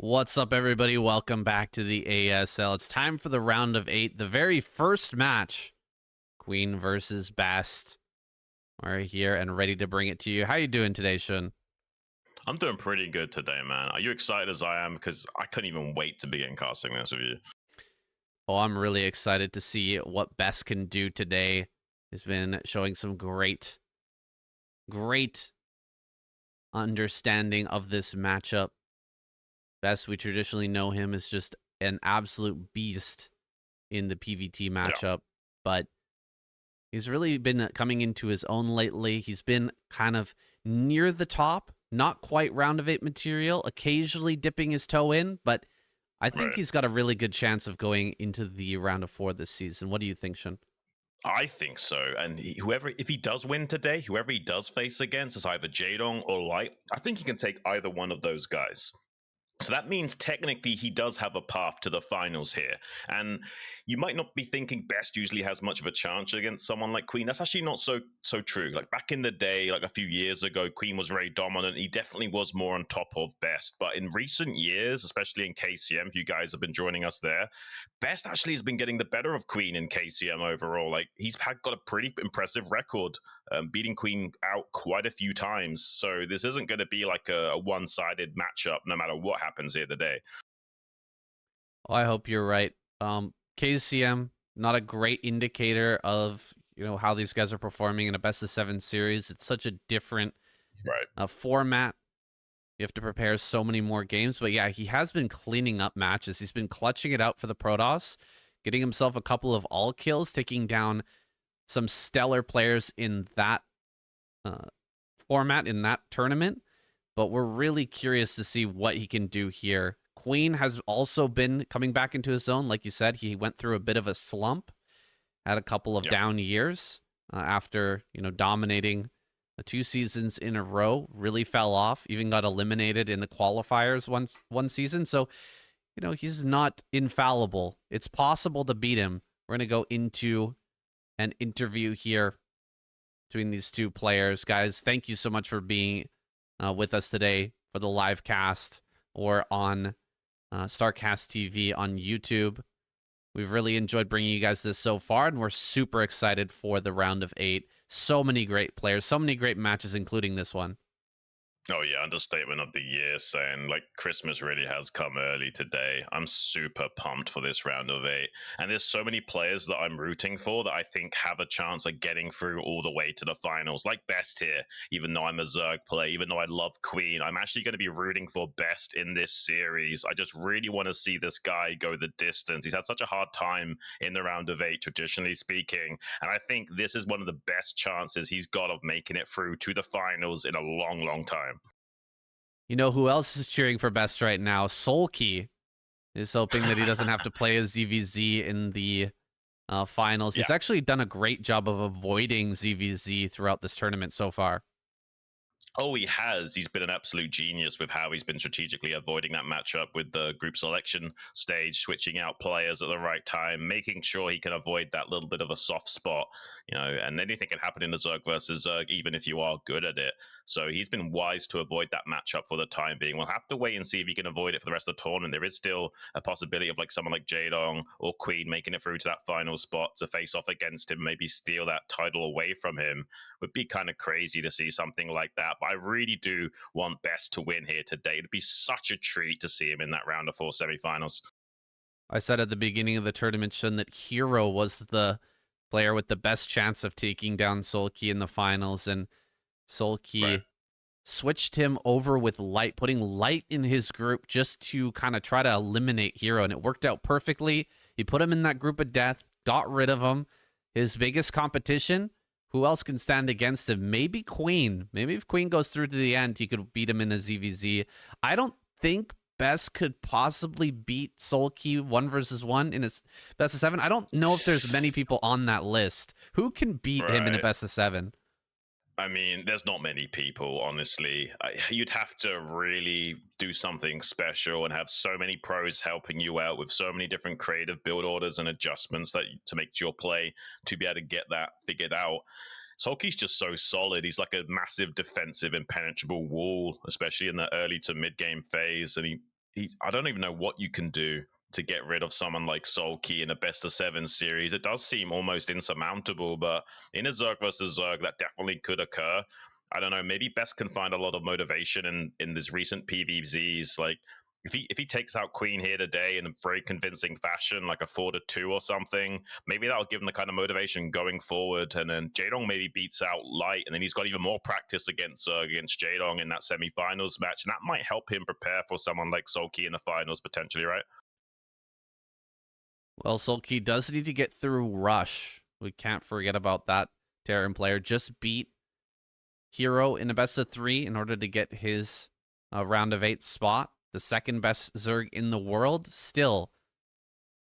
What's up, everybody? Welcome back to the ASL. It's time for the round of 8, the very first match. Queen versus Best. We're here and ready to bring it to you. How you doing today, Xun? I'm doing pretty good today, man. Are you excited as I am? Because I couldn't even wait to begin casting this with you. Oh, I'm really excited to see what Best can do today. He's been showing some great understanding of this matchup. Best, we traditionally know him as just an absolute beast in the PvT matchup, but he's really been coming into his own lately. He's been kind of near the top, not quite round of 8 material, occasionally dipping his toe in, but I think he's got a really good chance of going into the round of 4 this season. What do you think, Xun? I think so. And if he does win today, whoever he does face against is either Jaedong or Light. I think he can take either one of those guys. So that means technically he does have a path to the finals here. And you might not be thinking Best usually has much of a chance against someone like Queen. That's actually not so true. Like back in the day, like a few years ago, Queen was very dominant. He definitely was more on top of Best. But in recent years, especially in KCM, if you guys have been joining us there, Best actually has been getting the better of Queen in KCM overall. Like he's got a pretty impressive record, beating Queen out quite a few times. So this isn't going to be like a one-sided matchup no matter what happens here today. Well, I hope you're right. KCM, not a great indicator of how these guys are performing in a best of 7 series. It's such a different format. You have to prepare so many more games. But yeah, he has been cleaning up matches. He's been clutching it out for the Protoss, getting himself a couple of all kills, taking down some stellar players in that format, in that tournament. But we're really curious to see what he can do here. Queen has also been coming back into his zone. Like you said, he went through a bit of a slump, had a couple of down years after, dominating 2 seasons in a row, really fell off, even got eliminated in the qualifiers one season. So, he's not infallible. It's possible to beat him. We're going to go into an interview here between these two players. Guys, thank you so much for being with us today for the live cast or on StarCastTV on YouTube. We've really enjoyed bringing you guys this so far, and we're super excited for the round of 8. So many great players, so many great matches, including this one. Oh yeah, understatement of the year, saying like Christmas really has come early today. I'm super pumped for this round of 8. And there's so many players that I'm rooting for that I think have a chance of getting through all the way to the finals. Like Best here, even though I'm a Zerg player, even though I love Queen, I'm actually going to be rooting for Best in this series. I just really want to see this guy go the distance. He's had such a hard time in the round of 8, traditionally speaking. And I think this is one of the best chances he's got of making it through to the finals in a long, long time. You know who else is cheering for Best right now? StRyKeR is hoping that he doesn't have to play as ZVZ in the finals. He's actually done a great job of avoiding ZVZ throughout this tournament so far. Oh, he has. He's been an absolute genius with how he's been strategically avoiding that matchup with the group selection stage, switching out players at the right time, making sure he can avoid that little bit of a soft spot, and anything can happen in the Zerg versus Zerg, even if you are good at it. So he's been wise to avoid that matchup for the time being. We'll have to wait and see if he can avoid it for the rest of the tournament. There is still a possibility of like someone like Jaedong or Queen making it through to that final spot to face off against him, maybe steal that title away from him. Would be kind of crazy to see something like that. But I really do want Best to win here today. It'd be such a treat to see him in that round of 4 semifinals. I said at the beginning of the tournament, Xun, that Hero was the player with the best chance of taking down StRyKeR in the finals, and StRyKeR switched him over with Light, putting Light in his group just to kind of try to eliminate Hero, and it worked out perfectly. He put him in that group of death, got rid of him. His biggest competition, who else can stand against him? Maybe Queen. Maybe if Queen goes through to the end, he could beat him in a ZVZ. I don't think Best could possibly beat StRyKeR 1 versus 1 in a best of 7. I don't know if there's many people on that list. Who can beat him in a best of 7? I mean, there's not many people, honestly. You'd have to really do something special and have so many pros helping you out with so many different creative build orders and adjustments to make your play to be able to get that figured out. StRyKeR's just so solid. He's like a massive defensive impenetrable wall, especially in the early to mid game phase. And he I don't even know what you can do to get rid of someone like SltRyKeR in a best of 7 series. It does seem almost insurmountable, but in a Zerg versus Zerg, that definitely could occur. I don't know. Maybe Best can find a lot of motivation in this recent PvZs. Like if he takes out Queen here today in a very convincing fashion, like a 4-2 or something, maybe that'll give him the kind of motivation going forward. And then Jaedong maybe beats out Light, and then he's got even more practice against Jaedong in that semifinals match, and that might help him prepare for someone like SltRyKeR in the finals potentially, right? Well, SltRyKeR does need to get through Rush. We can't forget about that Terran player. Just beat Hero in a best of 3 in order to get his round of 8 spot. The second best Zerg in the world. Still,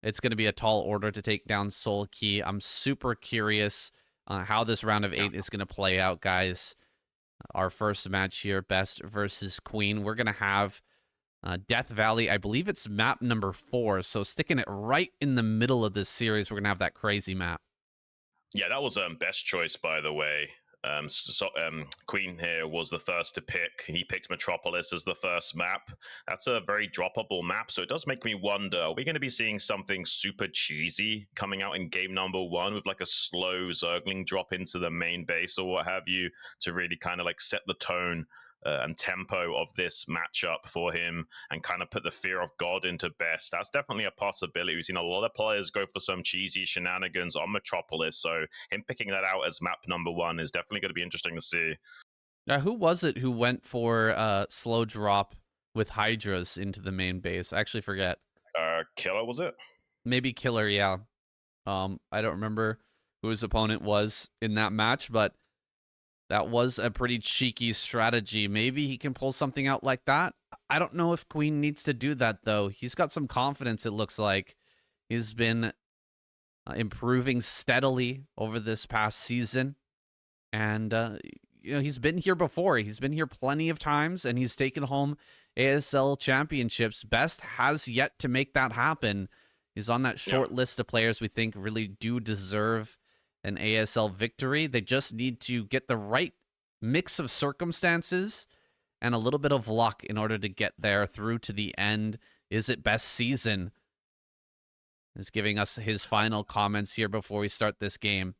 it's going to be a tall order to take down SltRyKeR. I'm super curious how this round of 8 is going to play out, guys. Our first match here, Best versus Queen. We're going to have Death Valley. I believe it's map number 4, so sticking it right in the middle of this series, we're going to have that crazy map. Yeah, that was Best choice, by the way. Queen here was the first to pick. He picked Metropolis as the first map. That's a very droppable map, so it does make me wonder, are we going to be seeing something super cheesy coming out in game number 1 with like a slow Zergling drop into the main base or what have you to really kind of like set the tone and tempo of this matchup for him and kind of put the fear of God into Best? That's definitely a possibility. We've seen a lot of players go for some cheesy shenanigans on Metropolis, so him picking that out as map number 1 is definitely going to be interesting to see. Now, who was it who went for slow drop with Hydras into the main base? I actually forget. Killer, was it? Maybe Killer, yeah. I don't remember who his opponent was in that match, but that was a pretty cheeky strategy. Maybe he can pull something out like that. I don't know if Queen needs to do that, though. He's got some confidence, it looks like. He's been improving steadily over this past season. And, you know, he's been here before. He's been here plenty of times, and he's taken home ASL championships. Best has yet to make that happen. He's on that short list of players we think really do deserve an ASL victory. They just need to get the right mix of circumstances and a little bit of luck in order to get there through to the end. Is it Best season? He's giving us his final comments here before we start this game.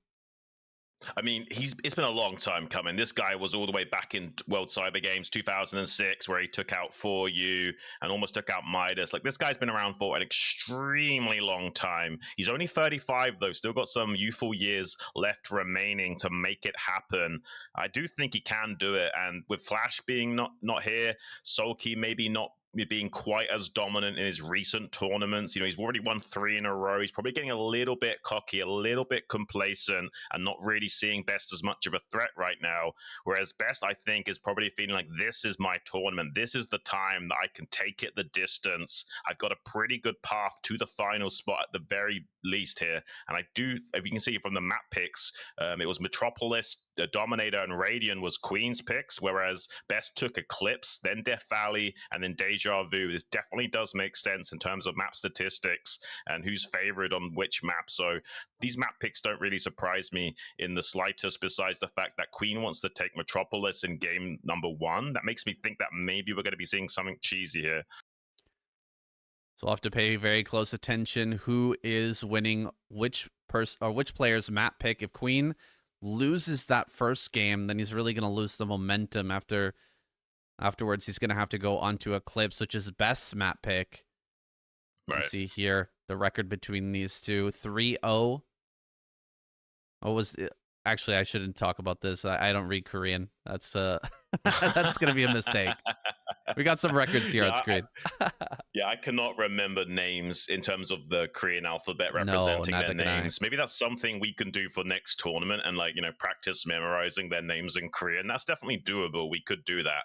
I mean, it's been a long time coming. This guy was all the way back in World Cyber Games 2006, where he took out 4U and almost took out Midas. Like, this guy's been around for an extremely long time. He's only 35, though, still got some youthful years left remaining to make it happen. I do think he can do it, and with Flash being not here, SltRyKeR maybe not being quite as dominant in his recent tournaments. You know, he's already won 3 in a row. He's probably getting a little bit cocky, a little bit complacent, and not really seeing Best as much of a threat right now. Whereas Best, I think, is probably feeling like, this is my tournament. This is the time that I can take it the distance. I've got a pretty good path to the final spot at the very least here. And I do, if you can see from the map picks, it was Metropolis, Dominator, and Radiant was Queen's picks, whereas Best took Eclipse, then Death Valley, and then Deja Vu. This definitely does make sense in terms of map statistics and who's favored on which map. So these map picks don't really surprise me in the slightest, besides the fact that Queen wants to take Metropolis in game number 1. That makes me think that maybe we're going to be seeing something cheesy here. So we'll have to pay very close attention who is winning which player's map pick. If Queen loses that first game, then he's really going to lose the momentum afterwards. He's going to have to go onto Eclipse, which is Best's map pick. Right. You see here the record between these two, 3-0. Actually, I shouldn't talk about this. I don't read Korean. That's that's going to be a mistake. We got some records here on screen. I cannot remember names in terms of the Korean alphabet representing their names. Maybe that's something we can do for next tournament and, like, you know, practice memorizing their names in Korean. That's definitely doable. We could do that.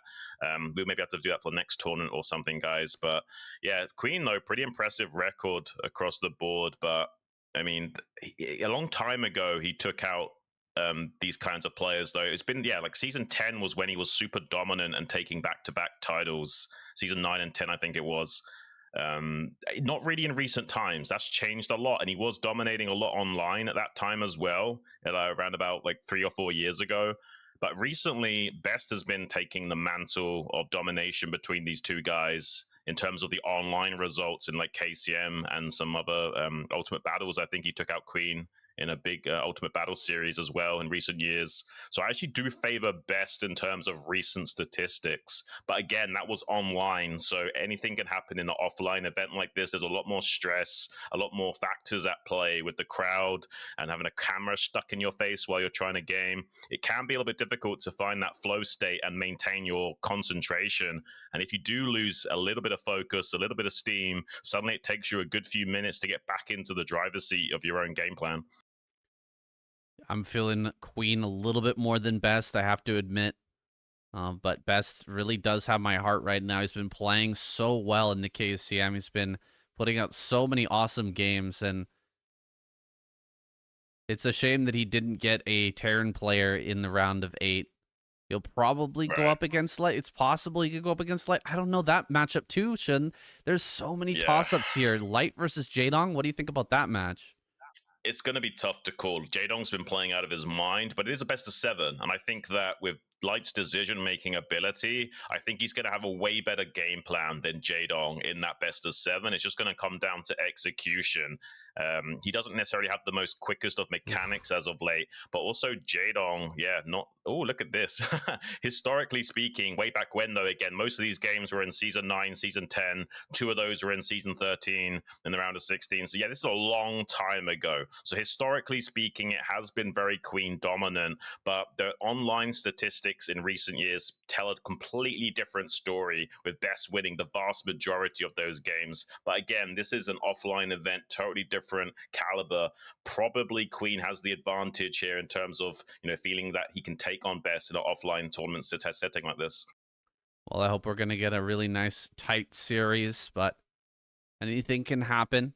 We'll maybe have to do that for next tournament or something, guys. But yeah, Queen, though, pretty impressive record across the board. But I mean, a long time ago, he took out these kinds of players, though. It's been, like season 10 was when he was super dominant and taking back-to-back titles. Season 9 and 10, I think it was. Not really in recent times. That's changed a lot, and he was dominating a lot online at that time as well, around about like 3 or 4 years ago. But recently, Best has been taking the mantle of domination between these two guys. in terms of the online results in like KCM and some other Ultimate Battles. I think he took out Queen in a big Ultimate Battle series as well in recent years. So I actually do favor Best in terms of recent statistics. But again, that was online. So anything can happen in an offline event like this. There's a lot more stress, a lot more factors at play with the crowd and having a camera stuck in your face while you're trying to game. It can be a little bit difficult to find that flow state and maintain your concentration. And if you do lose a little bit of focus, a little bit of steam, suddenly it takes you a good few minutes to get back into the driver's seat of your own game plan. I'm feeling Queen a little bit more than Best, I have to admit. But Best really does have my heart right now. He's been playing so well in the KCM. He's been putting out so many awesome games, and it's a shame that he didn't get a Terran player in the round of 8. He'll probably go up against Light. It's possible he could go up against Light. I don't know that matchup too, Xun. There's so many toss-ups here. Light versus Jaedong. What do you think about that match? It's going to be tough to call. Jaedong's been playing out of his mind, but it is a best of 7. And I think that with Light's decision-making ability, I think he's going to have a way better game plan than Jaedong in that best of 7. It's just going to come down to execution. He doesn't necessarily have the most quickest of mechanics as of late, but also Jaedong, oh, look at this. Historically speaking, way back when, though, again, most of these games were in Season 9, Season 10. 2 of those were in Season 13 in the round of 16. So, yeah, this is a long time ago. So, historically speaking, it has been very Queen dominant, but the online statistics in recent years tell a completely different story, with Best winning the vast majority of those games. But again, this is an offline event, totally different caliber. Probably Queen has the advantage here in terms of, feeling that he can take on Best in an offline tournament setting like this. Well, I hope we're going to get a really nice, tight series, but anything can happen.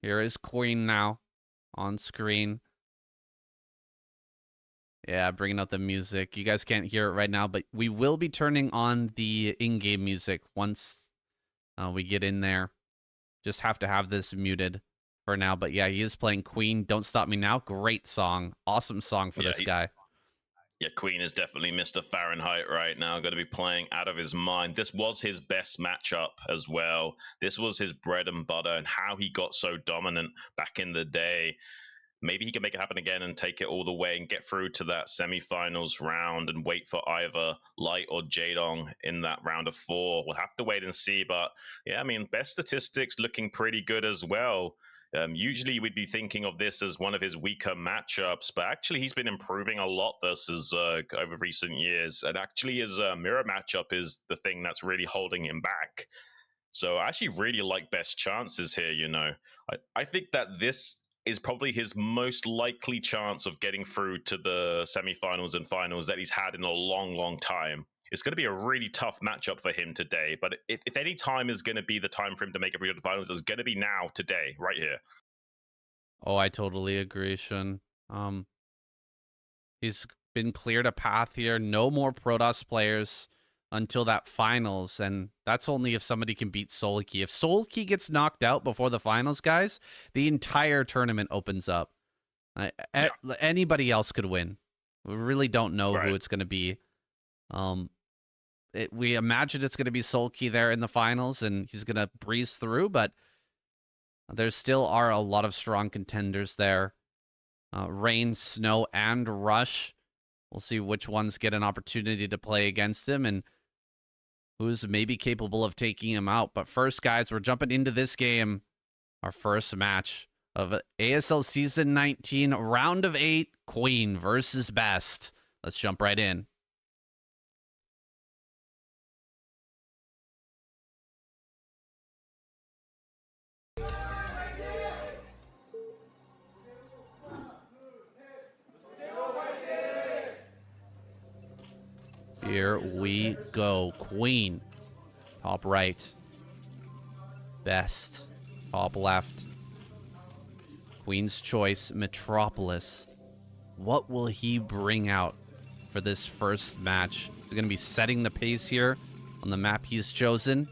Here is Queen now on screen. Yeah, bringing out the music. You guys can't hear it right now, but we will be turning on the in-game music once we get in there. Just have to have this muted for now. But yeah, he is playing Queen. Don't Stop Me Now. Great song. Awesome song for this guy. Yeah, Queen is definitely Mr. Fahrenheit right now. Going to be playing out of his mind. This was his best matchup as well. This was his bread and butter, and how he got so dominant back in the day. Maybe he can make it happen again and take it all the way and get through to that semifinals round and wait for either Light or Jaedong in that round of 4. We'll have to wait and see. But yeah, I mean, best statistics looking pretty good as well. Usually we'd be thinking of this as one of his weaker matchups, but actually he's been improving a lot versus over recent years. And actually his mirror matchup is the thing that's really holding him back. So I actually really like Best chances here, I think that this is probably his most likely chance of getting through to the semifinals and finals that he's had in a long, long time. It's going to be a really tough matchup for him today, but if any time is going to be the time for him to make it through to the finals, it's going to be now, today, right here. Oh, I totally agree, Xun. He's been cleared a path here. No more Protoss players until that finals, and that's only if somebody can beat Solkey. If Solkey gets knocked out before the finals, guys, the entire tournament opens up. Anybody else could win. We really don't know who it's going to be. We imagine it's going to be Solkey there in the finals, and he's going to breeze through, but there still are a lot of strong contenders there. Rain, Snow, and Rush. We'll see which ones get an opportunity to play against him and who's maybe capable of taking him out. But first, guys, we're jumping into this game. Our first match of ASL Season 19, Round of 8, Queen versus Best. Let's jump right in. Here we go. Queen, top right. Best, top left. Queen's choice, Metropolis. What will he bring out for this first match? Is he going to be setting the pace here on the map he's chosen?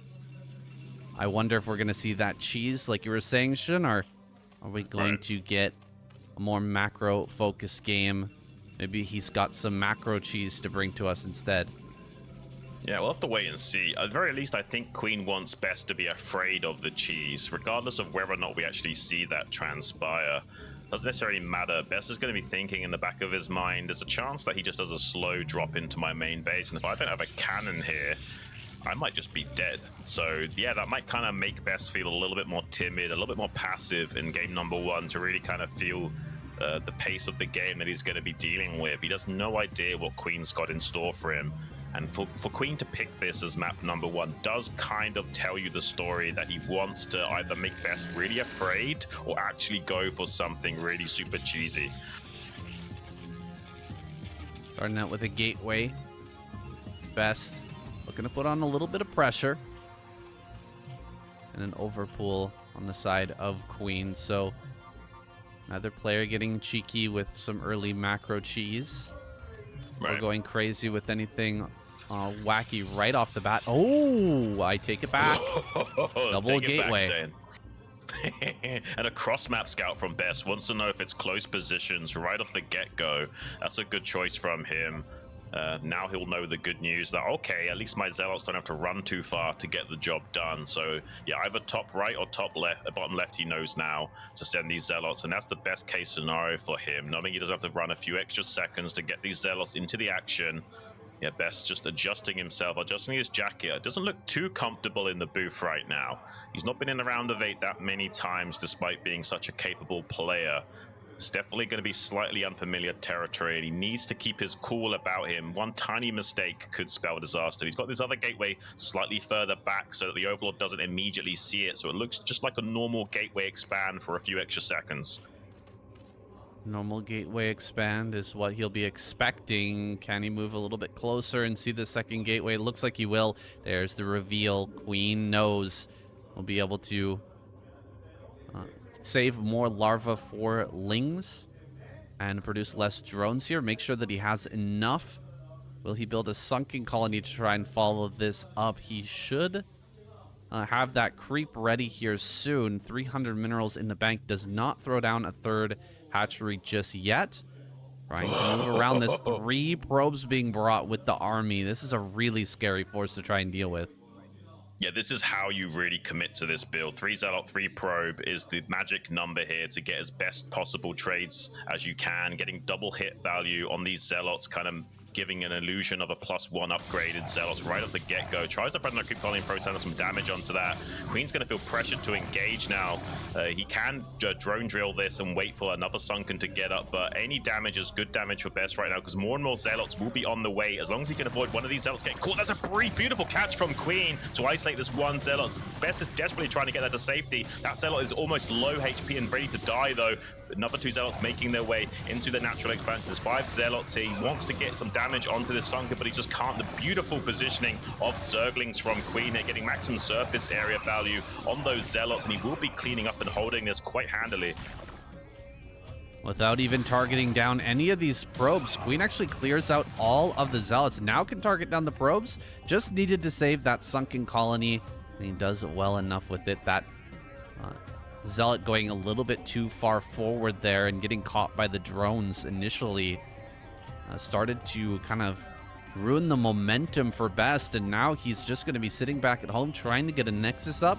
I wonder if we're going to see that cheese like you were saying, Xun, or are we going to get a more macro-focused game? Maybe he's got some macro cheese to bring to us instead. Yeah, we'll have to wait and see. At the very least, I think Queen wants Best to be afraid of the cheese, regardless of whether or not we actually see that transpire. Doesn't necessarily matter. Best is going to be thinking in the back of his mind, there's a chance that he just does a slow drop into my main base, and if I don't have a cannon here, I might just be dead. So yeah, that might kind of make Best feel a little bit more timid, a little bit more passive in game number 1 to really kind of feel the pace of the game that he's going to be dealing with. He has no idea what Queen's got in store for him. And for Queen to pick this as map number 1 does kind of tell you the story that he wants to either make Best really afraid or actually go for something really super cheesy. Starting out with a gateway. Best looking to put on a little bit of pressure. And an overpull on the side of Queen. So another player getting cheeky with some early macro cheese. Right. Or going crazy with anything wacky right off the bat. Oh, I take it back. Double gateway. And a cross map scout from Best wants to know if it's close positions right off the get-go. That's a good choice from him. Now he'll know the good news that, okay, at least my zealots don't have to run too far to get the job done. So yeah, either top right or top left, bottom left, he knows now to send these zealots, and that's the best case scenario for him, knowing he doesn't have to run a few extra seconds to get these zealots into the action. Yeah, Best just adjusting himself, adjusting his jacket. It doesn't look too comfortable in the booth right now. He's not been in the round of 8 that many times, despite being such a capable player. It's definitely going to be slightly unfamiliar territory, and he needs to keep his cool about him. One tiny mistake could spell disaster. He's got this other gateway slightly further back so that the Overlord doesn't immediately see it, so it looks just like a normal gateway expand for a few extra seconds. Normal gateway expand is what he'll be expecting. Can he move a little bit closer and see the second gateway? Looks like he will. There's the reveal. Queen knows we'll be able to save more larvae for lings and produce less drones here. Make sure that he has enough. Will he build a sunken colony to try and follow this up? He should have that creep ready here soon. 300 minerals in the bank. Does not throw down a third hatchery just yet. Trying to move around this. 3 probes being brought with the army. This is a really scary force to try and deal with. Yeah, this is how you really commit to this build. 3 Zealot, 3 Probe is the magic number here to get as best possible trades as you can. Getting double hit value on these Zealots, kind of giving an illusion of a +1 upgraded Zealots right off the get-go. Tries to press no creep colony and Pro some damage onto that. Queen's going to feel pressured to engage now. He can drone drill this and wait for another Sunken to get up, but any damage is good damage for Best right now because more and more Zealots will be on the way as long as he can avoid one of these Zealots getting caught. That's a beautiful catch from Queen to isolate this one Zealot. Best is desperately trying to get that to safety. That Zealot is almost low HP and ready to die though. Another 2 Zealots making their way into the natural expansion. There's 5 Zealots here. He wants to get some damage onto this Sunken, but he just can't. The beautiful positioning of Zerglings from Queen here, getting maximum surface area value on those Zealots, and he will be cleaning up and holding this quite handily. Without even targeting down any of these probes, Queen actually clears out all of the Zealots. Now can target down the probes. Just needed to save that Sunken colony, and he does well enough with it. That Zealot going a little bit too far forward there and getting caught by the drones initially started to kind of ruin the momentum for Best, and now he's just going to be sitting back at home trying to get a Nexus up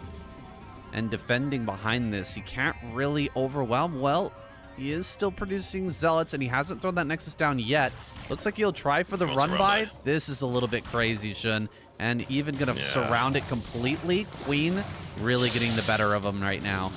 and defending behind this. He can't really overwhelm. Well, he is still producing Zealots, and he hasn't thrown that Nexus down yet. Looks like he'll try for the run by. This is a little bit crazy, Xun, and even going to surround it completely. Queen really getting the better of him right now.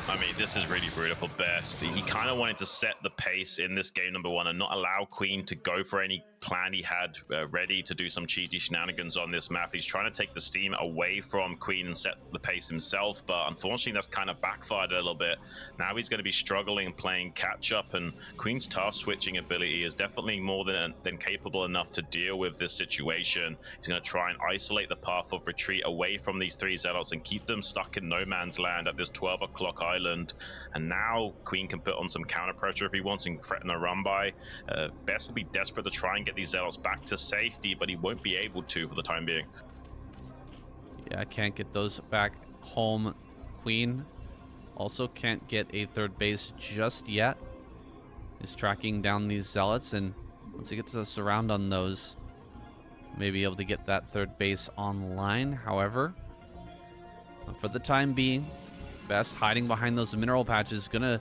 I mean, this is really brutal for Best. He kind of wanted to set the pace in this game number 1 and not allow Queen to go for any plan he had ready to do some cheesy shenanigans on this map. He's trying to take the steam away from Queen and set the pace himself, but unfortunately that's kind of backfired a little bit. Now he's going to be struggling playing catch up, and Queen's task switching ability is definitely more than capable enough to deal with this situation. He's going to try and isolate the path of retreat away from these 3 Zealots and keep them stuck in no man's land at this 12 o'clock island. And now Queen can put on some counter pressure if he wants and threaten a run by. Best will be desperate to try and get these Zealots back to safety, but he won't be able to for the time being. Yeah, can't get those back home. Queen also can't get a third base just yet. He's tracking down these Zealots, and once he gets a surround on those, Maybe able to get that third base online. However, for the time being, Best hiding behind those mineral patches gonna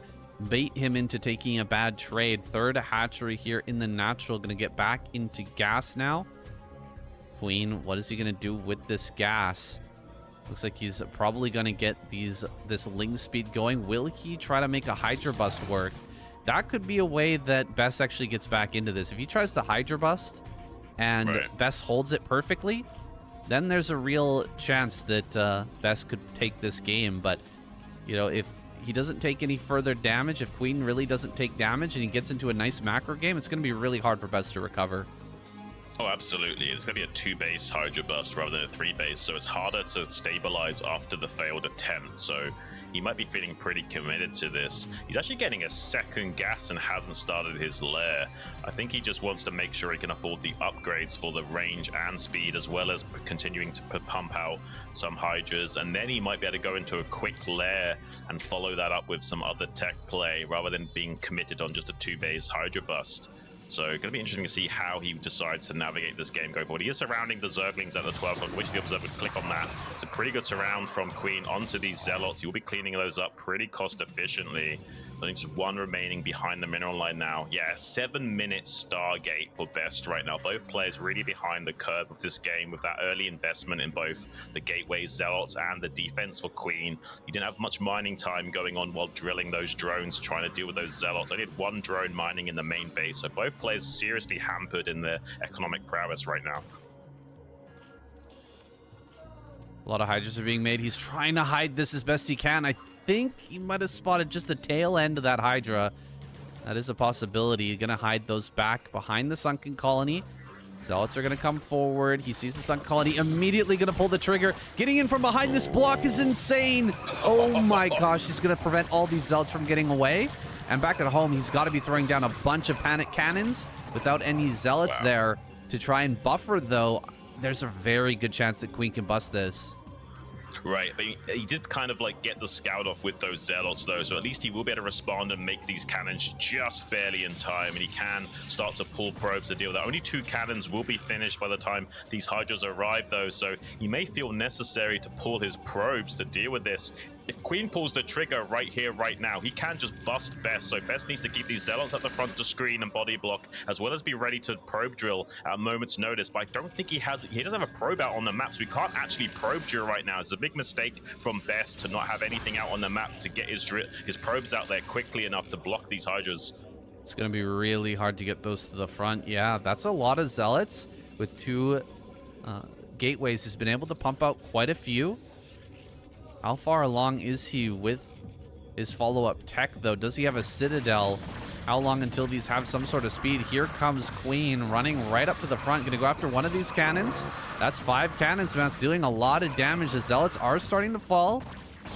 bait him into taking a bad trade. Third hatchery here in the natural, gonna get back into gas now. Queen, what is he gonna do with this gas? Looks like he's probably gonna get this ling speed going. Will he try to make a Hydra Bust work? That could be a way that Best actually gets back into this. If he tries the Hydra Bust and Best holds it perfectly, then there's a real chance that Best could take this game. But, you know, if he doesn't take any further damage, if Queen really doesn't take damage and he gets into a nice macro game, it's going to be really hard for Best to recover. Oh, absolutely. It's going to be a 2-base Hydra Burst rather than a 3-base, so it's harder to stabilize after the failed attempt. So he might be feeling pretty committed to this. He's actually getting a second gas and hasn't started his lair. I think he just wants to make sure he can afford the upgrades for the range and speed, as well as continuing to pump out some Hydras, and then he might be able to go into a quick lair and follow that up with some other tech play rather than being committed on just a 2-base Hydra Bust. So going to be interesting to see how he decides to navigate this game going forward. He is surrounding the Zerglings at the 12 o'clock, which the Observer would click on that. It's a pretty good surround from Queen onto these Zealots. He will be cleaning those up pretty cost efficiently. Only just one remaining behind the mineral line now. Yeah, 7-minute Stargate for Best right now. Both players really behind the curve of this game with that early investment in both the gateway Zealots and the defense for Queen. He didn't have much mining time going on while drilling those drones, trying to deal with those Zealots. Only had one drone mining in the main base, so both players seriously hampered in their economic prowess right now. A lot of Hydras are being made. He's trying to hide this as best he can. I think he might have spotted just the tail end of that Hydra. That is a possibility. He's going to hide those back behind the sunken colony. Zealots are going to come forward. He sees the sunken colony, immediately going to pull the trigger. Getting in from behind this block is insane. Oh my gosh, he's going to prevent all these Zealots from getting away. And back at home, he's got to be throwing down a bunch of panic cannons without any Zealots there to try and buffer, though. There's a very good chance that Queen can bust this. Right, but he did kind of like get the scout off with those Zealots though, so at least he will be able to respond and make these cannons just barely in time, and he can start to pull probes to deal with that. Only 2 cannons will be finished by the time these Hydras arrive though, so he may feel necessary to pull his probes to deal with this. If Queen pulls the trigger right here, right now, he can just bust Best. So Best needs to keep these Zealots at the front to screen and body block, as well as be ready to probe drill at a moment's notice. But I don't think he doesn't have a probe out on the map, so we can't actually probe drill right now. It's a big mistake from Best to not have anything out on the map to get his probes out there quickly enough to block these Hydras. It's going to be really hard to get those to the front. Yeah, that's a lot of Zealots with 2 gateways. He's been able to pump out quite a few. How far along is he with his follow-up tech, though? Does he have a Citadel? How long until these have some sort of speed? Here comes Queen running right up to the front. Going to go after one of these cannons. That's 5 cannons, man. It's doing a lot of damage. The Zealots are starting to fall,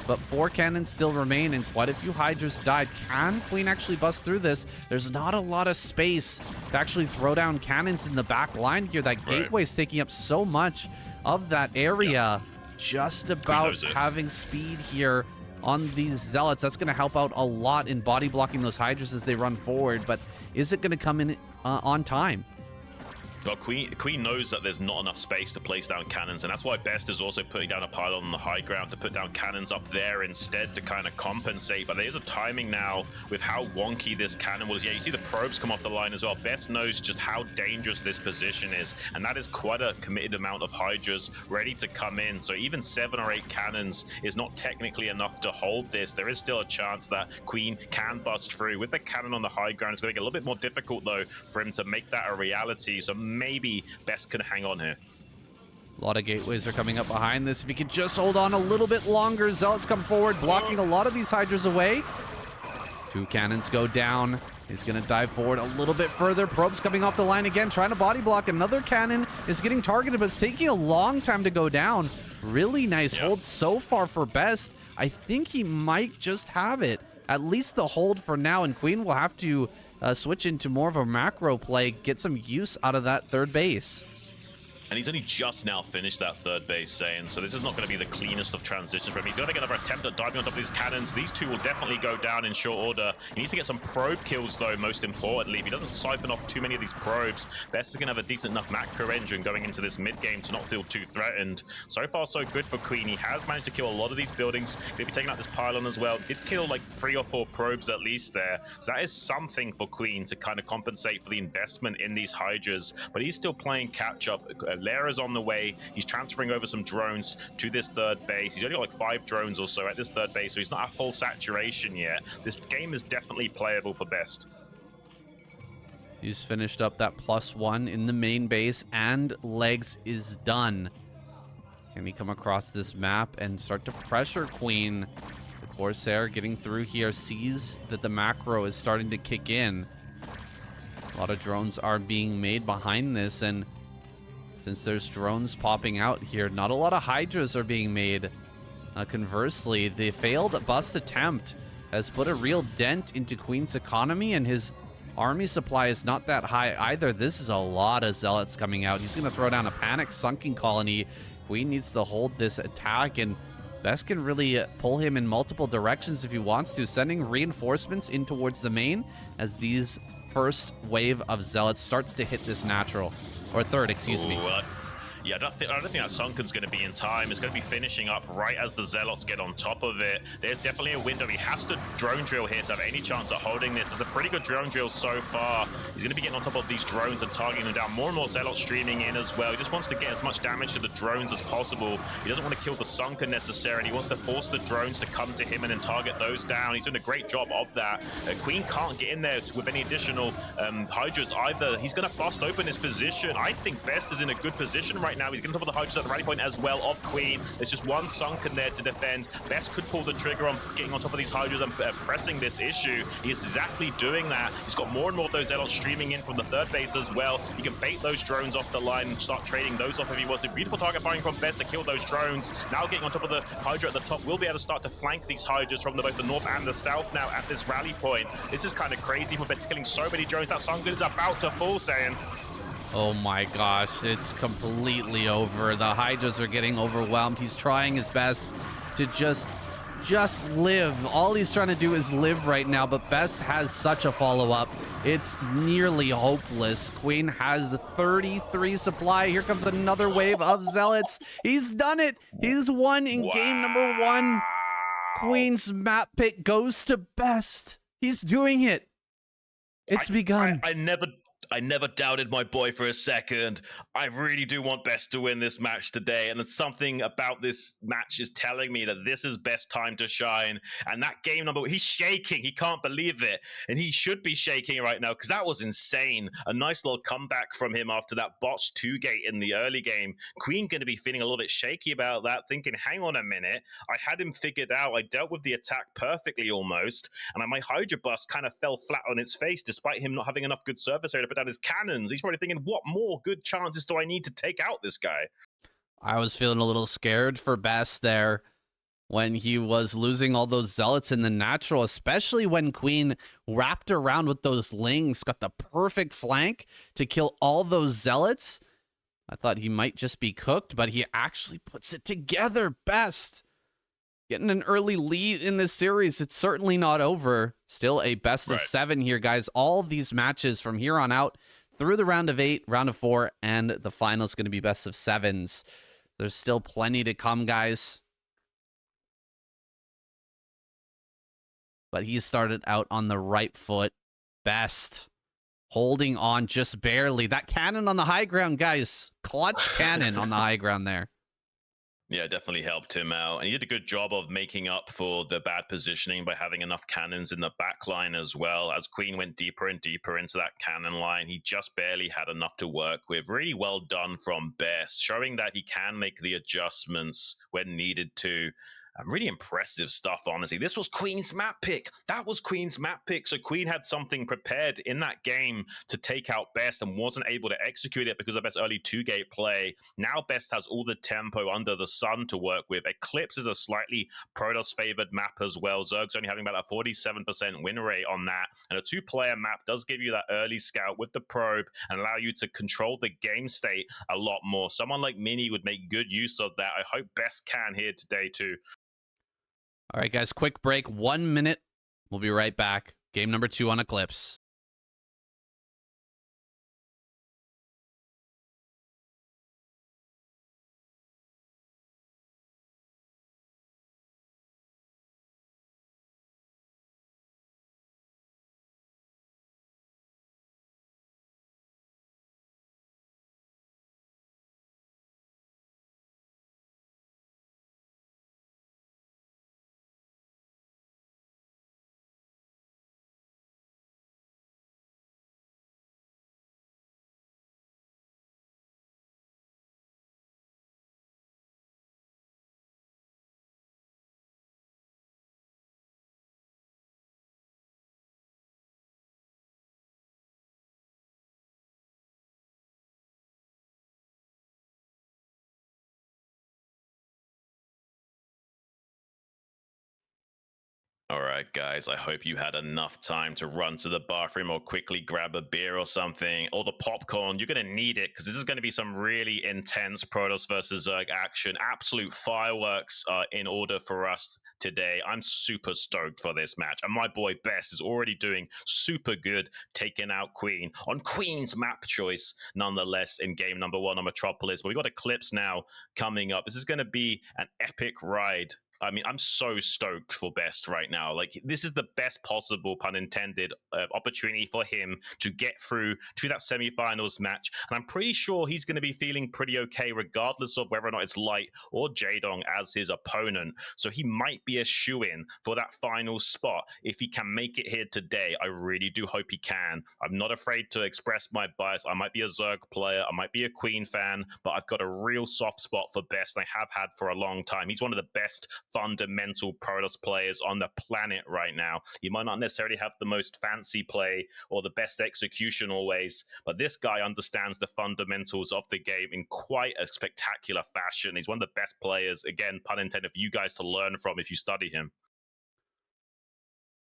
but 4 cannons still remain, and quite a few Hydras died. Can Queen actually bust through this? There's not a lot of space to actually throw down cannons in the back line here. That gateway's taking up so much of that area. Just about having speed here on these Zealots. That's going to help out a lot in body blocking those Hydras as they run forward, but is it going to come in on time? Well, Queen knows that there's not enough space to place down cannons, and that's why Best is also putting down a pylon on the high ground to put down cannons up there instead to kind of compensate. But there's a timing now with how wonky this cannon was. Yeah, you see the probes come off the line as well. Best knows just how dangerous this position is, and that is quite a committed amount of Hydras ready to come in. So even 7 or 8 cannons is not technically enough to hold this. There is still a chance that Queen can bust through. With the cannon on the high ground, it's going to make it a little bit more difficult, though, for him to make that a reality. So maybe Best can hang on here. A lot of gateways are coming up behind this. If he could just hold on a little bit longer, Zealots come forward, blocking a lot of these Hydras away. 2 cannons go down. He's going to dive forward a little bit further. Probes coming off the line again, trying to body block. Another cannon is getting targeted, but it's taking a long time to go down. Really nice hold so far for Best. I think he might just have it. At least the hold for now, and Queen will have to switch into more of a macro play, get some use out of that third base. And he's only just now finished that third base, Saiyan, so this is not going to be the cleanest of transitions for him. He's going to make another attempt at diving on top of these cannons. These two will definitely go down in short order. He needs to get some probe kills, though, most importantly. If he doesn't siphon off too many of these probes, Best is going to have a decent enough macro engine going into this mid-game to not feel too threatened. So far, so good for Queen. He has managed to kill a lot of these buildings. He'll be taking out this pylon as well. Did kill like 3 or 4 probes at least there. So that is something for Queen to kind of compensate for the investment in these Hydras. But he's still playing catch-up. Lera's on the way. He's transferring over some drones to this third base. He's only got like 5 drones or so at this third base, so he's not at full saturation yet. This game is definitely playable for Best. He's finished up that +1 in the main base, and Legs is done. Can he come across this map and start to pressure Queen? The Corsair getting through here sees that the macro is starting to kick in. A lot of drones are being made behind this, and since there's drones popping out here, not a lot of Hydras are being made. Conversely, the failed bust attempt has put a real dent into Queen's economy, and his army supply is not that high either. This is a lot of Zealots coming out. He's going to throw down a panic sunken colony. Queen needs to hold this attack, and Best can really pull him in multiple directions if he wants to, sending reinforcements in towards the main as these first wave of Zealots starts to hit this natural. Or third, excuse me. Yeah, I don't think that Sunken's going to be in time. It's going to be finishing up right as the Zealots get on top of it. There's definitely a window. He has to drone drill here to have any chance at holding this. It's a pretty good drone drill so far. He's going to be getting on top of these drones and targeting them down. More and more Zealots streaming in as well. He just wants to get as much damage to the drones as possible. He doesn't want to kill the Sunken necessarily. He wants to force the drones to come to him and then target those down. He's doing a great job of that. Queen can't get in there with any additional Hydras either. He's going to bust open his position. I think Best is in a good position right now. He's getting on top of the Hydras at the rally point as well of Queen. There's just one Sunken there to defend. Best could pull the trigger on getting on top of these Hydras and pressing this issue. He is exactly doing that. He's got more and more of those Zealots streaming in from the third base as well. He can bait those drones off the line and start trading those off if he wants to. Beautiful target firing from Best to kill those drones. Now getting on top of the Hydra at the top, will be able to start to flank these Hydras from both the north and the south now at this rally point. This is kind of crazy for Best, killing so many drones. That Sunken is about to fall, Saiyan. Oh my gosh, it's completely over. The Hydras are getting overwhelmed. He's trying his best to just live. All he's trying to do is live right now, but Best has such a follow-up. It's nearly hopeless. Queen has 33 supply. Here comes another wave of Zealots. He's done it. He's won in game number 1. Queen's map pick goes to Best. He's doing it. It's begun. I never doubted my boy for a second. I really do want Best to win this match today, and it's something about this match is telling me that this is Best time to shine. And that game number, he's shaking. He can't believe it, and he should be shaking right now because that was insane. A nice little comeback from him after that botched 2-gate in the early game. Queen going to be feeling a little bit shaky about that, thinking, hang on a minute, I had him figured out. I dealt with the attack perfectly almost, and my Hydra bust kind of fell flat on its face despite him not having enough good surface area to put down his cannons. He's probably thinking, what more good chances do I need to take out this guy? I was feeling a little scared for Best there when he was losing all those Zealots in the natural, especially when Queen wrapped around with those Lings, got the perfect flank to kill all those Zealots. I thought he might just be cooked, but he actually puts it together. Best getting an early lead in this series. It's certainly not over. Still a best of 7 here, guys. All these matches from here on out through the round of 8, round of 4, and the final is going to be best of 7s. There's still plenty to come, guys. But he started out on the right foot. Best holding on just barely. That cannon on the high ground, guys. Clutch cannon on the high ground there. Yeah, definitely helped him out. And he did a good job of making up for the bad positioning by having enough cannons in the back line as well. As Queen went deeper and deeper into that cannon line, he just barely had enough to work with. Really well done from Best, showing that he can make the adjustments when needed to. Really impressive stuff, honestly. This was Queen's map pick. That was Queen's map pick. So Queen had something prepared in that game to take out Best and wasn't able to execute it because of Best's early 2-gate play. Now Best has all the tempo under the sun to work with. Eclipse is a slightly Protoss-favored map as well. Zerg's only having about a 47% win rate on that. And a 2-player map does give you that early scout with the probe and allow you to control the game state a lot more. Someone like Mini would make good use of that. I hope Best can here today too. All right, guys, quick break. 1 minute. We'll be right back. Game number 2 on Eclipse. All right, guys, I hope you had enough time to run to the bathroom or quickly grab a beer or something, or the popcorn. You're going to need it because this is going to be some really intense Protoss versus Zerg action. Absolute fireworks in order for us today. I'm super stoked for this match. And my boy Best is already doing super good, taking out Queen on Queen's map choice, nonetheless, in game number 1 on Metropolis. But we've got Eclipse now coming up. This is going to be an epic ride. I mean, I'm so stoked for Best right now. Like, this is the best possible, pun intended, opportunity for him to get through to that semifinals match. And I'm pretty sure he's going to be feeling pretty okay, regardless of whether or not it's Light or Jaedong as his opponent. So he might be a shoo-in for that final spot if he can make it here today. I really do hope he can. I'm not afraid to express my bias. I might be a Zerg player. I might be a Queen fan, but I've got a real soft spot for Best. And I have had for a long time. He's one of the best fundamental Protoss players on the planet right now. You might not necessarily have the most fancy play or the best execution always, but this guy understands the fundamentals of the game in quite a spectacular fashion. He's one of the best players, again, pun intended, for you guys to learn from if you study him.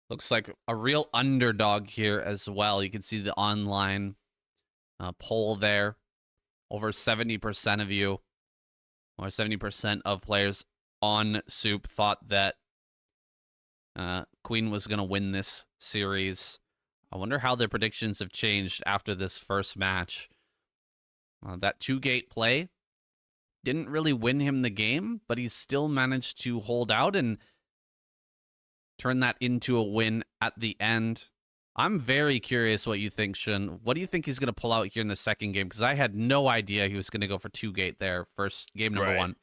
Looks like a real underdog here as well. You can see the online poll there. Over 70% of you, or 70% of players on Soup thought that Queen was going to win this series. I wonder how their predictions have changed after this first match. That 2-gate play didn't really win him the game, but he still managed to hold out and turn that into a win at the end. I'm very curious what you think, Xun. What do you think he's going to pull out here in the second game? Because I had no idea he was going to go for 2-gate there, first game number 1.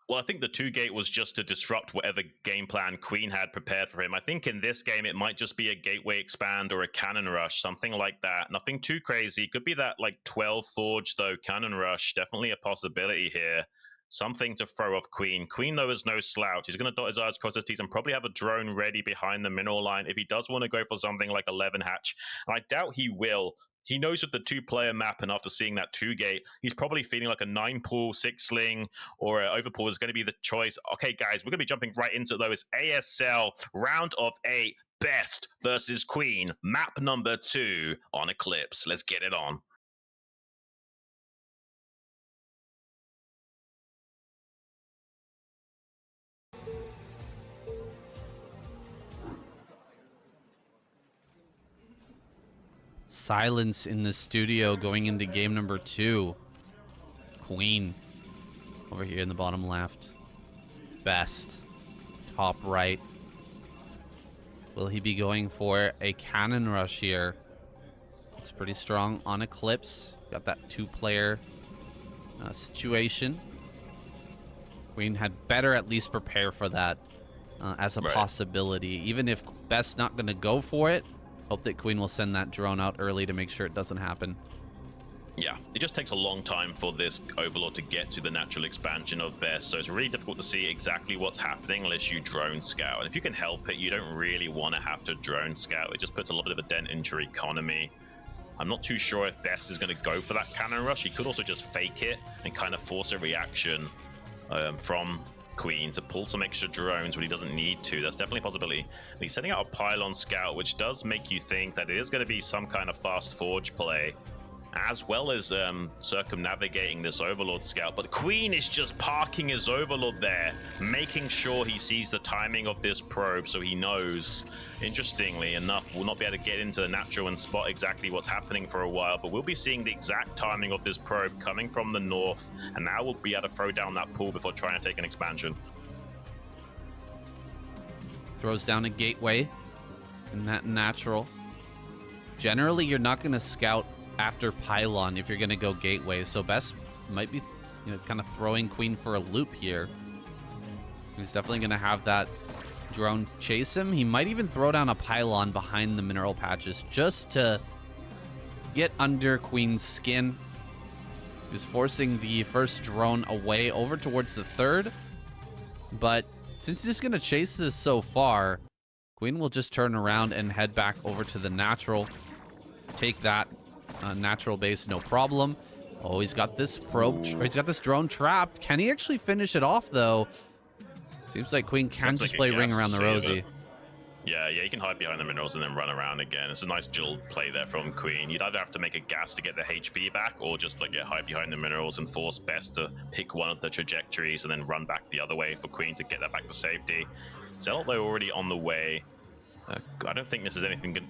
Well, I think the 2-gate was just to disrupt whatever game plan Queen had prepared for him. I think in this game, it might just be a gateway expand or a cannon rush, something like that. Nothing too crazy. Could be that like 12 forge, though, cannon rush. Definitely a possibility here. Something to throw off Queen. Queen, though, is no slouch. He's going to dot his I's, cross his T's, and probably have a drone ready behind the mineral line if he does want to go for something like 11 hatch. And I doubt he will. He knows with the 2-player map, and after seeing that 2-gate, he's probably feeling like a 9-pool, 6-sling, or an overpool is going to be the choice. Okay, guys, we're going to be jumping right into those. ASL round of 8, Best versus Queen, map number 2 on Eclipse. Let's get it on. Silence in the studio going into game number 2. Queen over here in the bottom left. Best top right. Will he be going for a cannon rush here? It's pretty strong on Eclipse. Got that 2-player situation. Queen had better at least prepare for that as a possibility. Even if Best not going to go for it, hope that Queen will send that drone out early to make sure it doesn't happen. Yeah, it just takes a long time for this Overlord to get to the natural expansion of Best, so it's really difficult to see exactly what's happening unless you drone scout. And if you can help it, you don't really want to have to drone scout. It just puts a little bit of a dent into your economy. I'm not too sure if Best is going to go for that cannon rush. He could also just fake it and kind of force a reaction from Queen to pull some extra drones when he doesn't need to. That's definitely a possibility. And he's setting out a pylon scout, which does make you think that it is going to be some kind of fast forge play, as well as circumnavigating this Overlord scout. But Queen is just parking his Overlord there, making sure he sees the timing of this probe so he knows. Interestingly enough, we'll not be able to get into the natural and spot exactly what's happening for a while, but we'll be seeing the exact timing of this probe coming from the north, and now we'll be able to throw down that pool before trying to take an expansion. Throws down a gateway in that natural. Generally, you're not going to scout after pylon if you're going to go gateway, so Best might be kind of throwing Queen for a loop here. He's definitely going to have that drone chase him. He might even throw down a pylon behind the mineral patches just to get under Queen's skin. He's forcing the first drone away over towards the third, but since he's going to chase this so far, Queen will just turn around and head back over to the natural, take that natural base, no problem. Oh, he's got this probe. He's got this drone trapped. Can he actually finish it off, though? Seems like Queen can just play ring around the rosy. Yeah, you can hide behind the minerals and then run around again. It's a nice dual play there from Queen. You'd either have to make a gas to get the HP back, or just hide behind the minerals and force Best to pick one of the trajectories and then run back the other way for Queen to get that back to safety. Zealot, though, already on the way. I don't think this is going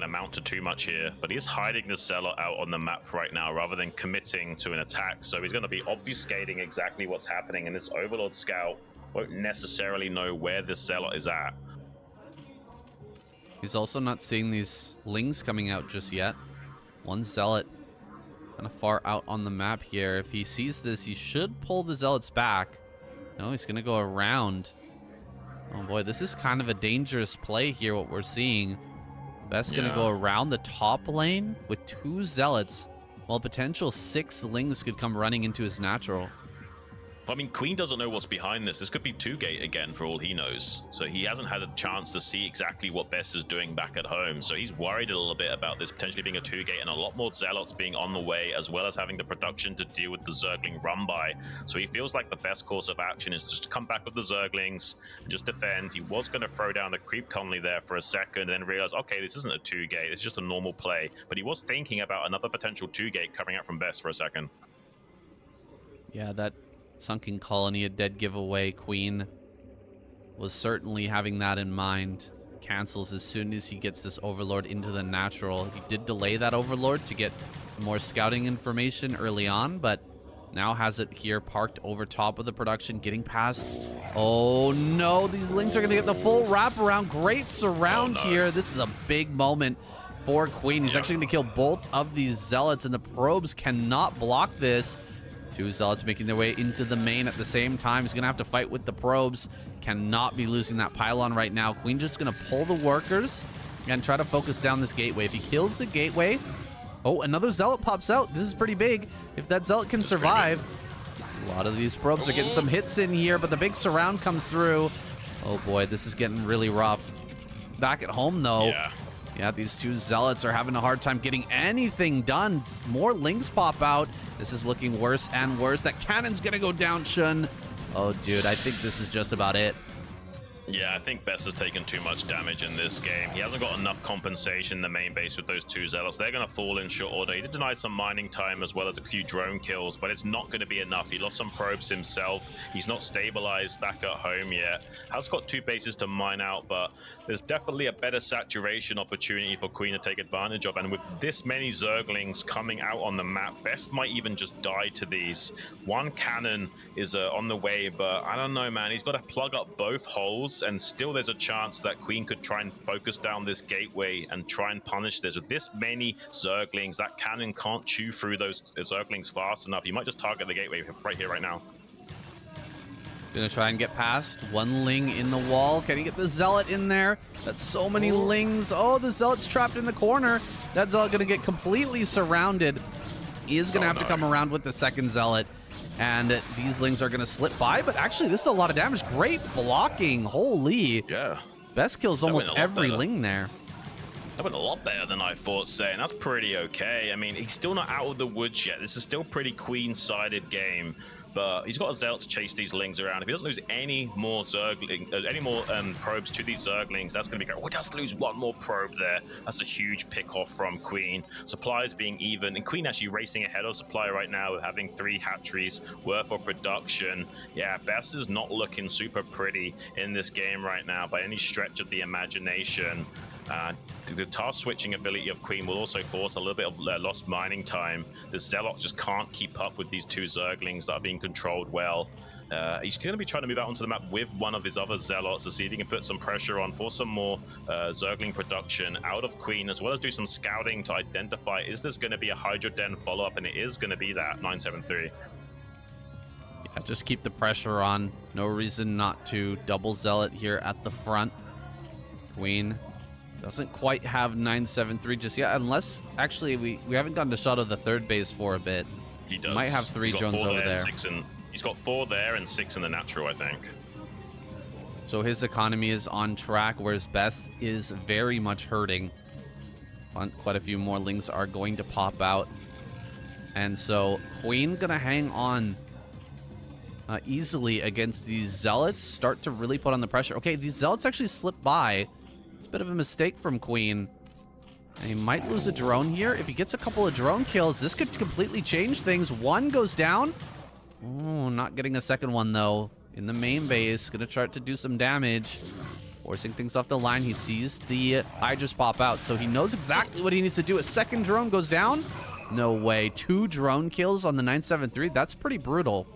to amount to too much here, but he is hiding the Zealot out on the map right now rather than committing to an attack. So he's going to be obfuscating exactly what's happening, and this Overlord scout won't necessarily know where the Zealot is at. He's also not seeing these Lings coming out just yet. One Zealot kind of far out on the map here. If he sees this, he should pull the Zealots back. No, he's going to go around. Oh boy, this is kind of a dangerous play here, what we're seeing. Best gonna go around the top lane with 2 Zealots, while potential 6 Lings could come running into his natural. I mean, Queen doesn't know what's behind this. This could be 2-gate again for all he knows. So he hasn't had a chance to see exactly what Best is doing back at home. So he's worried a little bit about this potentially being a 2-gate and a lot more Zealots being on the way, as well as having the production to deal with the Zergling run by. So he feels like the best course of action is just to come back with the Zerglings and just defend. He was going to throw down the creep colony there for a second and then realize, okay, this isn't a 2-gate. It's just a normal play. But he was thinking about another potential 2-gate coming out from Best for a second. Yeah, that sunken colony, a dead giveaway. Queen was certainly having that in mind. Cancels as soon as he gets this Overlord into the natural. He did delay that Overlord to get more scouting information early on, but now has it here parked over top of the production, getting past. Oh no, these Lings are going to get the full wraparound. Great surround here. This is a big moment for Queen. He's actually going to kill both of these Zealots, and the probes cannot block this. 2 Zealots making their way into the main at the same time. He's going to have to fight with the probes. Cannot be losing that pylon right now. Queen just going to pull the workers and try to focus down this gateway. If he kills the gateway... Oh, another Zealot pops out. This is pretty big. If that Zealot can survive... A lot of these probes are getting some hits in here, but the big surround comes through. Oh boy, this is getting really rough. Back at home, though... Yeah, these 2 Zealots are having a hard time getting anything done. More Lings pop out. This is looking worse and worse. That cannon's gonna go down, Xun. Oh, dude, I think this is just about it. Yeah, I think Best has taken too much damage in this game. He hasn't got enough compensation in the main base with those 2 Zealots. They're going to fall in short order. He did deny some mining time as well as a few drone kills, but it's not going to be enough. He lost some probes himself. He's not stabilized back at home yet. Has got 2 bases to mine out, but there's definitely a better saturation opportunity for Queen to take advantage of. And with this many Zerglings coming out on the map, Best might even just die to these. 1 cannon is on the way, but I don't know, man. He's got to plug up both holes, and still there's a chance that Queen could try and focus down this gateway and try and punish this. With this many Zerglings, that cannon can't chew through those Zerglings fast enough. He might just target the gateway right here, right now. Gonna try and get past. 1 Ling in the wall. Can he get the Zealot in there? That's so many Lings. Oh, the Zealot's trapped in the corner. That Zealot gonna get completely surrounded. He is going to have to come around with the second Zealot, and these Lings are going to slip by, but actually this is a lot of damage. Great blocking. Holy. Yeah. Best kills almost every Ling there. That went a lot better than I thought, saying that's pretty okay. I mean, he's still not out of the woods yet. This is still a pretty queen-sided game, but he's got a Zealot to chase these Lings around. If he doesn't lose any more probes to these Zerglings, that's going to be great. Oh, he does lose one more probe there. That's a huge pick-off from Queen. Supplies being even, and Queen actually racing ahead of Supply right now, having 3 hatcheries worth of production. Yeah, Best is not looking super pretty in this game right now by any stretch of the imagination. The task switching ability of Queen will also force a little bit of lost mining time. The Zealot just can't keep up with these 2 Zerglings that are being controlled well. He's going to be trying to move out onto the map with one of his other Zealots to see if he can put some pressure on for some more Zergling production out of Queen, as well as do some scouting to identify, is this going to be a Hydra Den follow-up? And it is going to be that, 973. Yeah, just keep the pressure on. No reason not to double Zealot here at the front. Queen doesn't quite have 973 just yet, unless actually we haven't gotten a shot of the third base for a bit. He does. Might have 3 drones over there. He's got 4 there and 6 in the natural, I think. So his economy is on track, whereas Best is very much hurting. Quite a few more Lings are going to pop out. And so Queen gonna hang on easily against these Zealots, start to really put on the pressure. Okay, these Zealots actually slip by. It's a bit of a mistake from Queen. And he might lose a drone here. If he gets a couple of drone kills, this could completely change things. 1 goes down. Oh, not getting a second one, though. In the main base, gonna try to do some damage. Forcing things off the line. He sees the Hydras pop out, so he knows exactly what he needs to do. A second drone goes down. No way. 2 drone kills on the 973. That's pretty brutal.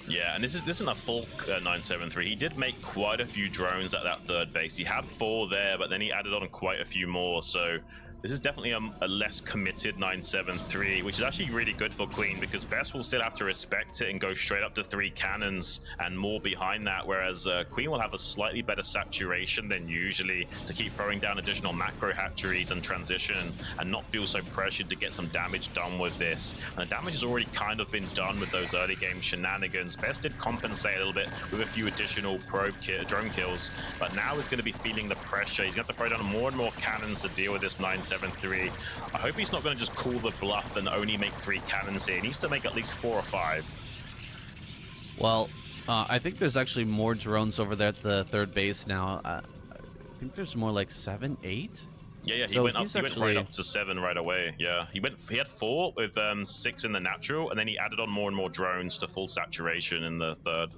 Yeah, and this isn't a full 973. He did make quite a few drones at that third base. He had 4 there, but then he added on quite a few more. So this is definitely a less committed 973, which is actually really good for Queen, because Best will still have to respect it and go straight up to 3 cannons and more behind that, whereas Queen will have a slightly better saturation than usually to keep throwing down additional macro hatcheries and transition and not feel so pressured to get some damage done with this. And the damage has already kind of been done with those early game shenanigans. Best did compensate a little bit with a few additional drone kills, but now he's going to be feeling the pressure. He's going to have to throw down more and more cannons to deal with this 973. I hope he's not going to just call the bluff and only make 3 cannons here. He needs to make at least 4 or 5. Well, I think there's actually more drones over there at the third base now. I think there's more like 7, 8. Yeah, he went right up to 7 right away. Yeah, he had 4 with 6 in the natural, and then he added on more and more drones to full saturation in the third.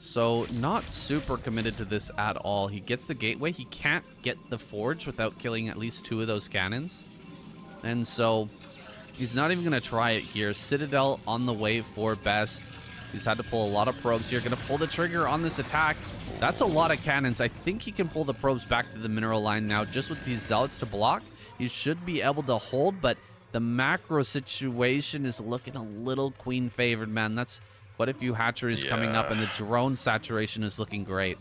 So not super committed to this at all. He gets the gateway. He can't get the forge without killing at least 2 of those cannons. And so he's not even going to try it here. Citadel on the way for Best. He's had to pull a lot of probes here. Going to pull the trigger on this attack. That's a lot of cannons. I think he can pull the probes back to the mineral line now just with these Zealots to block. He should be able to hold, but the macro situation is looking a little Queen favored, man. That's quite a few hatcheries coming up, and the drone saturation is looking great.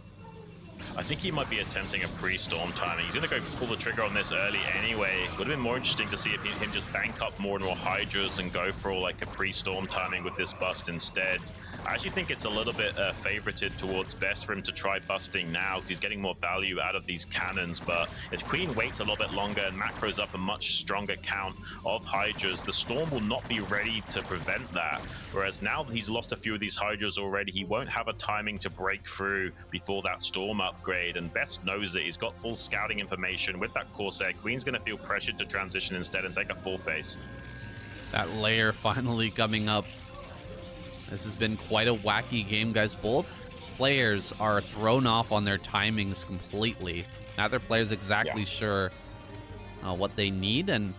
I think he might be attempting a pre-storm timing. He's going to go pull the trigger on this early anyway. Would have been more interesting to see if him just bank up more and more Hydras and go for like a pre-storm timing with this bust instead. I actually think it's a little bit favorited towards Best for him to try busting now, because he's getting more value out of these cannons. But if Queen waits a little bit longer and macros up a much stronger count of Hydras, the Storm will not be ready to prevent that. Whereas now that he's lost a few of these Hydras already, he won't have a timing to break through before that Storm upgrade. And Best knows it. He's got full scouting information with that Corsair. Queen's going to feel pressured to transition instead and take a 4th base. That layer finally coming up. This has been quite a wacky game, guys. Both players are thrown off on their timings completely. Neither player's exactly sure what they need, and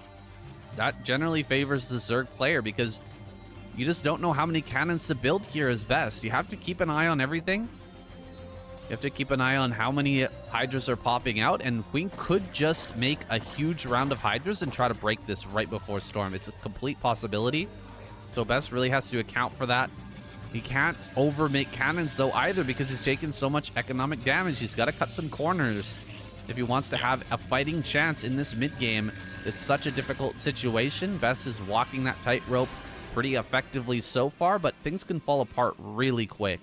that generally favors the Zerg player because you just don't know how many cannons to build here as Best. You have to keep an eye on everything. You have to keep an eye on how many Hydras are popping out, and Queen could just make a huge round of Hydras and try to break this right before Storm. It's a complete possibility. So Best really has to account for that. He can't over make cannons though either, because he's taking so much economic damage. He's got to cut some corners if he wants to have a fighting chance in this mid game. It's such a difficult situation. Best is walking that tightrope pretty effectively so far, but things can fall apart really quick.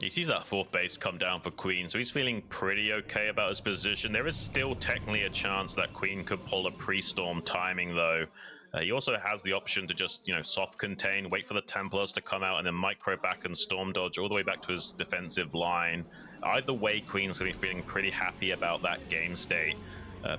He sees that fourth base come down for Queen, so he's feeling pretty okay about his position. There is still technically a chance that Queen could pull a pre-storm timing, though. He also has the option to just, soft contain, wait for the Templars to come out, and then micro back and storm dodge all the way back to his defensive line. Either way, Queen's going to be feeling pretty happy about that game state.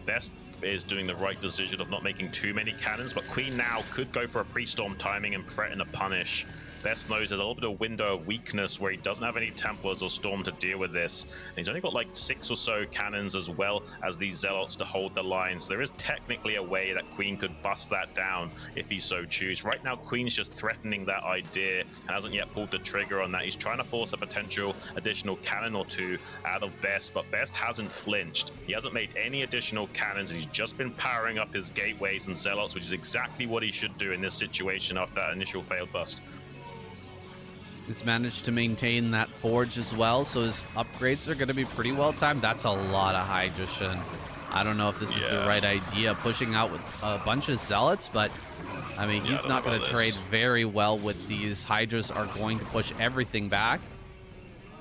Best is doing the right decision of not making too many cannons, but Queen now could go for a pre-storm timing and threaten a punish. Best knows there's a little bit of window of weakness where he doesn't have any Templars or Storm to deal with this. And he's only got like 6 or so cannons as well as these Zealots to hold the line. So there is technically a way that Queen could bust that down if he so choose. Right now, Queen's just threatening that idea and hasn't yet pulled the trigger on that. He's trying to force a potential additional cannon or two out of Best, but Best hasn't flinched. He hasn't made any additional cannons, and he's just been powering up his gateways and Zealots, which is exactly what he should do in this situation after that initial failed bust. He's managed to maintain that forge as well, so his upgrades are going to be pretty well timed. That's a lot of Hydration. I don't know if this is the right idea, pushing out with a bunch of Zealots, but I mean, he's not going to trade very well with these. Hydras are going to push everything back.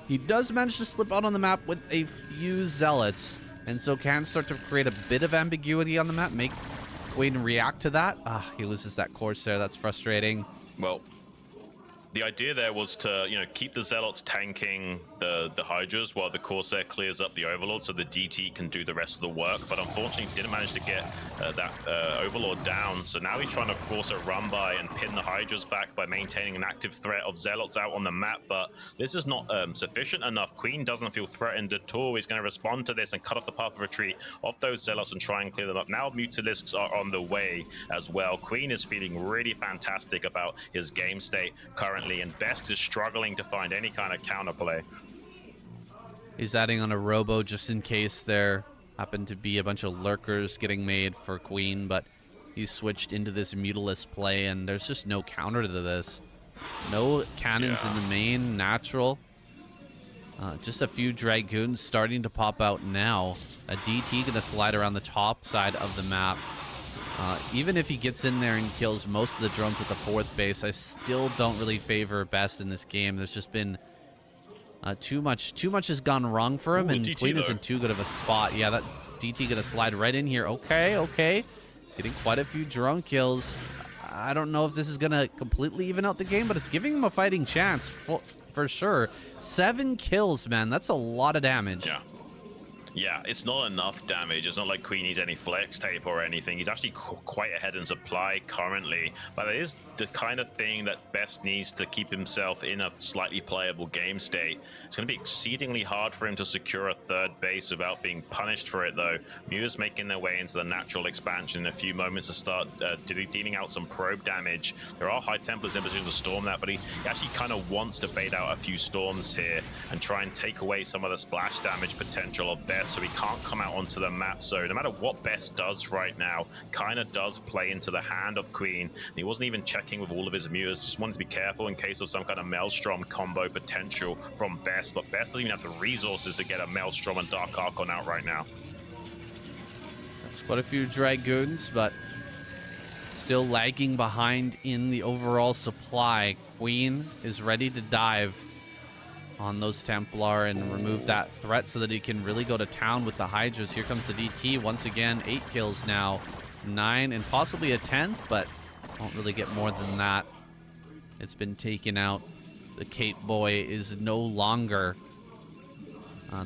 He does manage to slip out on the map with a few Zealots, and so can start to create a bit of ambiguity on the map, make Queen react to that. He loses that Corsair. That's frustrating. Well, the idea there was to, keep the Zealots tanking the Hydras while the Corsair clears up the Overlord so the DT can do the rest of the work. But unfortunately, didn't manage to get that Overlord down. So now he's trying to force a run by and pin the Hydras back by maintaining an active threat of Zealots out on the map. But this is not sufficient enough. Queen doesn't feel threatened at all. He's going to respond to this and cut off the path of retreat of those Zealots and try and clear them up. Now Mutalisks are on the way as well. Queen is feeling really fantastic about his game state currently, and Best is struggling to find any kind of counterplay. He's adding on a Robo just in case there happen to be a bunch of lurkers getting made for Queen, but he's switched into this Mutalisk play, and there's just no counter to this. No cannons in the main, natural. Just a few Dragoons starting to pop out now. A DT gonna slide around the top side of the map. Even if he gets in there and kills most of the drones at the fourth base, I still don't really favor Best in this game. There's just been too much has gone wrong for him, and DT, Queen is in too good of a spot. Yeah, that's DT gonna slide right in here. Okay. Getting quite a few drone kills. I don't know if this is gonna completely even out the game, but it's giving him a fighting chance for sure. 7 kills, man. That's a lot of damage. Yeah, it's not enough damage. It's not like Queen needs any flex tape or anything. He's actually quite ahead in supply currently, but it is the kind of thing that Best needs to keep himself in a slightly playable game state. It's going to be exceedingly hard for him to secure a third base without being punished for it, though. Muta's making their way into the natural expansion in a few moments to start dealing out some probe damage. There are High Templars in position to storm that, but he actually kind of wants to bait out a few storms here and try and take away some of the splash damage potential of Best, so he can't come out onto the map. So no matter what Best does right now, kind of does play into the hand of Queen. And he wasn't even checking with all of his mutas, just wanted to be careful in case of some kind of Maelstrom combo potential from Best, but Best doesn't even have the resources to get a Maelstrom and Dark Archon out right now. That's quite a few Dragoons, but still lagging behind in the overall supply. Queen is ready to dive on those Templar and remove that threat so that he can really go to town with the Hydras. Here comes the DT once again. 8 kills now, 9 and possibly a 10th, but won't really get more than that. It's been taken out. The Kate Boy is no longer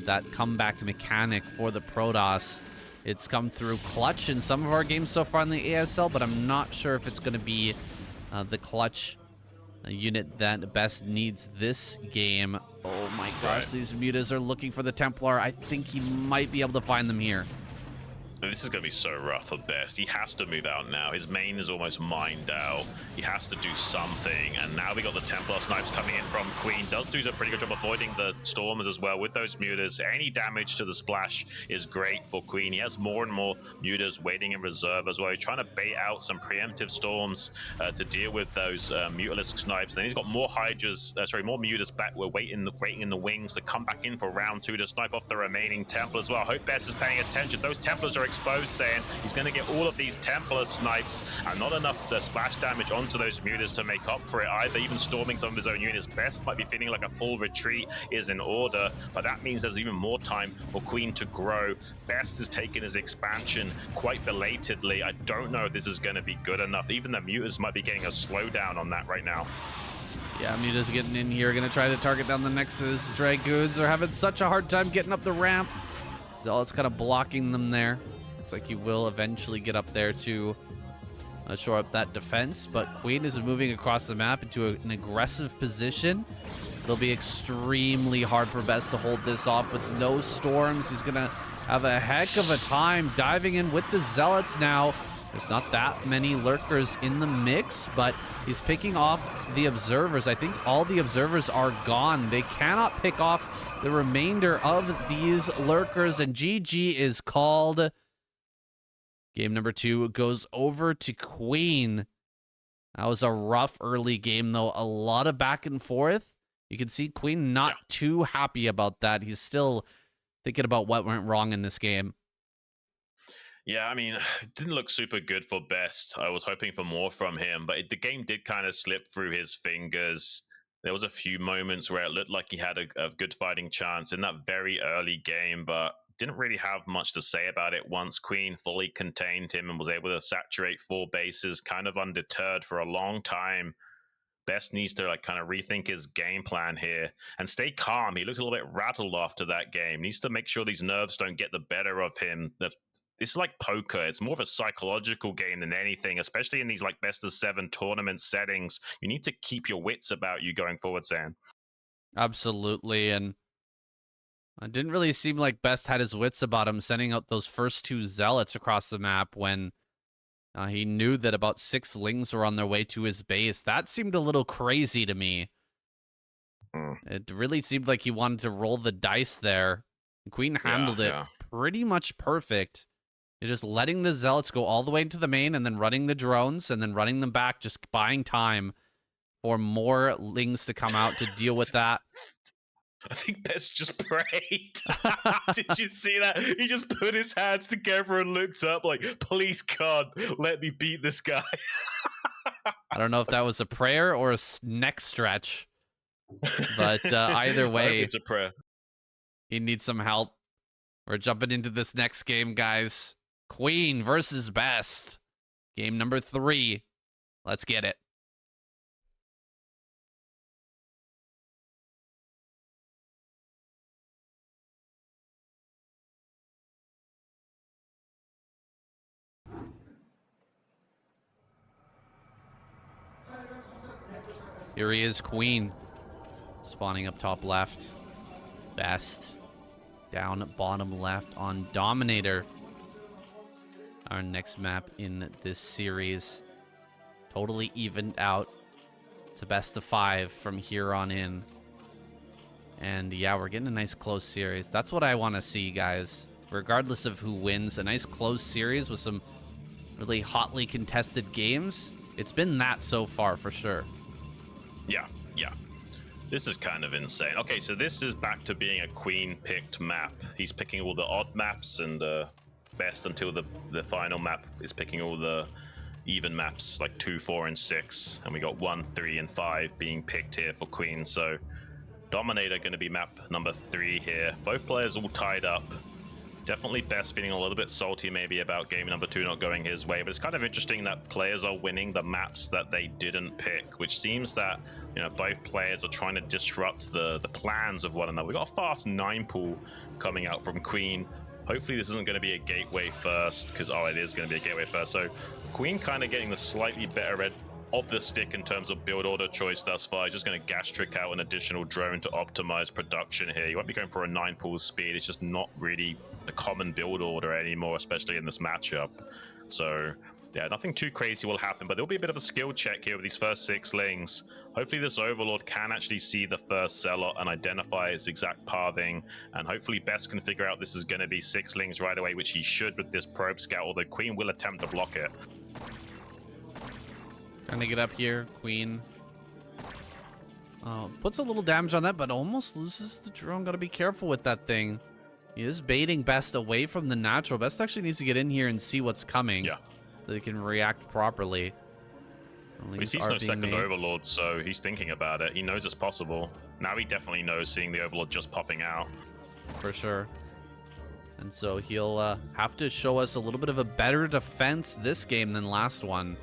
that comeback mechanic for the Protoss. It's come through clutch in some of our games so far in the ASL, but I'm not sure if it's going to be the clutch unit that Best needs this game. Oh my gosh, these mutas are looking for the Templar. I think he might be able to find them here. This is going to be so rough for Best. He has to move out now. His main is almost mined out. He has to do something. And now we got the Templar snipes coming in from Queen. Does do a pretty good job avoiding the stormers as well with those mutas. Any damage to the splash is great for Queen. He has more and more mutas waiting in reserve as well. He's trying to bait out some preemptive storms to deal with those mutalisk snipes. Then he's got more hydras, more mutas back. We're waiting in the wings to come back in for round 2 to snipe off the remaining Templar as well. I hope Best is paying attention. Those Templars are exposed, saying he's going to get all of these Templar snipes and not enough splash damage onto those mutas to make up for it either. Even storming some of his own units. Best might be feeling like a full retreat is in order, but that means there's even more time for Queen to grow. Best is taking his expansion quite belatedly. I don't know if this is going to be good enough. Even the mutas might be getting a slowdown on that right now. Yeah, Muta's getting in here, gonna try to target down the Nexus. Dragoons are having such a hard time getting up the ramp. Zealot's kind of blocking them there. Looks like he will eventually get up there to shore up that defense, but Queen is moving across the map into an aggressive position. It'll be extremely hard for Best to hold this off with no storms. He's gonna have a heck of a time diving in with the Zealots now. There's not that many lurkers in the mix, but he's picking off the observers. I think all the observers are gone. They cannot pick off the remainder of these lurkers, and GG is called. Game number 2 goes over to Queen. That was a rough early game, though. A lot of back and forth. You can see Queen not too happy about that. He's still thinking about what went wrong in this game. Yeah, I mean, it didn't look super good for Best. I was hoping for more from him, but the game did kind of slip through his fingers. There was a few moments where it looked like he had a good fighting chance in that very early game, but didn't really have much to say about it once Queen fully contained him and was able to saturate 4 bases, kind of undeterred for a long time. Best needs to kind of rethink his game plan here and stay calm. He looks a little bit rattled after that game. Needs to make sure these nerves don't get the better of him. It's like poker. It's more of a psychological game than anything, especially in these best of 7 tournament settings. You need to keep your wits about you going forward, Sam. Absolutely, and it didn't really seem like Best had his wits about him sending out those first 2 Zealots across the map when he knew that about 6 Lings were on their way to his base. That seemed a little crazy to me. It really seemed like he wanted to roll the dice there. Queen handled it pretty much perfect. You're just letting the Zealots go all the way into the main and then running the drones and then running them back, just buying time for more Lings to come out to deal with that. I think Best just prayed. Did you see that? He just put his hands together and looked up like, please, God, let me beat this guy. I don't know if that was a prayer or a neck stretch, but either way, it's a prayer. He needs some help. We're jumping into this next game, guys. Queen versus Best. Game number 3. Let's get it. Here he is, Queen. Spawning up top left. Best down at bottom left on Dominator. Our next map in this series. Totally evened out. It's a best of 5 from here on in. And yeah, we're getting a nice close series. That's what I want to see, guys. Regardless of who wins, a nice close series with some really hotly contested games. It's been that so far for sure. Yeah. This is kind of insane. Okay, so this is back to being a Queen-picked map. He's picking all the odd maps and Best until the final map is picking all the even maps, like 2, 4, and 6. And we got 1, 3, and 5 being picked here for Queen. So Dominator going to be map number 3 here. Both players all tied up. Definitely Best feeling a little bit salty maybe about game number 2 not going his way, but it's kind of interesting that players are winning the maps that they didn't pick, which seems that, you know, both players are trying to disrupt the plans of one another. We got a fast 9 pool coming out from Queen. Hopefully this isn't going to be a gateway first, because it is going to be a gateway first. So Queen kind of getting the slightly better of the stick in terms of build order choice thus far. He's just going to gas trick out an additional drone to optimize production here. You won't be going for a 9 pull speed. It's just not really a common build order anymore, especially in this matchup. So yeah, nothing too crazy will happen, but there'll be a bit of a skill check here with these first 6 lings. Hopefully this Overlord can actually see the first Zealot and identify its exact pathing, and hopefully Best can figure out this is going to be 6 lings right away, which he should with this probe scout, although Queen will attempt to block it. Trying to get up here, Queen. Puts a little damage on that, but almost loses the drone. Gotta be careful with that thing. He is baiting Best away from the natural. Best actually needs to get in here and see what's coming. Yeah. So he can react properly. He sees no second Overlord, so he's thinking about it. He knows it's possible. Now he definitely knows, seeing the Overlord just popping out. For sure. And so he'll have to show us a little bit of a better defense this game than last one.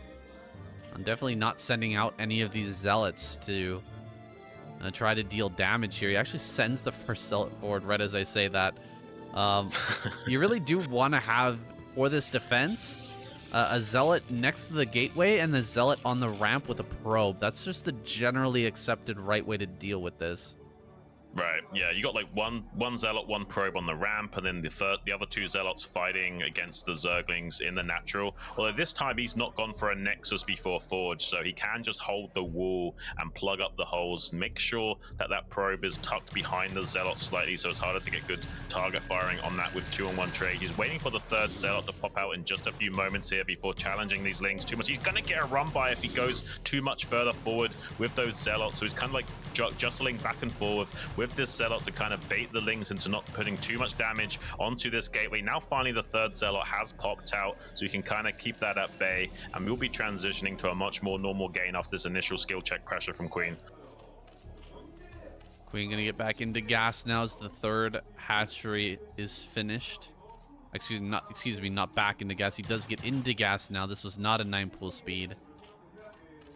I'm definitely not sending out any of these Zealots to try to deal damage here. He actually sends the first Zealot forward right as I say that. You really do want to have, for this defense, a Zealot next to the gateway and the Zealot on the ramp with a probe. That's just the generally accepted right way to deal with this. Right, yeah, you got like one Zealot, one probe on the ramp, and then the other 2 Zealots fighting against the Zerglings in the natural. Although this time he's not gone for a Nexus before Forge, so he can just hold the wall and plug up the holes. Make sure that that probe is tucked behind the Zealot slightly, so it's harder to get good target firing on that with 2-on-1 trade. He's waiting for the 3rd Zealot to pop out in just a few moments here before challenging these lings too much. He's gonna get a run by if he goes too much further forward with those Zealots, so he's kind of like jostling back and forth with this Zealot to kind of bait the lings into not putting too much damage onto this gateway. Now finally the 3rd Zealot has popped out, so you can kind of keep that at bay, and we'll be transitioning to a much more normal gain after this initial skill check pressure from Queen. Queen gonna get back into gas now as the 3rd hatchery is finished. Excuse me, not back into gas. He does get into gas now. This was not a 9 pull speed.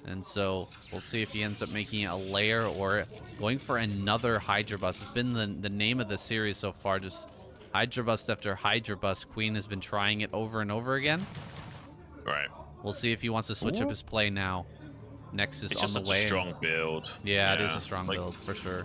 And so we'll see if he ends up making it a layer or going for another Hydra Bust. It's been the name of the series so far, just Hydra Bust after Hydra Bust. Queen has been trying it over and over again. Right. We'll see if he wants to switch up his play now. Nexus it's on just the way. A strong build. Yeah, it is a strong build for sure.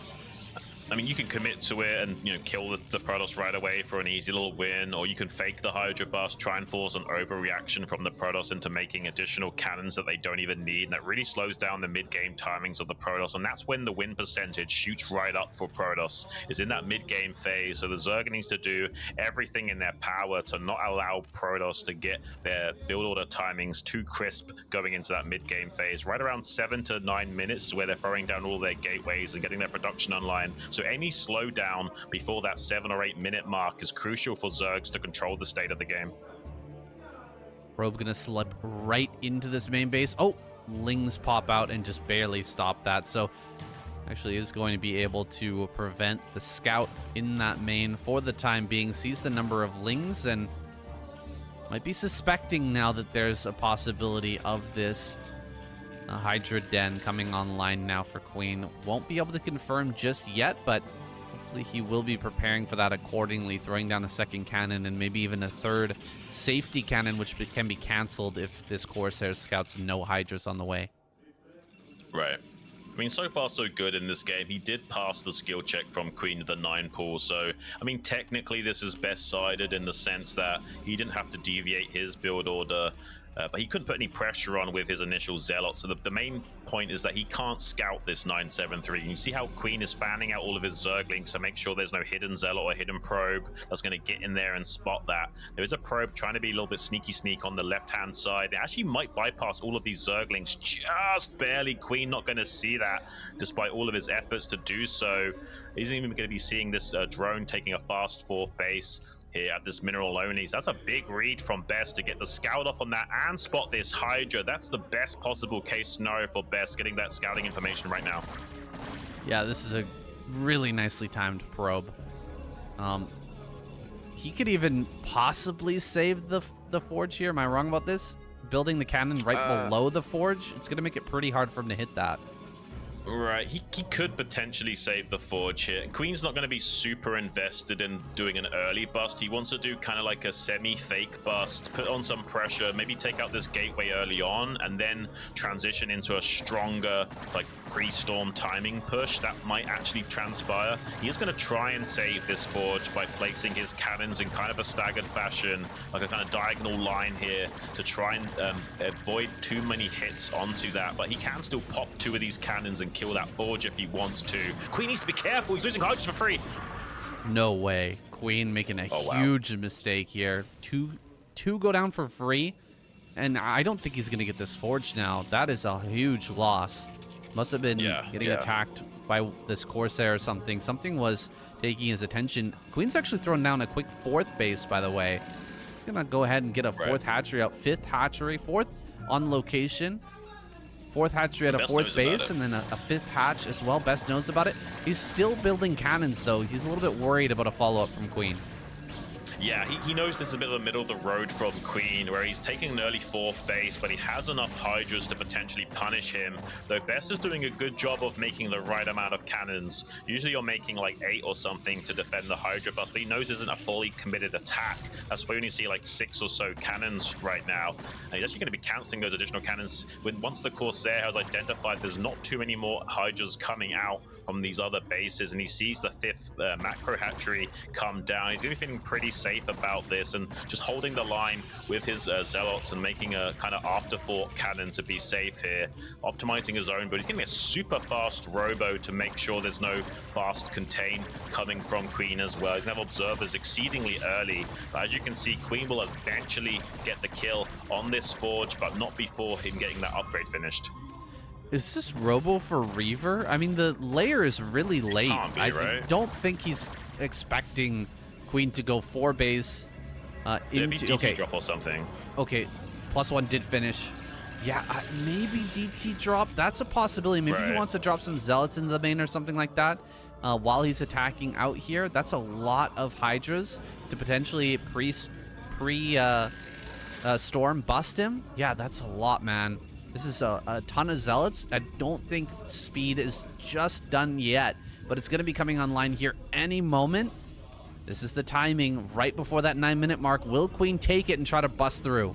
I mean, you can commit to it and, you know, kill the Protoss right away for an easy little win, or you can fake the Hydra Bust, try and force an overreaction from the Protoss into making additional cannons that they don't even need, and that really slows down the mid-game timings of the Protoss, and that's when the win percentage shoots right up for Protoss, is in that mid-game phase. So the Zerg needs to do everything in their power to not allow Protoss to get their build order timings too crisp going into that mid-game phase. Right around 7 to 9 minutes is where they're throwing down all their gateways and getting their production online. So any slowdown before that 7 or 8 minute mark is crucial for Zergs to control the state of the game. Probe gonna slip right into this main base. Oh, lings pop out and just barely stop that. So actually is going to be able to prevent the scout in that main for the time being. Sees the number of lings and might be suspecting now that there's a possibility of this Hydra Den coming online now for Queen. Won't be able to confirm just yet, but hopefully he will be preparing for that accordingly, throwing down a 2nd cannon and maybe even a 3rd safety cannon, which can be canceled if this Corsair scouts no Hydras on the way. Right. I mean, so far so good in this game. He did pass the skill check from Queen with the 9 pull, so I mean, technically this is best sided in the sense that he didn't have to deviate his build order, but he couldn't put any pressure on with his initial Zealot. So the main point is that he can't scout this 973. You see how Queen is fanning out all of his Zerglings to make sure there's no hidden Zealot or hidden probe that's going to get in there and spot that. There is a probe trying to be a little bit sneak on the left-hand side. It actually might bypass all of these Zerglings just barely. Queen not going to see that despite all of his efforts to do so. He isn't even going to be seeing this drone taking a fast 4th base here at this mineral only. So that's a big read from Best to get the scout off on that and spot this Hydra. That's the best possible case scenario for Best, getting that scouting information right now. Yeah, this is a really nicely timed probe. He could even possibly save the forge here. Am I wrong about this? Building the cannon right below the forge, it's going to make it pretty hard for him to hit that. Right, he could potentially save the Forge here. Queen's not going to be super invested in doing an early bust. He wants to do kind of like a semi-fake bust, put on some pressure, maybe take out this gateway early on, and then transition into a stronger, like, pre-storm timing push. That might actually transpire. He is going to try and save this Forge by placing his cannons in kind of a staggered fashion, like a kind of diagonal line here, to try and avoid too many hits onto that. But he can still pop 2 of these cannons and kill that Forge if he wants to. Queen needs to be careful. He's losing hydras for free. No way. Queen making a huge mistake here. Two go down for free, and I don't think he's going to get this Forge now. That is a huge loss. Must have been getting attacked by this Corsair or something. Something was taking his attention. Queen's actually thrown down a quick 4th base, by the way. He's going to go ahead and get a 4th hatchery out. 5th hatchery, 4th on location. 4th hatchery at a 4th base, and then a 5th hatch as well. Best knows about it. He's still building cannons, though. He's a little bit worried about a follow-up from Queen. Yeah, he knows this is a bit of the middle of the road from Queen, where he's taking an early 4th base, but he has enough hydras to potentially punish him. Though Best is doing a good job of making the right amount of cannons. Usually you're making like 8 or something to defend the hydra bust, but he knows this isn't a fully committed attack. That's why you only see like 6 or so cannons right now. And he's actually going to be cancelling those additional cannons once the Corsair has identified there's not too many more hydras coming out from these other bases, and he sees the 5th macro hatchery come down. He's going to be feeling pretty safe about this and just holding the line with his zealots and making a kind of afterthought cannon to be safe here, optimizing his own, but he's getting a super fast robo to make sure there's no fast contain coming from Queen as well. He's going to have observers exceedingly early, but as you can see, Queen will eventually get the kill on this Forge, but not before him getting that upgrade finished. Is this robo for Reaver? I mean, the layer is really late. Can't be, right? I don't think he's expecting Queen to go 4 base into DT drop or something. Okay, +1 did finish. Yeah, maybe DT drop. That's a possibility. Maybe he wants to drop some zealots into the main or something like that while he's attacking out here. That's a lot of hydras to potentially storm bust him. Yeah, that's a lot, man. This is a ton of zealots. I don't think speed is just done yet, but it's going to be coming online here any moment. This is the timing right before that 9-minute mark. Will Queen take it and try to bust through?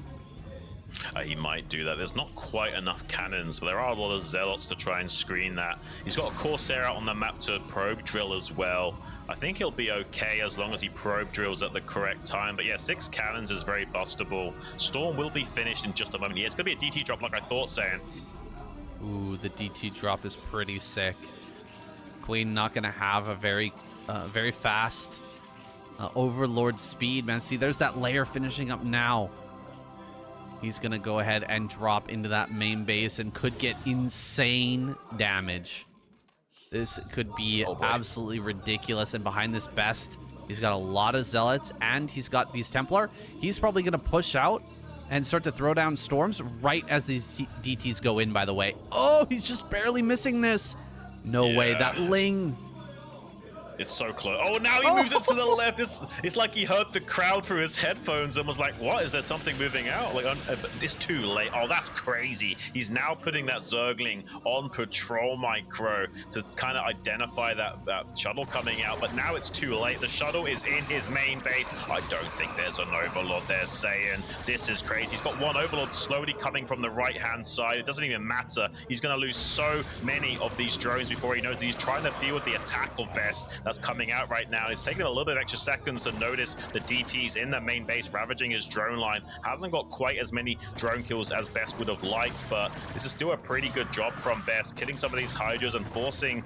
He might do that. There's not quite enough cannons, but there are a lot of zealots to try and screen that. He's got a Corsair out on the map to probe drill as well. I think he'll be okay as long as he probe drills at the correct time. But yeah, 6 cannons is very bustable. Storm will be finished in just a moment. Yeah, it's going to be a DT drop like I thought, saying. Ooh, the DT drop is pretty sick. Queen not going to have a very fast Overlord speed, man. See, there's that layer finishing up now. He's going to go ahead and drop into that main base and could get insane damage. This could be absolutely ridiculous. And behind this Best, he's got a lot of zealots and he's got these Templar. He's probably going to push out and start to throw down storms right as these DTs go in, by the way. Oh, he's just barely missing this. No way. That Ling... It's so close. Oh, now he moves it to the left. It's like he heard the crowd through his headphones and was like, what? Is there something moving out? Like, it's too late. Oh, that's crazy. He's now putting that Zergling on patrol micro to kind of identify that shuttle coming out. But now it's too late. The shuttle is in his main base. I don't think there's an Overlord there, saying this is crazy. He's got one Overlord slowly coming from the right-hand side. It doesn't even matter. He's going to lose so many of these drones before he knows he's trying to deal with the attack of Best that's coming out right now. It's taking a little bit of extra seconds to notice the DTs in the main base ravaging his drone line. Hasn't got quite as many drone kills as Best would have liked, but this is still a pretty good job from Best, killing some of these hydras and forcing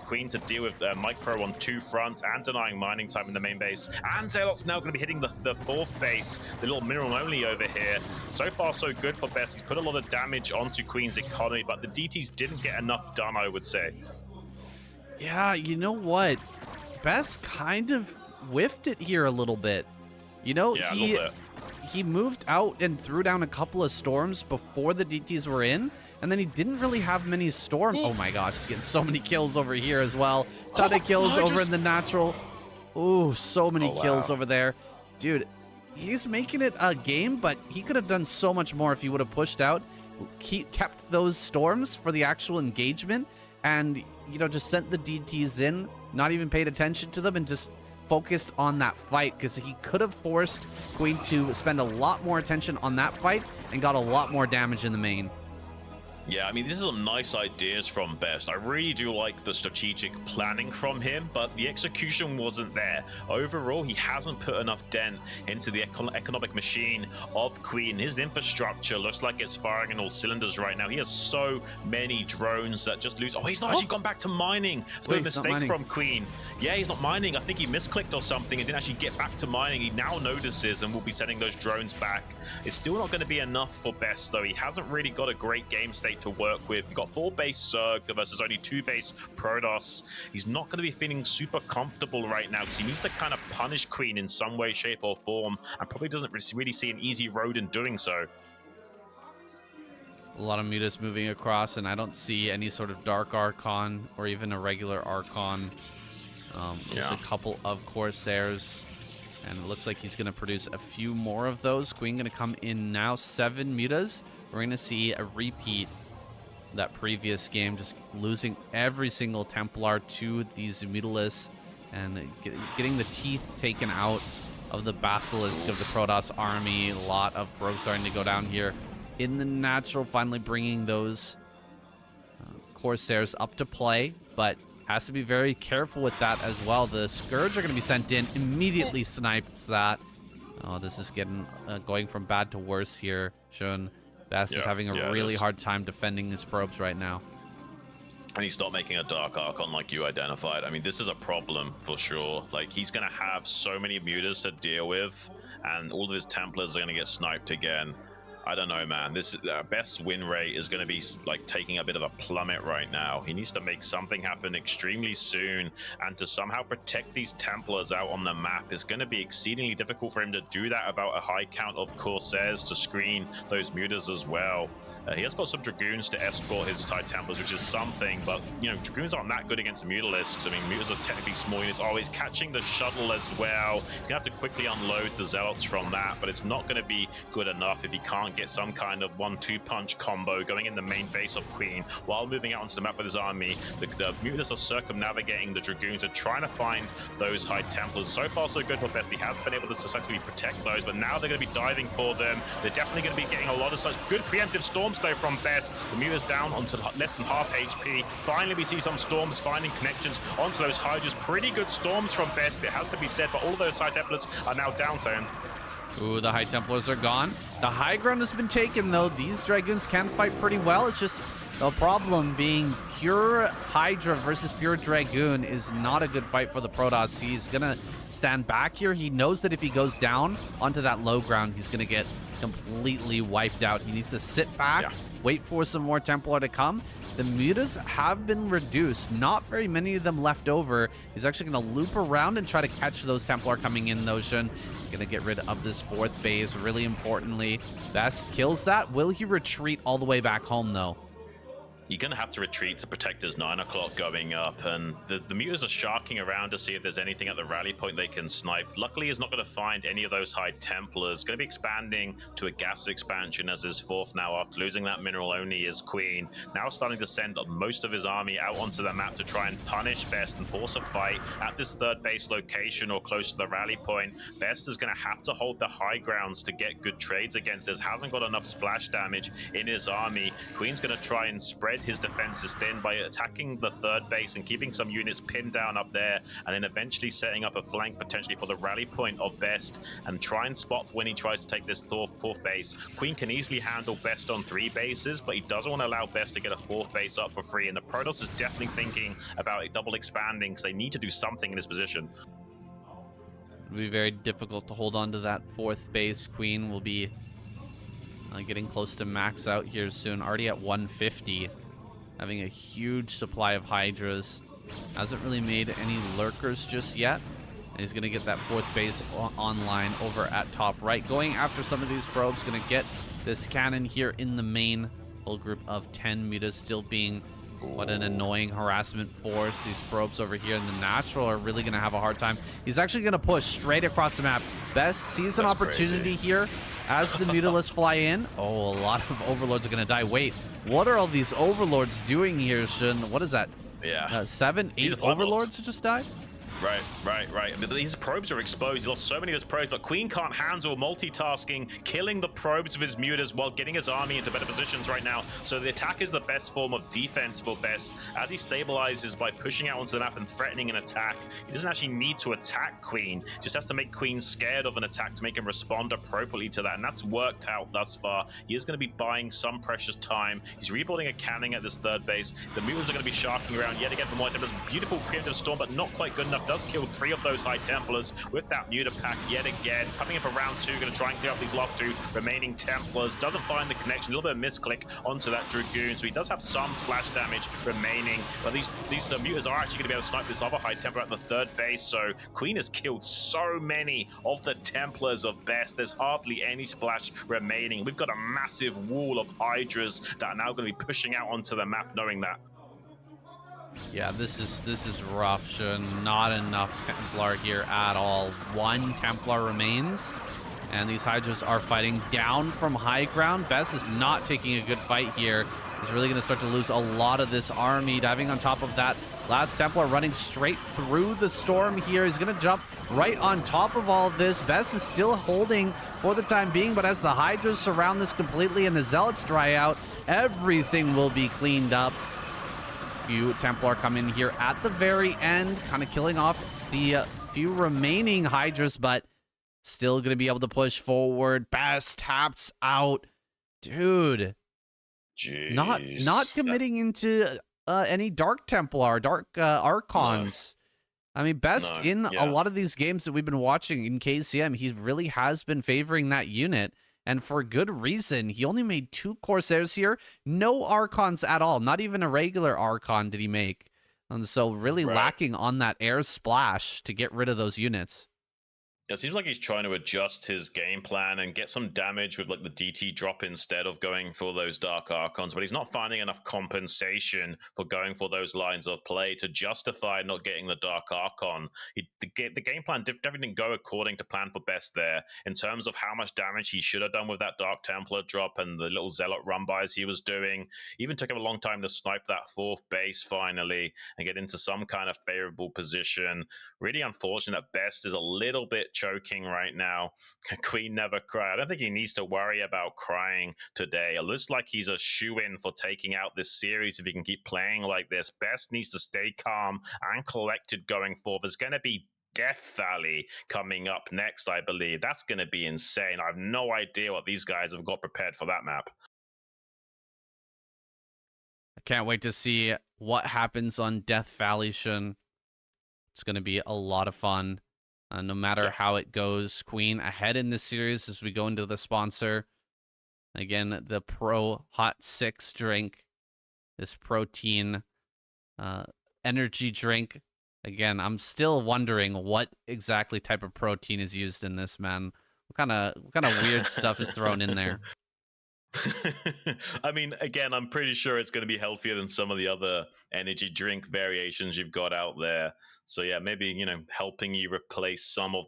Queen to deal with micro on 2 fronts and denying mining time in the main base. And Zealot's now going to be hitting the 4th base, the little mineral only over here. So far, so good for Best. He's put a lot of damage onto Queen's economy, but the DTs didn't get enough done, I would say. Yeah, you know what? Best kind of whiffed it here a little bit. You know, he moved out and threw down a couple of storms before the DTs were in, and then he didn't really have many storms. Oh my gosh, he's getting so many kills over here as well. Ton of kills over in the natural. Ooh, so many kills over there. Dude, he's making it a game, but he could have done so much more if he would have pushed out, kept those storms for the actual engagement, and, you know, just sent the DTs in, not even paid attention to them, and just focused on that fight, because he could have forced Queen to spend a lot more attention on that fight and got a lot more damage in the main. Yeah, I mean, these are some nice ideas from Best. I really do like the strategic planning from him, but the execution wasn't there. Overall, he hasn't put enough dent into the economic machine of Queen. His infrastructure looks like it's firing in all cylinders right now. He has so many drones that just lose. Oh, he's not actually gone back to mining. It's been a mistake from Queen. Yeah, he's not mining. I think he misclicked or something and didn't actually get back to mining. He now notices and will be sending those drones back. It's still not going to be enough for Best, though. He hasn't really got a great game state to work with. You've got 4 base Zerg versus only 2 base Protoss. He's not going to be feeling super comfortable right now because he needs to kind of punish Queen in some way, shape, or form, and probably doesn't really see an easy road in doing so. A lot of mutas moving across, and I don't see any sort of Dark Archon or even a regular Archon. Just a couple of Corsairs, and it looks like he's going to produce a few more of those. Queen going to come in now, 7 mutas. We're going to see a repeat that previous game, just losing every single Templar to these Mutalisks and getting the teeth taken out of the Basilisk of the Protoss army. A lot of probes starting to go down here in the natural, finally bringing those Corsairs up to play, but has to be very careful with that as well. The Scourge are going to be sent in, immediately snipes that. Oh, this is getting going from bad to worse here. Xun Best is having a really hard time defending his probes right now. And he's not making a Dark Archon like you identified. I mean, this is a problem for sure. Like, he's going to have so many mutas to deal with, and all of his Templars are going to get sniped again. I don't know, man. This Best's win rate is going to be like taking a bit of a plummet right now. He needs to make something happen extremely soon, and to somehow protect these Templars out on the map is going to be exceedingly difficult for him to do that about a high count of Corsairs to screen those mutas as well. He has got some Dragoons to escort his Tide Templars, which is something, but, you know, Dragoons aren't that good against Mutalisks. I mean, Mutas are technically small units. Oh, he's catching the shuttle as well. He's going to have to quickly unload the Zealots from that, but it's not going to be good enough if he can't get some kind of 1-2 punch combo going in the main base of Queen while moving out onto the map with his army. The Mutalisks are circumnavigating the Dragoons and trying to find those High Templars. So far, so good for Best. He has been able to successfully protect those, but now they're going to be diving for them. They're definitely going to be getting a lot of such good preemptive storms though from Best. The Muta's down onto less than half HP. Finally, we see some storms finding connections onto those Hydras. Pretty good storms from Best, it has to be said, but all of those High Templars are now down zone. Ooh, the High Templars are gone. The high ground has been taken, though. These Dragoons can fight pretty well. It's just the problem being pure Hydra versus pure Dragoon is not a good fight for the Protoss. He's going to stand back here. He knows that if he goes down onto that low ground, he's going to get completely wiped out. He needs to sit back, wait for some more Templar to come. The mutas have been reduced, not very many of them left over. He's actually going to loop around and try to catch those Templar coming in, though. Xun going to get rid of this 4th base, really importantly. Best kills that. Will he retreat all the way back home, though? You're going to have to retreat to protect his 9 o'clock going up, and the mutas are sharking around to see if there's anything at the rally point they can snipe. Luckily, he's not going to find any of those High Templars. Going to be expanding to a gas expansion as his 4th now after losing that mineral only is Queen. Now starting to send most of his army out onto the map to try and punish Best and force a fight at this 3rd base location or close to the rally point. Best is going to have to hold the high grounds to get good trades against this. Hasn't got enough splash damage in his army. Queen's going to try and spread his defenses thin by attacking the 3rd base and keeping some units pinned down up there, and then eventually setting up a flank potentially for the rally point of Best and try and spot when he tries to take this 4th base. Queen can easily handle Best on 3 bases, but he doesn't want to allow Best to get a 4th base up for free, and the Protoss is definitely thinking about double expanding because they need to do something in this position. It'll be very difficult to hold on to that 4th base. Queen will be getting close to max out here soon, already at 150. Having a huge supply of Hydras. Hasn't really made any Lurkers just yet. And he's going to get that 4th base online over at top right. Going after some of these probes. Going to get this cannon here in the main. Whole group of 10 mutas still being What an annoying harassment force. These probes over here in the natural are really going to have a hard time. He's actually going to push straight across the map. Best sees an opportunity here as the Mutalisks fly in. Oh, a lot of Overlords are going to die. Wait, what are all these Overlords doing here, Xun? What is that? Yeah. 7, 8 Overlords just died? Right. I mean, these probes are exposed. He lost so many of his probes, but Queen can't handle multitasking, killing the probes with his mutas while getting his army into better positions right now. So the attack is the best form of defense for Best, as he stabilizes by pushing out onto the map and threatening an attack. He doesn't actually need to attack Queen, just has to make Queen scared of an attack to make him respond appropriately to that, and that's worked out thus far. He is going to be buying some precious time. He's rebuilding a canning at this third base. The mutas are going to be sharking around yet again from White Templars. Beautiful preemptive storm, but not quite good enough. Does kill 3 of those High Templars with that Muta pack yet again. Coming in for round 2, going to try and clear up these last 2 remaining Templars. Doesn't find the connection, a little bit of misclick onto that Dragoon, so he does have some splash damage remaining, but these Mutas are actually going to be able to snipe this other High Templar at the third base, so Queen has killed so many of the Templars of Best. There's hardly any splash remaining. We've got a massive wall of Hydras that are now going to be pushing out onto the map knowing that. Yeah, this is rough, Xun. Not enough Templar here at all. 1 Templar remains, and these Hydras are fighting down from high ground. Best is not taking a good fight here. He's really going to start to lose a lot of this army. Diving on top of that last Templar, running straight through the storm here. He's going to jump right on top of all this. Best is still holding for the time being, but as the Hydras surround this completely and the Zealots dry out, everything will be cleaned up. Few Templar come in here at the very end, kind of killing off the few remaining Hydras, but still going to be able to push forward. Best taps out. Dude. Jeez. Not committing into any Dark Templar, Dark Archons. No. I mean, Best in a lot of these games that we've been watching in KCM, he really has been favoring that unit. And for good reason. He only made 2 Corsairs here. No Archons at all. Not even a regular Archon did he make. And so really lacking on that air splash to get rid of those units. It seems like he's trying to adjust his game plan and get some damage with like the DT drop instead of going for those Dark Archons, but he's not finding enough compensation for going for those lines of play to justify not getting the Dark Archon. The game plan definitely didn't go according to plan for Best there in terms of how much damage he should have done with that Dark Templar drop and the little Zealot run-bys he was doing. Even took him a long time to snipe that 4th base finally and get into some kind of favorable position. Really unfortunate that Best is a little bit choking right now. Queen never cry. I don't think he needs to worry about crying today. It looks like he's a shoo-in for taking out this series if he can keep playing like this. Best needs to stay calm and collected going forward. There's going to be Death Valley coming up next, I believe. That's going to be insane. I have no idea what these guys have got prepared for that map. I can't wait to see what happens on Death Valley, Xun. It's going to be a lot of fun. No matter how it goes. Queen ahead in this series as we go into the sponsor. Again, the Pro Hot 6 drink. This protein energy drink. Again, I'm still wondering what exactly type of protein is used in this, man. What kind of weird stuff is thrown in there? I mean, again, I'm pretty sure it's going to be healthier than some of the other energy drink variations you've got out there. So yeah, maybe, helping you replace some of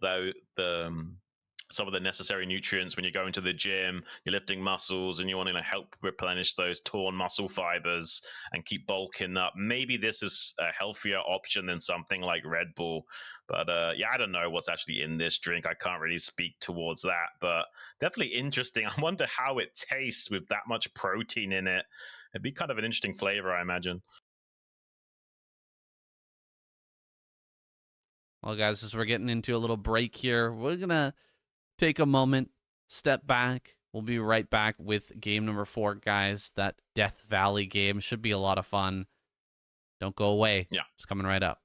some of the necessary nutrients when you're going to the gym, you're lifting muscles, and you want to help replenish those torn muscle fibers and keep bulking up. Maybe this is a healthier option than something like Red Bull. But I don't know what's actually in this drink. I can't really speak towards that, but definitely interesting. I wonder how it tastes with that much protein in it. It'd be kind of an interesting flavor, I imagine. Well, guys, as we're getting into a little break here, we're going to take a moment, step back. We'll be right back with game number 4, guys. That Death Valley game should be a lot of fun. Don't go away. Yeah. It's coming right up.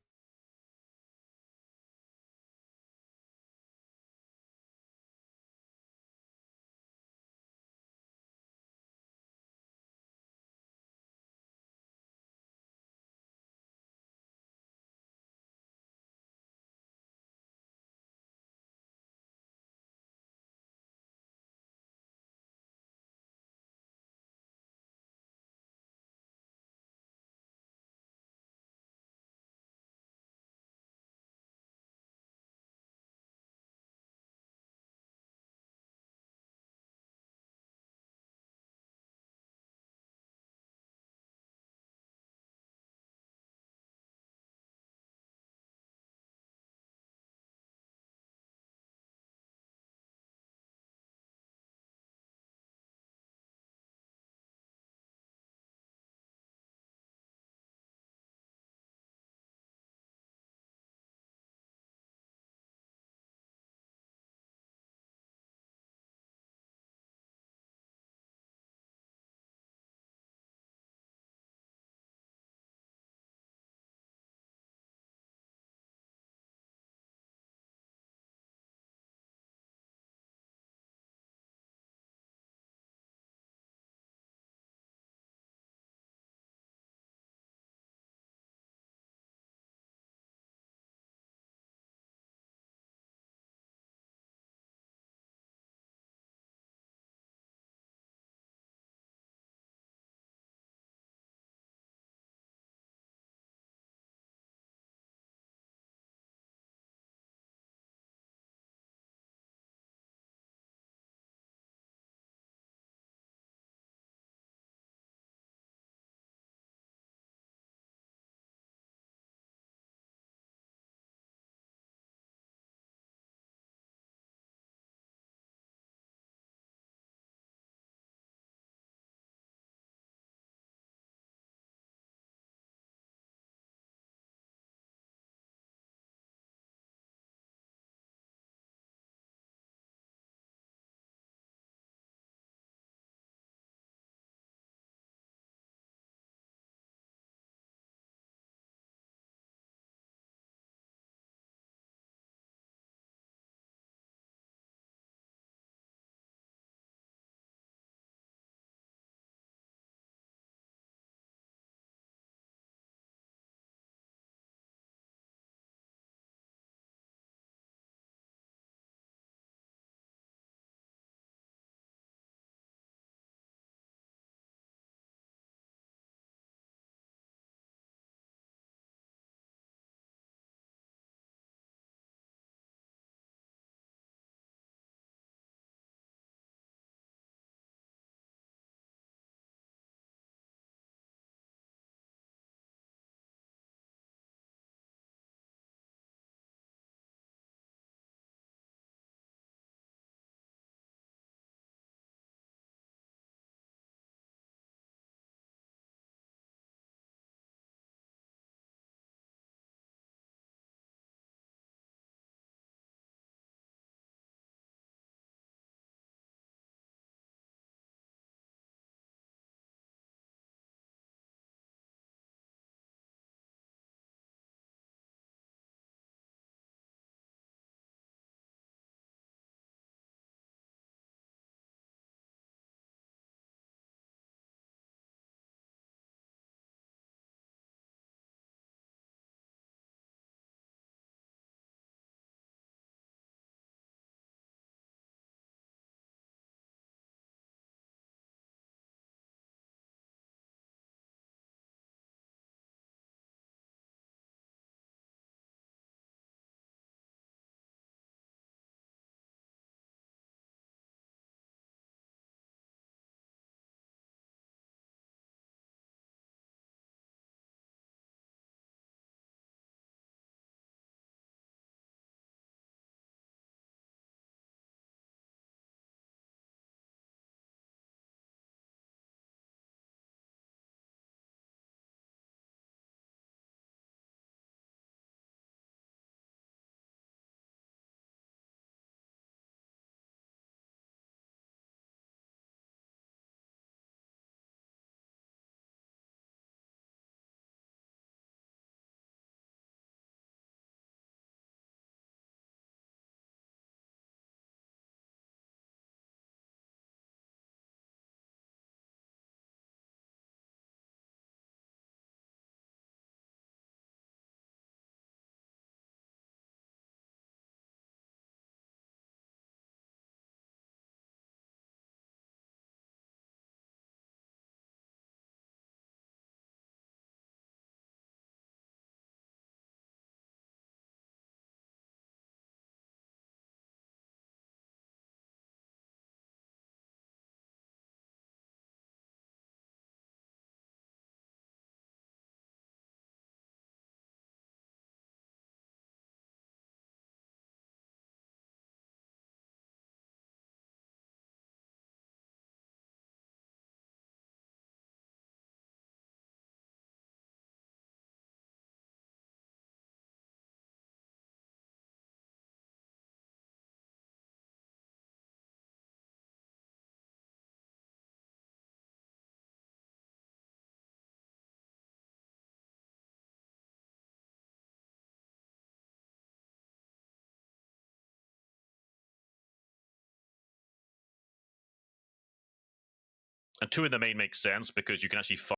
And 2 in the main makes sense because you can actually fight.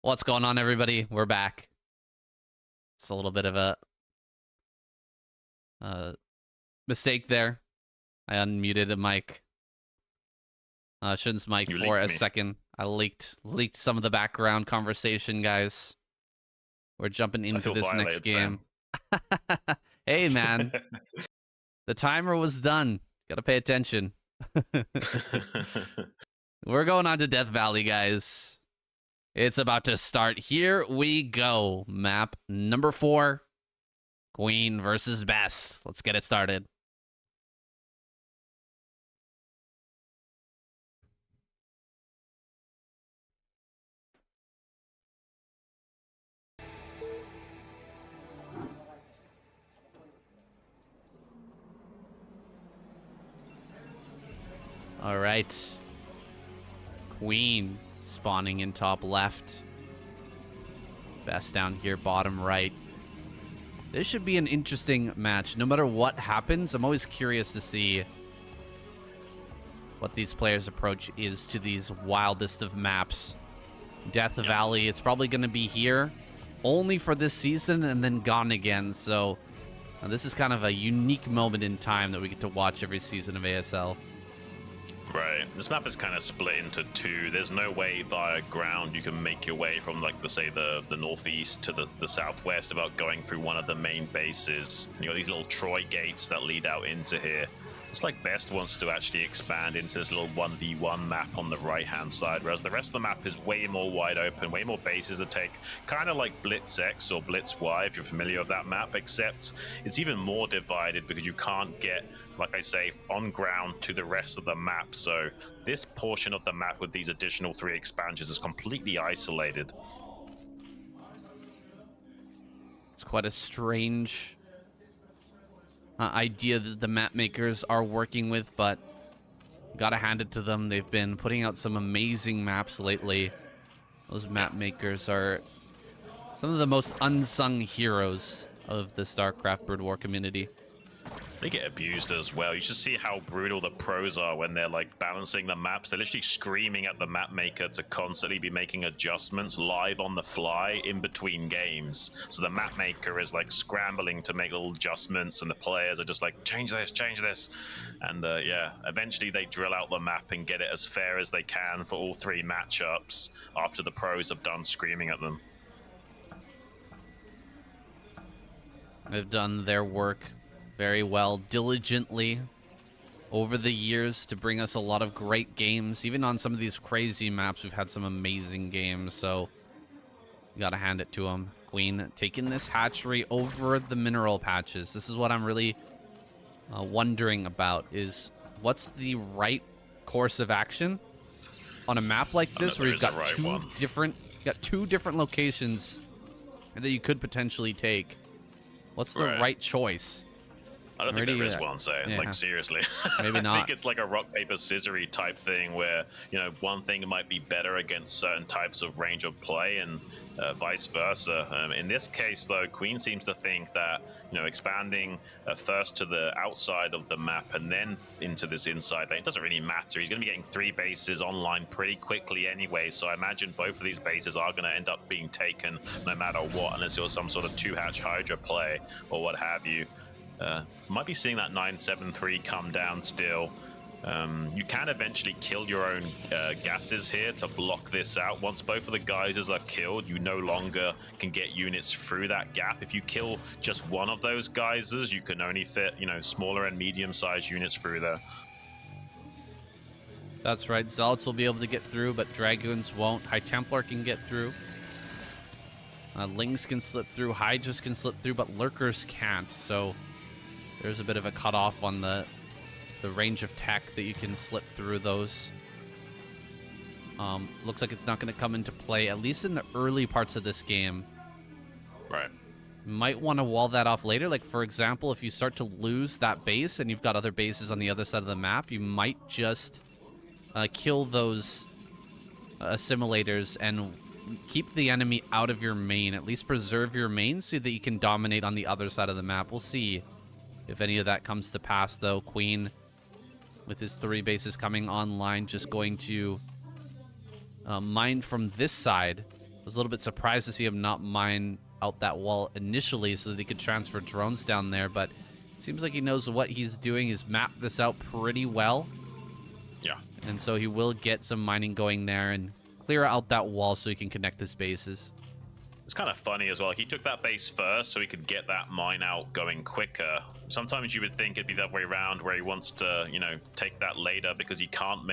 What's going on, everybody? We're back. Just a little bit of a mistake there. I unmuted a mic. Shun's mic for a second. I leaked some of the background conversation, guys. We're jumping into this next game. Hey, man. The timer was done. Gotta pay attention. We're going on to Death Valley, guys. It's about to start. Here we go. Map number 4. Queen versus Best. Let's get it started. All right. Queen spawning in top left. Best down here bottom right. This should be an interesting match. No matter what happens, I'm always curious to see what these players' approach is to these wildest of maps. Death Valley, it's probably going to be here only for this season and then gone again. So this is kind of a unique moment in time that we get to watch every season of ASL. Right. This map is kind of split into 2. There's no way via ground you can make your way from, like, say, the northeast to the southwest without going through one of the main bases. You got these little Troy gates that lead out into here. It's like Best wants to actually expand into this little 1v1 map on the right-hand side, whereas the rest of the map is way more wide open, way more bases to take, kind of like Blitz X or Blitz Y, if you're familiar with that map, except it's even more divided because you can't get, like I say, on ground to the rest of the map. So this portion of the map with these additional 3 expansions is completely isolated. It's quite a strange idea that the map makers are working with, but gotta hand it to them. They've been putting out some amazing maps lately. Those map makers are some of the most unsung heroes of the StarCraft Broodwar community. They get abused as well. You should see how brutal the pros are when they're like balancing the maps. They're literally screaming at the map maker to constantly be making adjustments live on the fly in between games. So the map maker is like scrambling to make little adjustments, and the players are just like, change this. And yeah, eventually they drill out the map and get it as fair as they can for all 3 matchups after the pros have done screaming at them. They've done their work very well, diligently over the years to bring us a lot of great games. Even on some of these crazy maps, we've had some amazing games, so you gotta hand it to them. Queen taking this hatchery over the mineral patches. This is what I'm really wondering about, is what's the right course of action on a map like this where you've got two different locations that you could potentially take. What's the right choice? I don't think there is one, like, seriously. Maybe not. I think it's like a rock, paper, scissory type thing where, you know, one thing might be better against certain types of range of play and vice versa. In this case, though, Queen seems to think that, you know, expanding first to the outside of the map and then into this inside lane, it doesn't really matter. He's going to be getting 3 bases online pretty quickly anyway, so I imagine both of these bases are going to end up being taken no matter what, unless it was some sort of 2-hatch Hydra play or what have you. Might be seeing that 973 come down still. You can eventually kill your own gases here to block this out. Once both of the geysers are killed, you no longer can get units through that gap. If you kill just one of those geysers, you can only fit, you know, smaller and medium-sized units through there. That's right. Zealots will be able to get through, but Dragoons won't. High Templar can get through. Lings can slip through. Hydras can slip through, but Lurkers can't. So there's a bit of a cutoff on the range of tech that you can slip through those. Looks like it's not going to come into play, at least in the early parts of this game. Right. Might want to wall that off later. Like, for example, if you start to lose that base and you've got other bases on the other side of the map, you might just kill those assimilators and keep the enemy out of your main. At least preserve your main so that you can dominate on the other side of the map. We'll see if any of that comes to pass, though. Queen, with his 3 bases coming online, just going to mine from this side. I was a little bit surprised to see him not mine out that wall initially so that he could transfer drones down there, but it seems like he knows what he's doing. He's mapped this out pretty well. Yeah. And so he will get some mining going there and clear out that wall so he can connect his bases. It's kind of funny as well. He took that base first so he could get that mine out going quicker. Sometimes you would think it'd be that way around, where he wants to, you know, take that later because he can't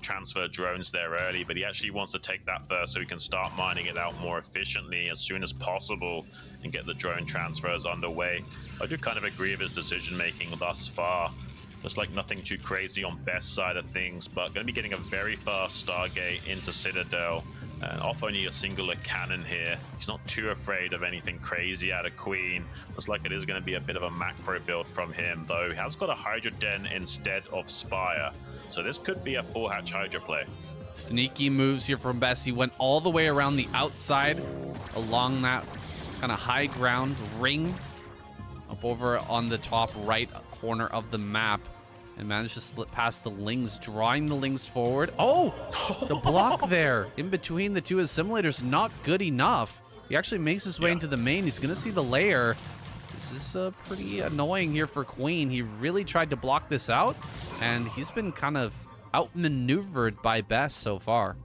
transfer drones there early, but he actually wants to take that first so he can start mining it out more efficiently as soon as possible and get the drone transfers underway. I do kind of agree with his decision making thus far. Just like nothing too crazy on best side of things, but going to be getting a very fast Stargate into Citadel. And off only a singular cannon here. He's not too afraid of anything crazy out of Queen. Looks like it is going to be a bit of a macro build from him, though. He has got a Hydra Den instead of Spire. So this could be a 4-hatch Hydra play. Sneaky moves here from Bess. He went all the way around the outside along that kind of high ground ring up over on the top right corner of the map and managed to slip past the Lings, drawing the Lings forward. Oh, the block there in between the 2 assimilators, not good enough. He actually makes his way into the main. He's going to see the layer. This is pretty annoying here for Queen. He really tried to block this out, and he's been kind of outmaneuvered by Bess so far.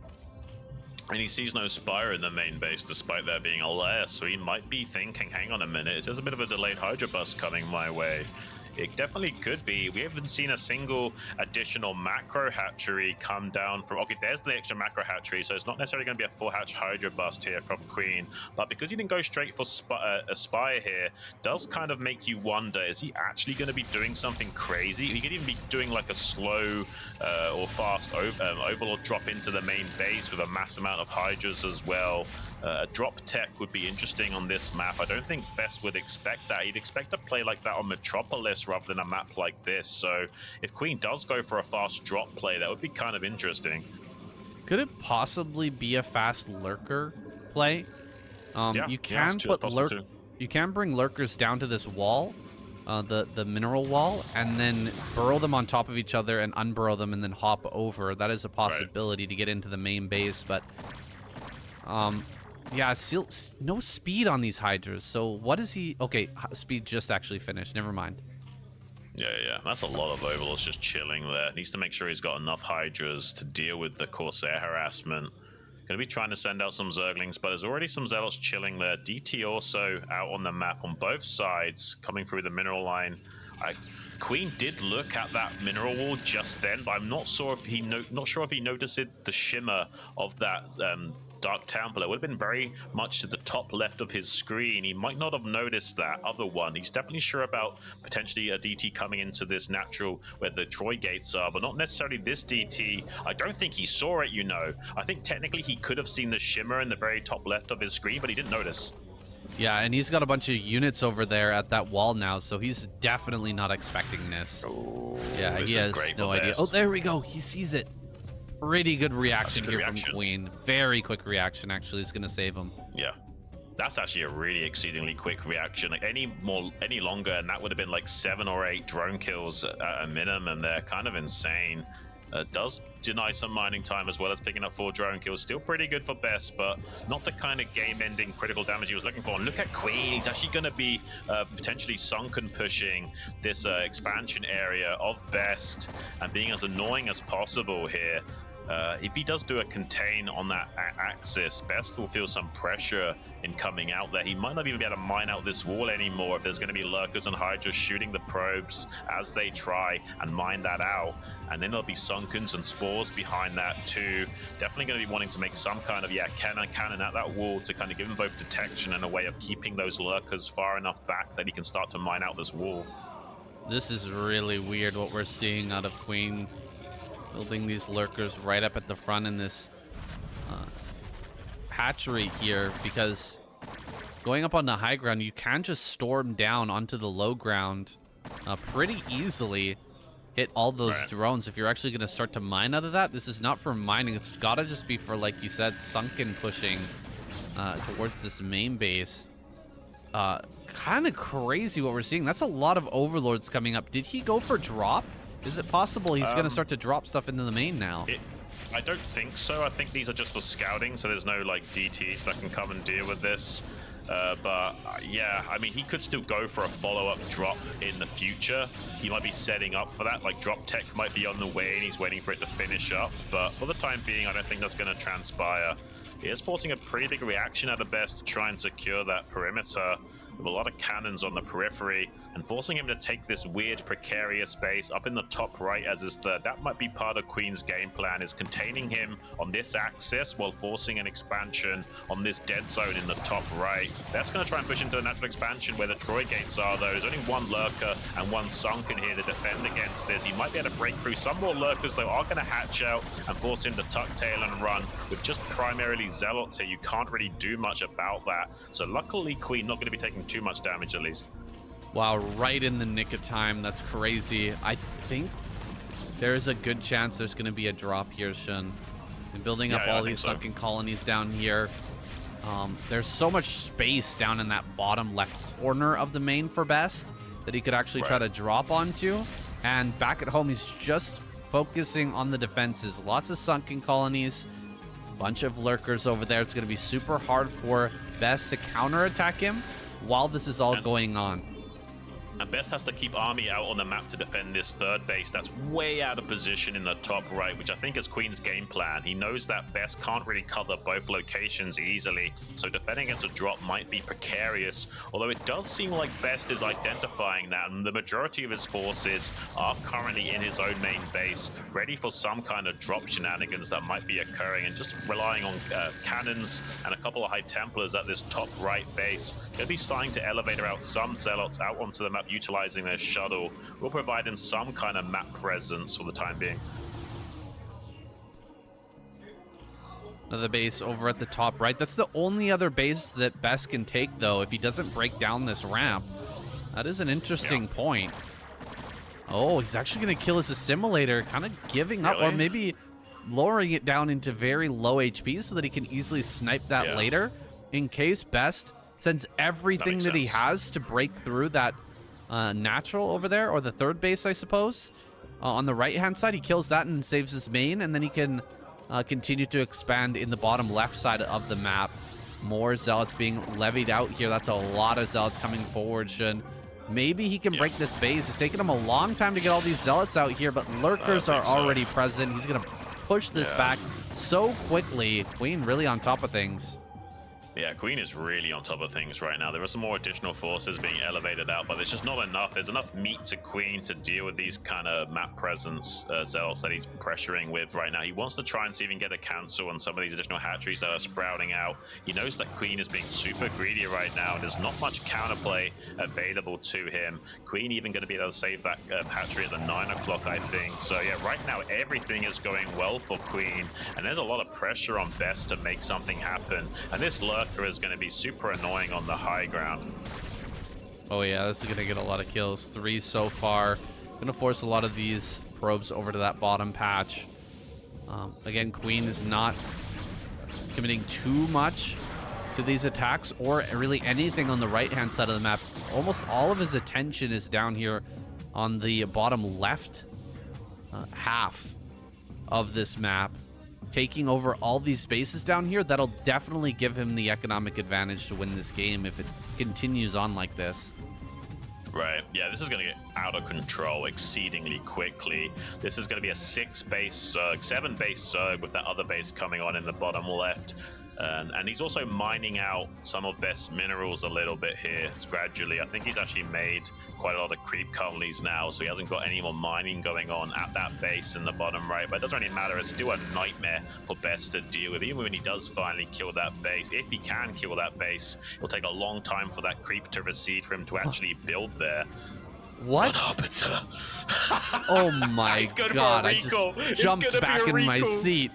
And he sees no Spire in the main base, despite there being a lair, so he might be thinking, hang on a minute, there's a bit of a delayed Hydra bust coming my way. It definitely could be. We haven't seen a single additional macro hatchery come down from... Okay, there's the extra macro hatchery, so it's not necessarily going to be a 4-hatch Hydra bust here from Queen. But because he didn't go straight for a Spire here, does kind of make you wonder, is he actually going to be doing something crazy? He could even be doing like a slow or fast overlord drop into the main base with a mass amount of Hydras as well. A drop tech would be interesting on this map. I don't think Bess would expect that. He'd expect a play like that on Metropolis rather than a map like this. So if Queen does go for a fast drop play, that would be kind of interesting. Could it possibly be a fast lurker play? You can you can bring lurkers down to this wall, the mineral wall, and then burrow them on top of each other and unburrow them and then hop over. That is a possibility to get into the main base, but yeah, still no speed on these Hydras. So what is he? Okay, speed just actually finished. Never mind. Yeah. That's a lot of overlords just chilling there. Needs to make sure he's got enough Hydras to deal with the Corsair harassment. Going to be trying to send out some Zerglings, but there's already some Zealots chilling there. DT also out on the map on both sides, coming through the mineral line. Queen did look at that mineral wall just then, but I'm not sure if he noticed the shimmer of that Dark Temple. It would have been very much to the top left of his screen. He might not have noticed that other one. He's definitely sure about potentially a DT coming into this natural where the Troy gates are, but not necessarily this DT. I don't think he saw it, you know. I think technically he could have seen the shimmer in the very top left of his screen, but he didn't notice. Yeah, and he's got a bunch of units over there at that wall now, so he's definitely not expecting this. Oh, yeah, he has no idea. Oh, there we go. He sees it. Pretty good reaction here from Queen. Very quick reaction, actually, is going to save him. Yeah. That's actually a really exceedingly quick reaction. Like any longer, and that would have been like 7 or 8 drone kills at a minimum. They're kind of insane. Does deny some mining time as well as picking up 4 drone kills. Still pretty good for Best, but not the kind of game-ending critical damage he was looking for. And look at Queen. He's actually going to be potentially sunken pushing this expansion area of Best and being as annoying as possible here. If he does do a contain on that axis, Best will feel some pressure in coming out there. He might not even be able to mine out this wall anymore if there's going to be lurkers and hydras shooting the probes as they try and mine that out. And then there'll be sunkens and spores behind that too. Definitely going to be wanting to make some kind of cannon at that wall to kind of give him both detection and a way of keeping those lurkers far enough back that he can start to mine out this wall. This is really weird what we're seeing out of Queen. Building these lurkers right up at the front in this hatchery here, because going up on the high ground, you can just storm down onto the low ground pretty easily. Hit all those drones. If you're actually going to start to mine out of that, this is not for mining. It's got to just be for, like you said, sunken pushing towards this main base. Kind of crazy what we're seeing. That's a lot of overlords coming up. Did he go for drop? Is it possible he's going to start to drop stuff into the main now? I don't think so. I think these are just for scouting, so there's no like DTs that can come and deal with this. But yeah, I mean, he could still go for a follow-up drop in the future. He might be setting up for that. Like, drop tech might be on the way, and he's waiting for it to finish up. But for the time being, I don't think that's going to transpire. He is forcing a pretty big reaction at the best to try and secure that perimeter with a lot of cannons on the periphery and forcing him to take this weird precarious base up in the top right as his third. That might be part of Queen's game plan, is containing him on this axis while forcing an expansion on this dead zone in the top right. That's going to try and push into the natural expansion where the Troy gates are, though. There's only one lurker and one sunken here to defend against this. He might be able to break through. Some more lurkers, though, are going to hatch out and force him to tuck tail and run. With just primarily zealots here, you can't really do much about that. So luckily, Queen not going to be taking too much damage, at least. Wow, right in the nick of time. That's crazy. I think there's a good chance there's going to be a drop here, Xun. And building up all these sunken colonies down here. There's so much space down in that bottom left corner of the main for Best that he could actually try to drop onto. And back at home, he's just focusing on the defenses. Lots of sunken colonies. Bunch of lurkers over there. It's going to be super hard for Best to counterattack him while this is all going on. And Best has to keep army out on the map to defend this third base that's way out of position in the top right, which I think is Queen's game plan. He knows that Best can't really cover both locations easily, so defending against a drop might be precarious, although it does seem like Best is identifying that, and the majority of his forces are currently in his own main base, ready for some kind of drop shenanigans that might be occurring, and just relying on cannons and a couple of High Templars at this top right base. He'll be starting to elevator out some zealots out onto the map, utilizing their shuttle. Will provide him some kind of map presence for the time being. Another base over at the top right. That's the only other base that Best can take, though, if he doesn't break down this ramp. That is an interesting point. Oh, he's actually going to kill his assimilator, kind of giving up, or maybe lowering it down into very low HP so that he can easily snipe that later, in case Best sends everything that he has to break through that natural over there, or the third base, I suppose. On the right-hand side, he kills that and saves his main, and then he can continue to expand in the bottom left side of the map. More zealots being levied out here. That's a lot of zealots coming forward, Xun. Maybe he can break this base. It's taken him a long time to get all these zealots out here, but lurkers are already present. He's going to push this back so quickly. Queen really on top of things. Yeah, Queen is really on top of things right now. There are some more additional forces being elevated out, but there's just not enough. There's enough meat to Queen to deal with these kind of map presence zealots that he's pressuring with right now. He wants to try and see if he can get a cancel on some of these additional hatcheries that are sprouting out. He knows that Queen is being super greedy right now, and there's not much counterplay available to him. Queen even going to be able to save that hatchery at the 9 o'clock, I think. So yeah, right now everything is going well for Queen, and there's a lot of pressure on Best to make something happen. And this lurker is going to be super annoying on the high ground. Oh yeah, this is going to get a lot of kills. 3 so far. Going to force a lot of these probes over to that bottom patch. Again, Queen is not committing too much to these attacks or really anything on the right-hand side of the map. Almost all of his attention is down here on the bottom left half of this map, taking over all these spaces down here. That'll definitely give him the economic advantage to win this game if it continues on like this. Right, yeah, this is going to get out of control exceedingly quickly. This is going to be a 6-base Zerg, 7-base Zerg with that other base coming on in the bottom left. And he's also mining out some of Best's minerals a little bit here gradually. I think he's actually made quite a lot of creep colonies now, so he hasn't got any more mining going on at that base in the bottom right. But it doesn't really matter. It's still a nightmare for Best to deal with, even when he does finally kill that base. If he can kill that base, it'll take a long time for that creep to recede for him to actually build there. What? Oh my god, I just jumped back in my seat.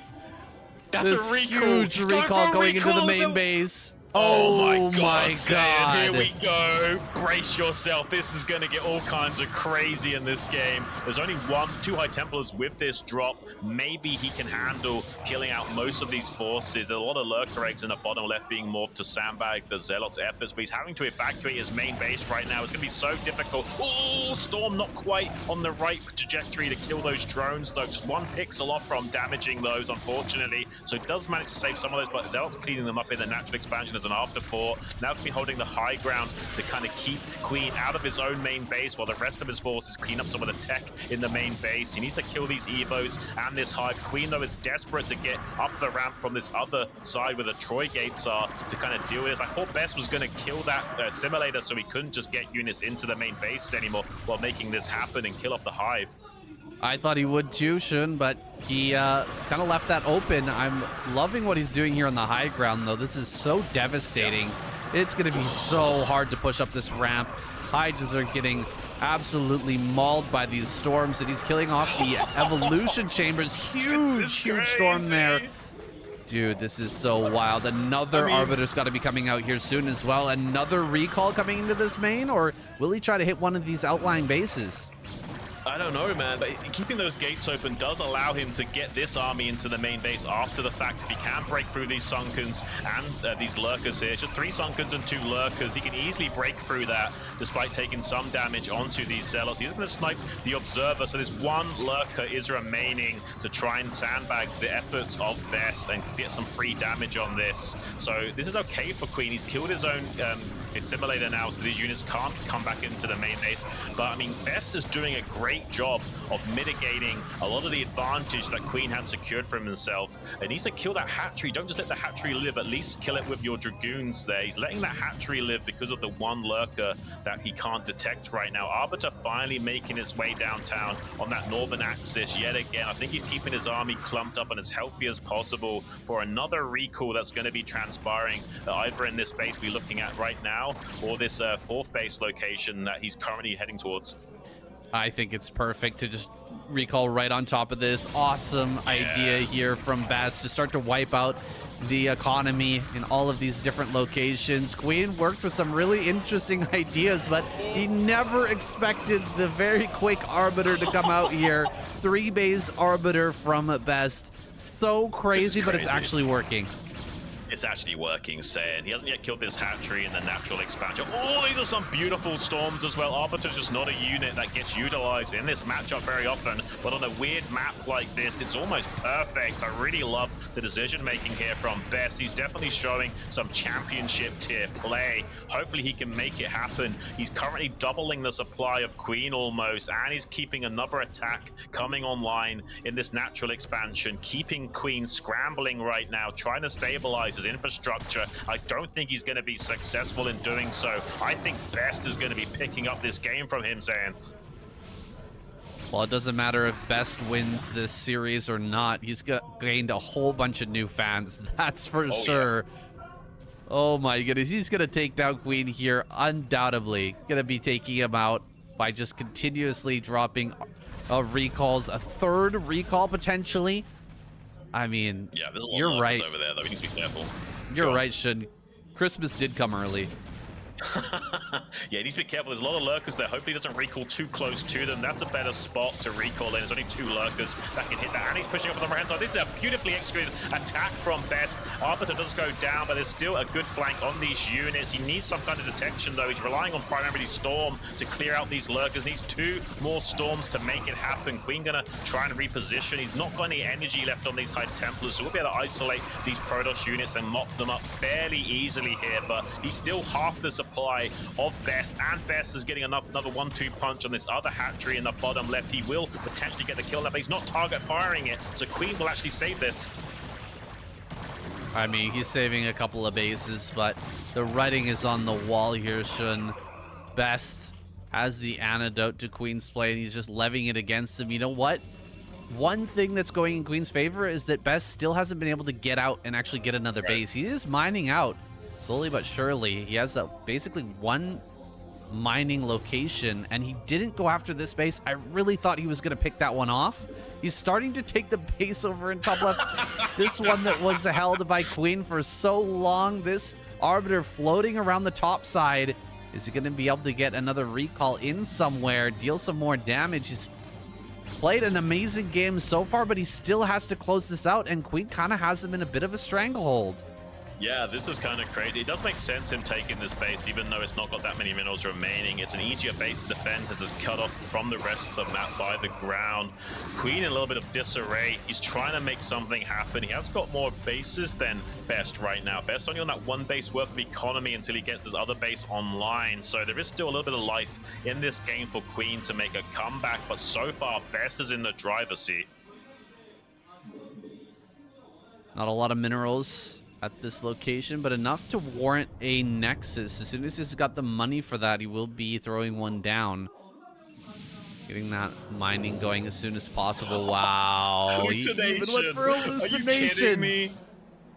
That's this a recall. Huge recall going into the main base. Oh my god, my Saiyan, here God. we go. Brace yourself. This is going to get all kinds of crazy in this game. There's only 2 High Templars with this drop. Maybe he can handle killing out most of these forces. There's a lot of lurker eggs in the bottom left being morphed to sandbag the Zealot's efforts, but he's having to evacuate his main base right now. It's going to be so difficult. Oh, Storm not quite on the right trajectory to kill those drones, though. Just 1 pixel off from damaging those, unfortunately. So it does manage to save some of those, but Zealot's cleaning them up in the natural expansion as an afterthought. Now can be holding the high ground to kind of keep Queen out of his own main base while the rest of his forces clean up some of the tech in the main base. He needs to kill these Evos and this hive. Queen, though, is desperate to get up the ramp from this other side where the Troy gates are to kind of deal with this. I thought Best was going to kill that simulator so he couldn't just get units into the main base anymore while making this happen and kill off the hive. I thought he would too, Xun, but he kind of left that open. I'm loving what he's doing here on the high ground, though. This is so devastating. It's going to be so hard to push up this ramp. Hydras are getting absolutely mauled by these storms, and he's killing off the evolution chambers. Huge storm there. Dude, this is so wild. Another Arbiter's got to be coming out here soon as well. Another recall coming into this main, or will he try to hit one of these outlying bases? I don't know, man, but keeping those gates open does allow him to get this army into the main base after the fact. If he can break through these Sunkens and these Lurkers here, just 3 Sunkens and 2 Lurkers, he can easily break through that despite taking some damage onto these Zealots. He's going to snipe the Observer, so this 1 Lurker is remaining to try and sandbag the efforts of Best and get some free damage on this. So this is okay for Queen. He's killed his own assimilator now, so these units can't come back into the main base. But I mean, Best is doing a great job of mitigating a lot of the advantage that Queen had secured for himself. He needs to kill that hatchery. Don't just let the hatchery live, at least kill it with your Dragoons there. He's letting that hatchery live because of the 1 Lurker that he can't detect right now. Arbiter finally making his way downtown on that northern axis yet again. I think he's keeping his army clumped up and as healthy as possible for another recall that's going to be transpiring either in this base we're looking at right now or this 4th base location that he's currently heading towards. I think it's perfect to just recall right on top of this. Awesome idea here from Best to start to wipe out the economy in all of these different locations. Queen worked with some really interesting ideas, but he never expected the very quick Arbiter to come out here. 3 base Arbiter from Best. So crazy, but it's actually working. It's actually working, Saiyan. He hasn't yet killed this hatchery in the natural expansion. Oh, these are some beautiful storms as well. Arbiter's just not a unit that gets utilized in this matchup very often, but on a weird map like this, it's almost perfect. I really love the decision-making here from Best. He's definitely showing some championship tier play. Hopefully he can make it happen. He's currently doubling the supply of Queen almost, and he's keeping another attack coming online in this natural expansion, keeping Queen scrambling right now, trying to stabilize his infrastructure. I don't think he's going to be successful in doing so. I think Best is going to be picking up this game from him, Saiyan. Well, it doesn't matter if Best wins this series or not. He's gained a whole bunch of new fans. That's for sure. Yeah. Oh my goodness. He's going to take down Queen here. Undoubtedly going to be taking him out by just continuously dropping recalls. A 3rd recall potentially. I mean, yeah, there's a lot you're right over there, though. We need to be careful. You're right, Xun. Christmas did come early. Yeah, he needs to be careful. There's a lot of lurkers there. Hopefully he doesn't recall too close to them. That's a better spot to recall in. There's only 2 lurkers that can hit that. And he's pushing up on the right hand side. This is a beautifully executed attack from Best. Arbiter does go down, but there's still a good flank on these units. He needs some kind of detection, though. He's relying on primarily Storm to clear out these lurkers. Needs 2 more Storms to make it happen. Queen gonna try and reposition. He's not got any energy left on these High Templars, so we'll be able to isolate these Protoss units and mop them up fairly easily here, but he's still half the supply of Best, and Best is getting another 1-2 punch on this other hatchery in the bottom left. He will potentially get the kill there, but he's not target firing it, so Queen will actually save this. I mean, he's saving a couple of bases, but the writing is on the wall here, Xun. Best has the antidote to Queen's play, and he's just levying it against him. You know what? One thing that's going in Queen's favor is that Best still hasn't been able to get out and actually get another base. He is mining out slowly but surely. He has basically 1 mining location, and he didn't go after this base. I really thought he was going to pick that one off. He's starting to take the base over in top left. This one that was held by Queen for so long. This Arbiter floating around the top side. Is he going to be able to get another recall in somewhere, deal some more damage? He's played an amazing game so far, but he still has to close this out, and Queen kind of has him in a bit of a stranglehold. Yeah, this is kind of crazy. It does make sense him taking this base, even though it's not got that many minerals remaining. It's an easier base to defend as it's cut off from the rest of the map by the ground. Queen in a little bit of disarray. He's trying to make something happen. He has got more bases than Best right now. Best only on that one base worth of economy until he gets his other base online. So there is still a little bit of life in this game for Queen to make a comeback, but so far Best is in the driver's seat. Not a lot of minerals at this location, but enough to warrant a Nexus. As soon as he's got the money for that, he will be throwing one down. Getting that mining going as soon as possible. Wow. He even went for hallucination. Are you kidding me?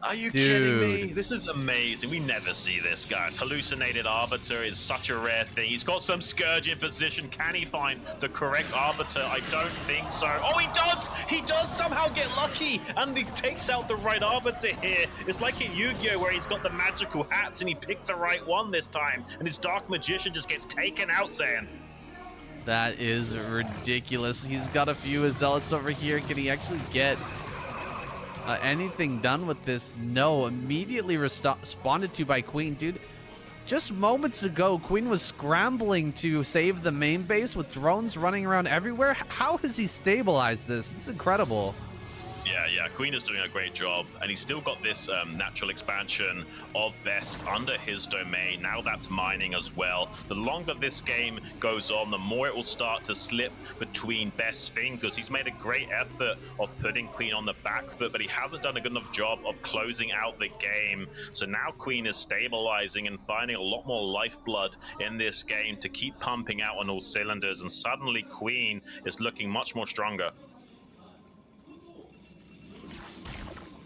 Are you kidding me? This is amazing. We never see this, guys. Hallucinated Arbiter is such a rare thing. He's got some Scourge in position. Can he find the correct Arbiter? I don't think so. Oh, he does! He does somehow get lucky, and he takes out the right Arbiter here. It's like in Yu-Gi-Oh! Where he's got the magical hats, and he picked the right one this time, and his Dark Magician just gets taken out, Saiyan. That is ridiculous. He's got a few Zealots over here. Can he actually get anything done with this? No. Immediately responded to by Queen. Dude, just moments ago, Queen was scrambling to save the main base with drones running around everywhere. How has he stabilized this? It's incredible. Yeah, Queen is doing a great job, and he's still got this natural expansion of Best under his domain. Now that's mining as well. The longer this game goes on, the more it will start to slip between Best's fingers. He's made a great effort of putting Queen on the back foot, but he hasn't done a good enough job of closing out the game. So now Queen is stabilizing and finding a lot more lifeblood in this game to keep pumping out on all cylinders, and suddenly Queen is looking much more stronger.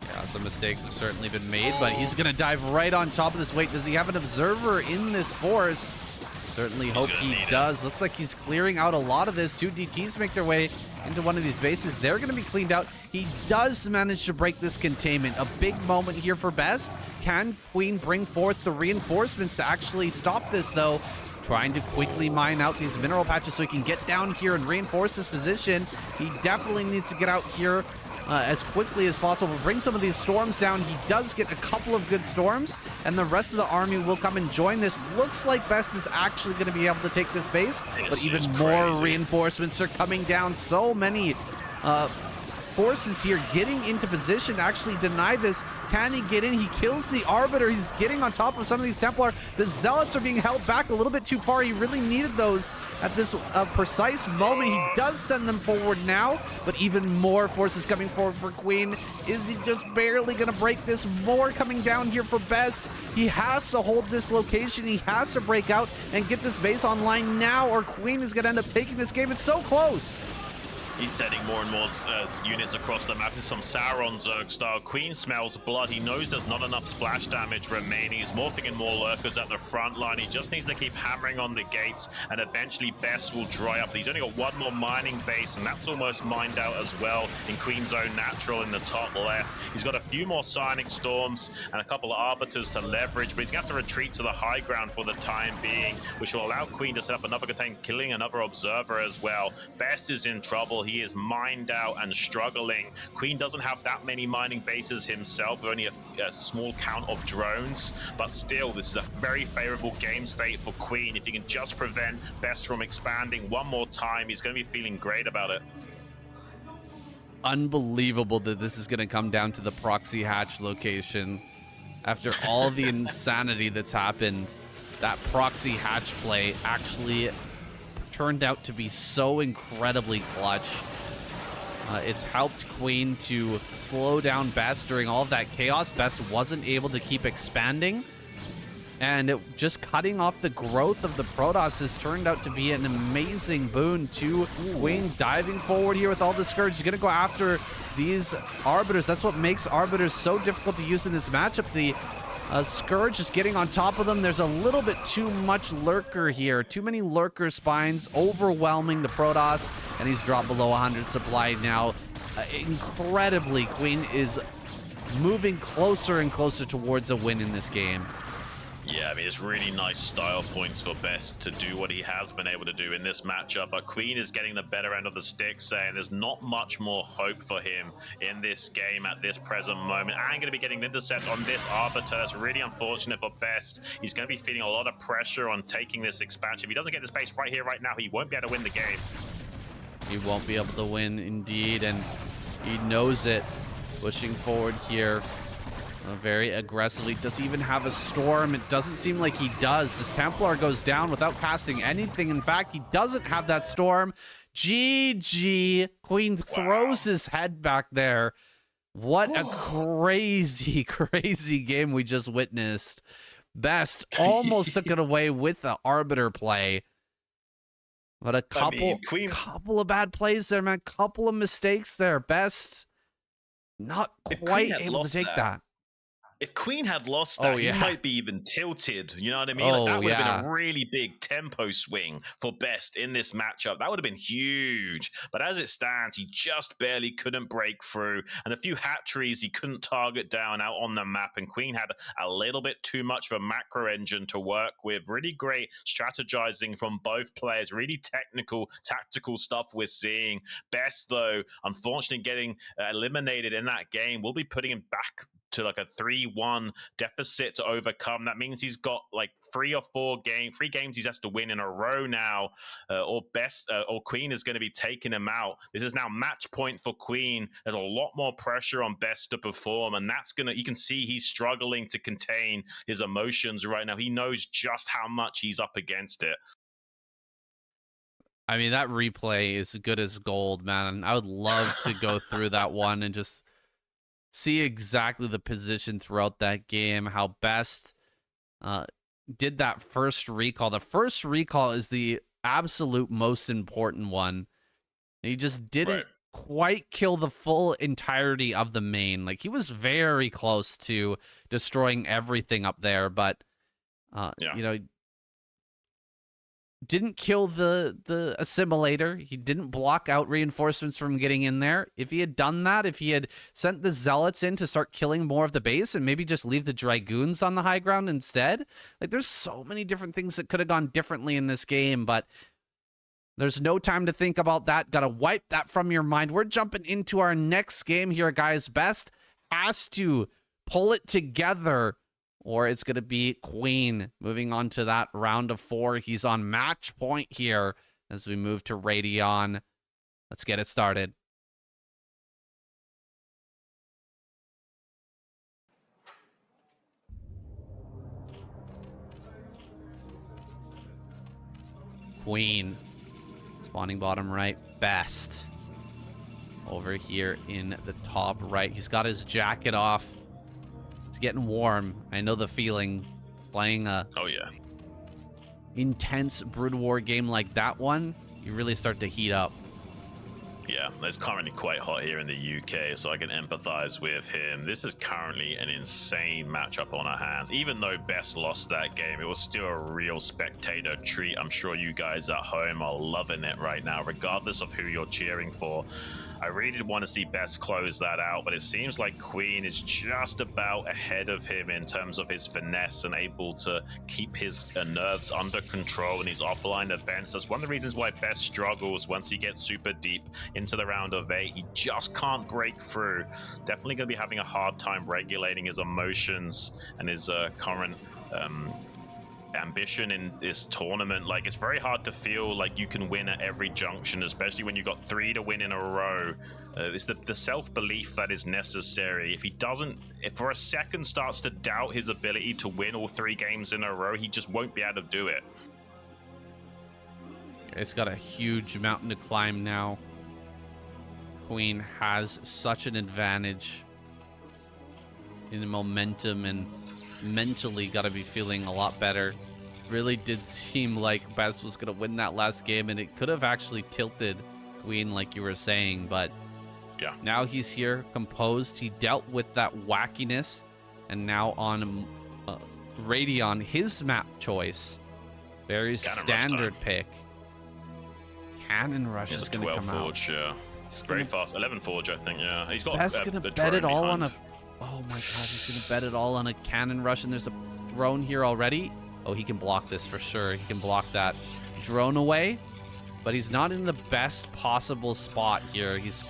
Yeah, some mistakes have certainly been made, but he's going to dive right on top of this. Wait, does he have an observer in this force? Certainly hope he does. Looks like he's clearing out a lot of this. 2 DTs make their way into one of these bases. They're going to be cleaned out. He does manage to break this containment. A big moment here for Best. Can Queen bring forth the reinforcements to actually stop this, though? Trying to quickly mine out these mineral patches so he can get down here and reinforce this position. He definitely needs to get out here as quickly as possible. Bring some of these storms down. He does get a couple of good storms, and the rest of the army will come and join this. Looks like Best is actually going to be able to take this base, but even more reinforcements are coming down. So many forces here getting into position to actually deny this. Can he get in? He kills the Arbiter. He's getting on top of some of these Templar. The Zealots are being held back a little bit too far. He really needed those at this precise moment. He does send them forward now, but even more forces coming forward for Queen. Is he just barely going to break this? More coming down here for Best. He has to hold this location. He has to break out and get this base online now, or Queen is going to end up taking this game. It's so close. He's setting more and more units across the map. This is some Sauron Zerg style. Queen smells blood. He knows there's not enough splash damage remaining. He's morphing in more lurkers at the front line. He just needs to keep hammering on the gates, and eventually Best will dry up. He's only got one more mining base, and that's almost mined out as well in Queen's own natural in the top left. He's got a few more Psionic Storms and a couple of Arbiters to leverage, but he's going to have to retreat to the high ground for the time being, which will allow Queen to set up another contain, killing another Observer as well. Best is in trouble. He is mined out and struggling. Queen doesn't have that many mining bases himself, only a small count of drones, but still, this is a very favorable game state for Queen. If he can just prevent Best from expanding one more time, he's going to be feeling great about it. Unbelievable that this is going to come down to the proxy hatch location. After all the insanity that's happened, that proxy hatch play actually turned out to be so incredibly clutch. It's helped Queen to slow down Best during all of that chaos. Best wasn't able to keep expanding, and just cutting off the growth of the Protoss has turned out to be an amazing boon to Queen. Diving forward here with all the Scourge. He's going to go after these Arbiters. That's what makes Arbiters so difficult to use in this matchup. The Scourge is getting on top of them. There's a little bit too much lurker here. Too many lurker spines overwhelming the Protoss, and he's dropped below 100 supply now. Incredibly, Queen is moving closer and closer towards a win in this game. Yeah, I mean, it's really nice style points for Best to do what he has been able to do in this matchup, but Queen is getting the better end of the stick, saying there's not much more hope for him in this game at this present moment. And going to be getting an intercept on this Arbiter. That's really unfortunate for Best. He's going to be feeling a lot of pressure on taking this expansion. If he doesn't get this base right here, right now, he won't be able to win the game. He won't be able to win, indeed, and he knows it. Pushing forward here. Very aggressively. Does he even have a storm? It doesn't seem like he does. This Templar goes down without casting anything. In fact, he doesn't have that storm. GG. Queen throws his head back there. What a crazy, crazy game we just witnessed. Best almost took it away with the Arbiter play. But a couple of bad plays there, man. Couple of mistakes there. Best not quite able to take that. If Queen had lost that, he might be even tilted. You know what I mean? Like, that would have been a really big tempo swing for Best in this matchup. That would have been huge. But as it stands, he just barely couldn't break through. And a few hatcheries he couldn't target down out on the map. And Queen had a little bit too much of a macro engine to work with. Really great strategizing from both players. Really technical, tactical stuff we're seeing. Best, though, unfortunately getting eliminated in that game. We'll be putting him back to like a 3-1 deficit to overcome. That means he's got like three games he has to win in a row now, or Queen is going to be taking him out. This is now match point for Queen. There's a lot more pressure on Best to perform, and you can see he's struggling to contain his emotions right now. He knows just how much he's up against it. I mean, that replay is good as gold, man. I would love to go through that one and just see exactly the position throughout that game, how Best did that first recall. The first recall is the absolute most important one. He just didn't quite kill the full entirety of the main. Like, he was very close to destroying everything up there, but you know, didn't kill the assimilator. He didn't block out reinforcements from getting in there. If he had done that, if he had sent the zealots in to start killing more of the base and maybe just leave the dragoons on the high ground instead, like, there's so many different things that could have gone differently in this game, but there's no time to think about that. Gotta wipe that from your mind. We're jumping into our next game here, guys. Best has to pull it together, or it's going to be Queen moving on to that round of 4. He's on match point here as we move to Radeon. Let's get it started. Queen spawning bottom right. Best over here in the top right. He's got his jacket off. It's getting warm. I know the feeling. Playing a intense Broodwar game like that one, you really start to heat up. Yeah, it's currently quite hot here in the UK, so I can empathize with him. This is currently an insane matchup on our hands. Even though Best lost that game, it was still a real spectator treat. I'm sure you guys at home are loving it right now, regardless of who you're cheering for. I really did want to see Best close that out, but it seems like Queen is just about ahead of him in terms of his finesse and able to keep his nerves under control in his offline events. That's one of the reasons why Best struggles once he gets super deep into the round of 8. He just can't break through. Definitely going to be having a hard time regulating his emotions and his current ambition in this tournament. Like, it's very hard to feel like you can win at every junction, especially when you've got 3 to win in a row. It's the self-belief that is necessary. If for a second starts to doubt his ability to win all 3 games in a row, he just won't be able to do it. It's got a huge mountain to climb now. Queen has such an advantage in the momentum, and mentally got to be feeling a lot better. Really did seem like Best was going to win that last game, and it could have actually tilted Queen, like you were saying, but now he's here, composed. He dealt with that wackiness, and now on Radion, his map choice. Very standard pick. Cannon Rush is going to come 12 Forge, out. yeah. It's very fast. 11 Forge, I think, yeah. He's got Best going to bet it all on a... Oh my god, he's going to bet it all on a Cannon Rush, and there's a drone here already. Oh, he can block this for sure. He can block that drone away, but he's not in the best possible spot here. He's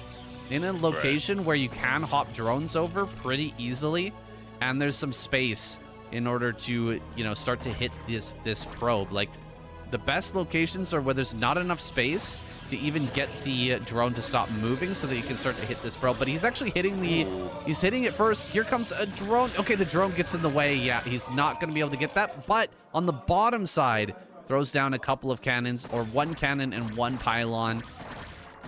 in a location where you can hop drones over pretty easily, and there's some space in order to, you know, start to hit this probe. Like, the best locations are where there's not enough space to even get the drone to stop moving so that you can start to hit this probe. But he's actually hitting he's hitting it first. Here comes a drone. Okay, the drone gets in the way. Yeah, he's not going to be able to get that. But on the bottom side, throws down a couple of cannons, or one cannon and one pylon.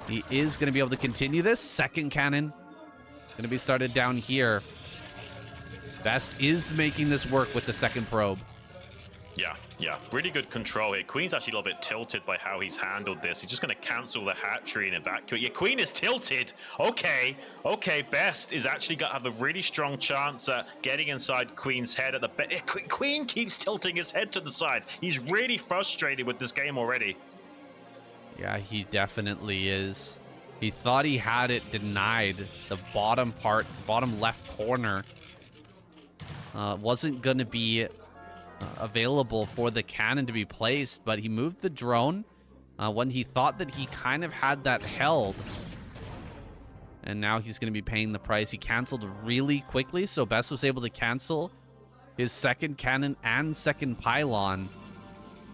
He is going to be able to continue this. Second cannon going to be started down here. Best is making this work with the second probe. Yeah, really good control here. Queen's actually a little bit tilted by how he's handled this. He's just going to cancel the hatchery and evacuate. Yeah, Queen is tilted. Okay, Best is actually going to have a really strong chance at getting inside Queen's head at the... Queen keeps tilting his head to the side. He's really frustrated with this game already. Yeah, he definitely is. He thought he had it denied. The bottom part, bottom left corner, wasn't going to be... available for the cannon to be placed, but he moved the drone when he thought that he kind of had that held, and now he's going to be paying the price. He canceled really quickly, so Best was able to cancel his second cannon and second pylon.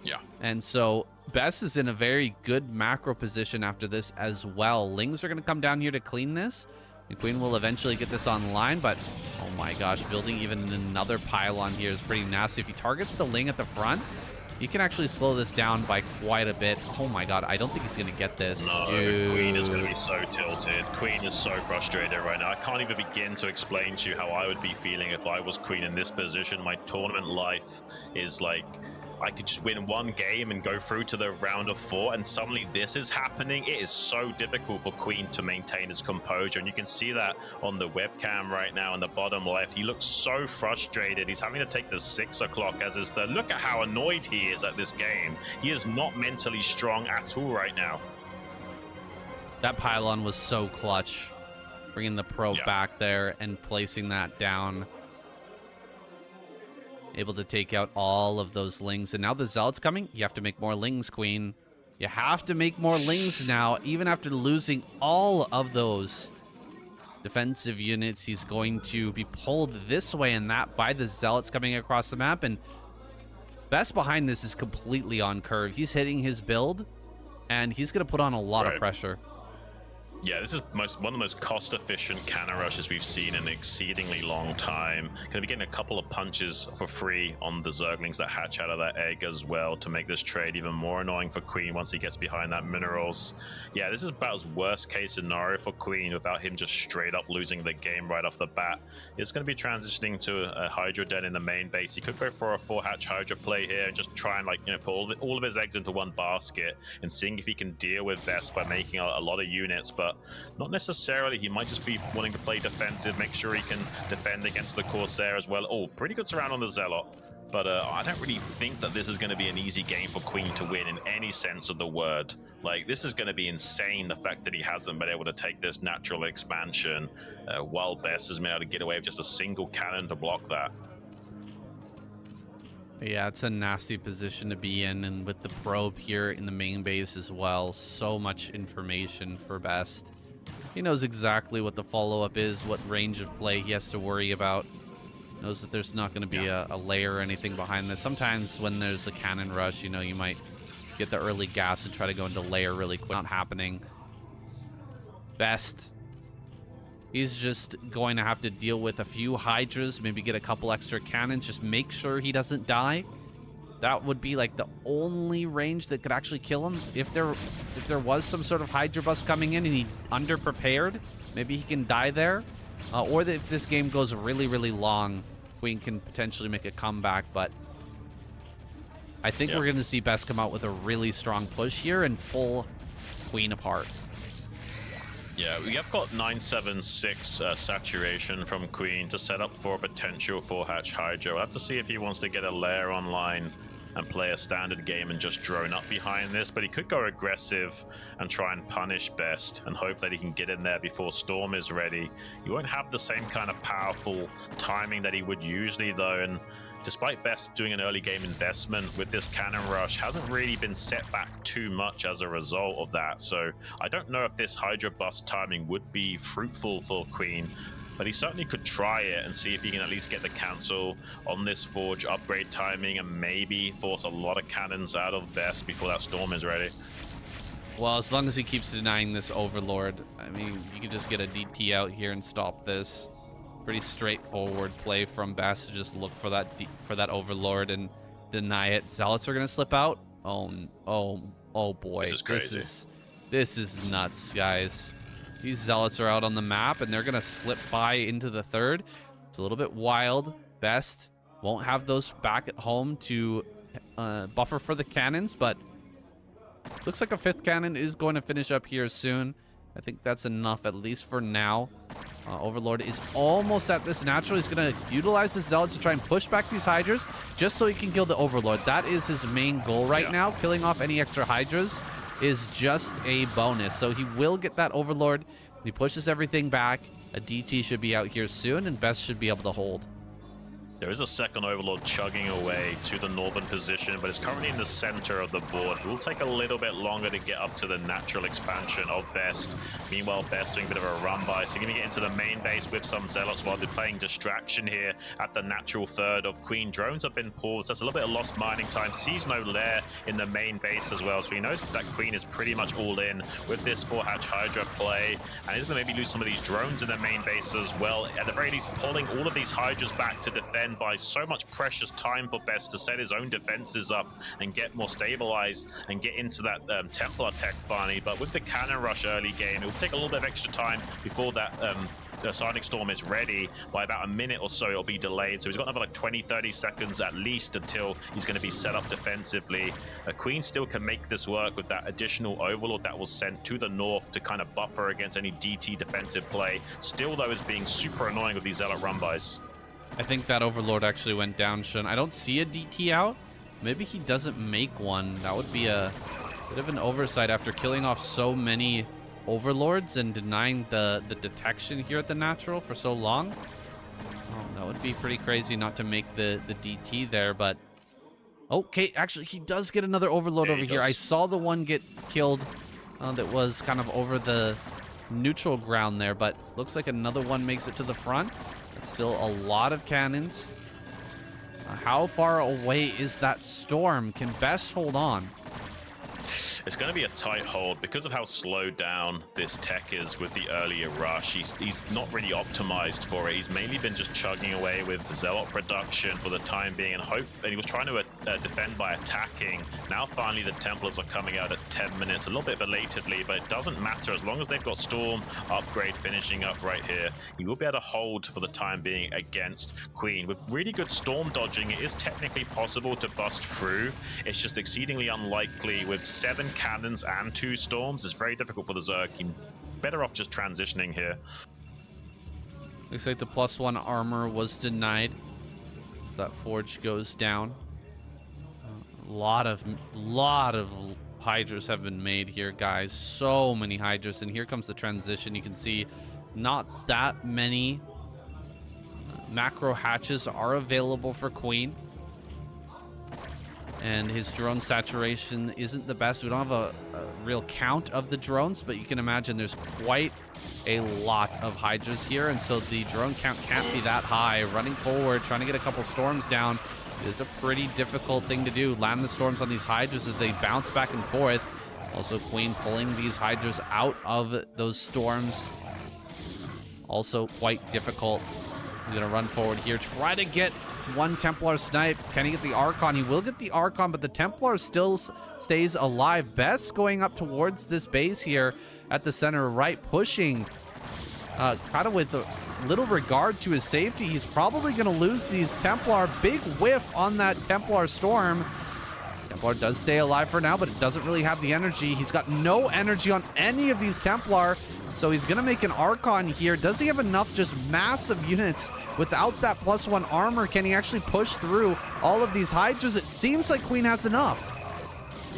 Yeah, and so Best is in a very good macro position after this as well. Lings are going to come down here to clean this. The Queen will eventually get this online, but oh my gosh, building even another pylon here is pretty nasty. If he targets the Ling at the front, he can actually slow this down by quite a bit. Oh my god, I don't think he's going to get this. No, dude. Queen is going to be so tilted. Queen is so frustrated right now. I can't even begin to explain to you how I would be feeling if I was Queen in this position. My tournament life is like... I could just win one game and go through to the round of 4, and suddenly this is happening. It is so difficult for Queen to maintain his composure, and you can see that on the webcam right now in the bottom left. He looks so frustrated. He's having to take the 6 o'clock as is the... Look at how annoyed he is at this game. He is not mentally strong at all right now. That pylon was so clutch. Bringing the probe back there and placing that down. Able to take out all of those Lings. And now the Zealot's coming. You have to make more Lings, Queen. You have to make more Lings now. Even after losing all of those defensive units, he's going to be pulled this way and that by the Zealots coming across the map. And Best behind this is completely on curve. He's hitting his build, and he's going to put on a lot of pressure. Yeah, this is one of the most cost-efficient cannon rushes we've seen in an exceedingly long time. Going to be getting a couple of punches for free on the Zerglings that hatch out of that egg as well to make this trade even more annoying for Queen once he gets behind that minerals. Yeah, this is about as worst-case scenario for Queen without him just straight up losing the game right off the bat. It's going to be transitioning to a Hydra Den in the main base. He could go for a 4-hatch Hydra play here and just try and, like, you know, put all of his eggs into one basket and seeing if he can deal with Best by making a lot of units, but not necessarily. He might just be wanting to play defensive, make sure he can defend against the Corsair as well. Oh, pretty good surround on the Zealot. But I don't really think that this is going to be an easy game for Queen to win in any sense of the word. Like, this is going to be insane, the fact that he hasn't been able to take this natural expansion while Best has been able to get away with just a single cannon to block that. Yeah, it's a nasty position to be in, and with the probe here in the main base as well, so much information for Best. He knows exactly what the follow-up is, what range of play he has to worry about. Knows that there's not going to be a layer or anything behind this. Sometimes when there's a cannon rush, you know, you might get the early gas and try to go into layer really quick. Not happening. Best, he's just going to have to deal with a few Hydras, maybe get a couple extra cannons, just make sure he doesn't die. That would be like the only range that could actually kill him. If there was some sort of Hydra bus coming in and he underprepared, maybe he can die there. Or if this game goes really, really long, Queen can potentially make a comeback. But I think we're going to see Best come out with a really strong push here and pull Queen apart. Yeah, we have got 976 saturation from Queen to set up for a potential 4-hatch Hydra. We'll have to see if he wants to get a lair online and play a standard game and just drone up behind this, but he could go aggressive and try and punish Best and hope that he can get in there before Storm is ready. He won't have the same kind of powerful timing that he would usually though, and despite Best doing an early game investment with this cannon rush, hasn't really been set back too much as a result of that. So I don't know if this Hydra bust timing would be fruitful for Queen, but he certainly could try it and see if he can at least get the cancel on this Forge upgrade timing and maybe force a lot of cannons out of Best before that Storm is ready. Well, as long as he keeps denying this Overlord, I mean, you could just get a DT out here and stop this. Pretty straightforward play from Best to just look for that Overlord and deny it. Zealots are gonna slip out. Oh boy, this is crazy. This is nuts, guys. These Zealots are out on the map and they're gonna slip by into the third. It's a little bit wild. Best won't have those back at home to buffer for the cannons, but looks like a 5th cannon is going to finish up here soon. I think that's enough, at least for now. Overlord is almost at this natural. He's going to utilize his Zealots to try and push back these Hydras just so he can kill the Overlord. That is his main goal right now. Killing off any extra Hydras is just a bonus. So he will get that Overlord. He pushes everything back. A DT should be out here soon, and Best should be able to hold. There is a second Overlord chugging away to the northern position, but it's currently in the center of the board. It will take a little bit longer to get up to the natural expansion of Best. Meanwhile, Best doing a bit of a run by, so you're going to get into the main base with some Zealots while they're playing distraction here at the natural third of Queen. Drones have been paused. That's a little bit of lost mining time. Sees no lair in the main base as well, so he knows that Queen is pretty much all in with this 4-hatch Hydra play, and he's going to maybe lose some of these drones in the main base as well. At the very least, pulling all of these Hydras back to defend by so much precious time for Best to set his own defenses up and get more stabilized and get into that Templar tech finally. But with the cannon rush early game, it will take a little bit of extra time before that Sonic Storm is ready. By about a minute or so, it'll be delayed. So he's got another like 20-30 seconds at least until he's going to be set up defensively. Queen still can make this work with that additional Overlord that was sent to the north to kind of buffer against any DT defensive play. Still, though, is being super annoying with these Zealot run-bys. I think that Overlord actually went down, Xun. I don't see a DT out. Maybe he doesn't make one. That would be a bit of an oversight after killing off so many Overlords and denying the detection here at the natural for so long. Oh, that would be pretty crazy not to make the DT there, but... Okay, actually, he does get another Overlord over here. I saw the one get killed that was kind of over the neutral ground there, but looks like another one makes it to the front. Still a lot of cannons. How far away is that Storm? Can Best hold on? It's going to be a tight hold because of how slowed down this tech is with the earlier rush. He's not really optimized for it. He's mainly been just chugging away with Zealot production for the time being and he was trying to defend by attacking. Now finally the Templars are coming out at 10 minutes, a little bit belatedly, but it doesn't matter as long as they've got Storm upgrade finishing up right here. He will be able to hold for the time being against Queen. With really good Storm dodging, it is technically possible to bust through. It's just exceedingly unlikely with 7 cannons and 2 storms. It's very difficult for the Zerg. He's better off just transitioning here. Looks like the +1 armor was denied. That Forge goes down. A lot of Hydras have been made here, guys. So many Hydras, and here comes the transition. You can see not that many macro hatches are available for Queen. And his drone saturation isn't the best. We don't have a real count of the drones, but you can imagine there's quite a lot of Hydras here, and so the drone count can't be that high. Running forward, trying to get a couple storms down is a pretty difficult thing to do. Land the storms on these Hydras as they bounce back and forth. Also, Queen pulling these Hydras out of those storms. Also quite difficult. He's gonna run forward here, try to get one Templar snipe. Can he get the Archon? He will get the Archon, but the Templar still stays alive. Best going up towards this base here at the center right, pushing kind of with a little regard to his safety. He's probably going to lose these Templar. Big whiff on that Templar Storm. Templar does stay alive for now, but it doesn't really have the energy. He's got no energy on any of these Templar. So he's going to make an Archon here. Does he have enough just massive units without that +1 armor? Can he actually push through all of these Hydras? It seems like Queen has enough.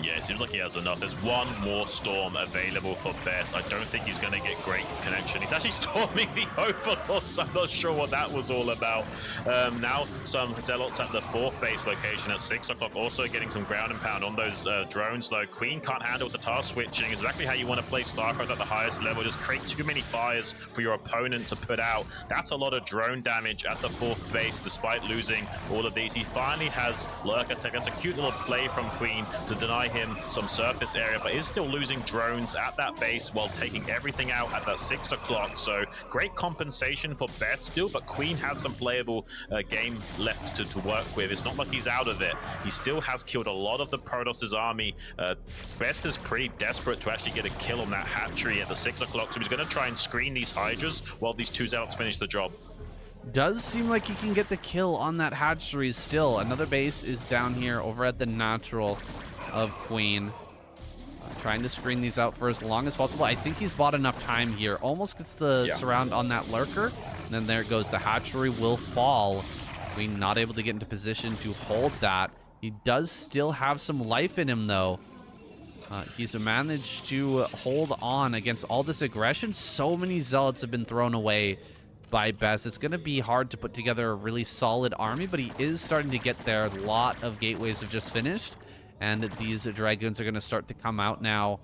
Yeah, it seems like he has enough. There's one more storm available for Best. I don't think he's going to get great connection. He's actually storming the Overlords. I'm not sure what that was all about. Now some Zealots at the 4th base location at 6 o'clock, also getting some ground and pound on those drones, though. Queen can't handle the task switching. Exactly how you want to play StarCraft at the highest level. Just create too many fires for your opponent to put out. That's a lot of drone damage at the 4th base, despite losing all of these. He finally has Lurker Tech. That's a cute little play from Queen to deny him some surface area, but is still losing drones at that base while taking everything out at that 6 o'clock. So great compensation for Best still, but Queen has some playable game left to work with. It's not like he's out of it. He still has killed a lot of the Protoss' army. Best is pretty desperate to actually get a kill on that hatchery at the 6 o'clock, so he's going to try and screen these Hydras while these 2 Zealots finish the job. Does seem like he can get the kill on that hatchery still. Another base is down here over at the natural of Queen. Trying to screen these out for as long as possible. I think he's bought enough time here. Almost gets the surround on that Lurker. And then there it goes. The hatchery will fall. Queen not able to get into position to hold that. He does still have some life in him, though. He's managed to hold on against all this aggression. So many Zealots have been thrown away by Best. It's going to be hard to put together a really solid army, but he is starting to get there. A lot of gateways have just finished, and these Dragoons are going to start to come out now.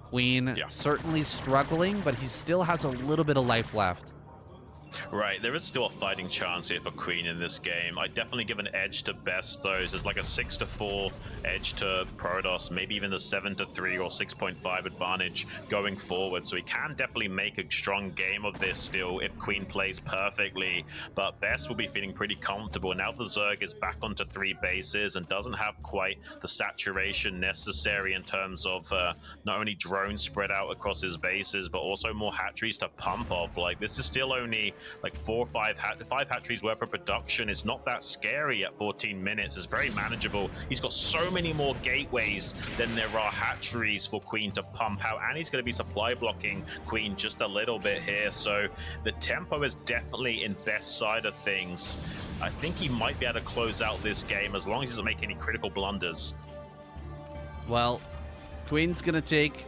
Queen certainly struggling, but he still has a little bit of life left. Right, there is still a fighting chance here for Queen in this game. I definitely give an edge to Best, though. There's like a 6-4 edge to Protoss, maybe even the 7-3 or 6.5 advantage going forward. So he can definitely make a strong game of this still if Queen plays perfectly. But Best will be feeling pretty comfortable. Now the Zerg is back onto 3 bases and doesn't have quite the saturation necessary in terms of not only drones spread out across his bases, but also more hatcheries to pump off. Like, this is still only like 4 or 5 hatcheries worth of production. It's not that scary at 14 minutes. It's very manageable. He's got so many more gateways than there are hatcheries for Queen to pump out, and he's going to be supply blocking Queen just a little bit here. So the tempo is definitely in Best side of things. I think he might be able to close out this game as long as he doesn't make any critical blunders. Well, Queen's going to take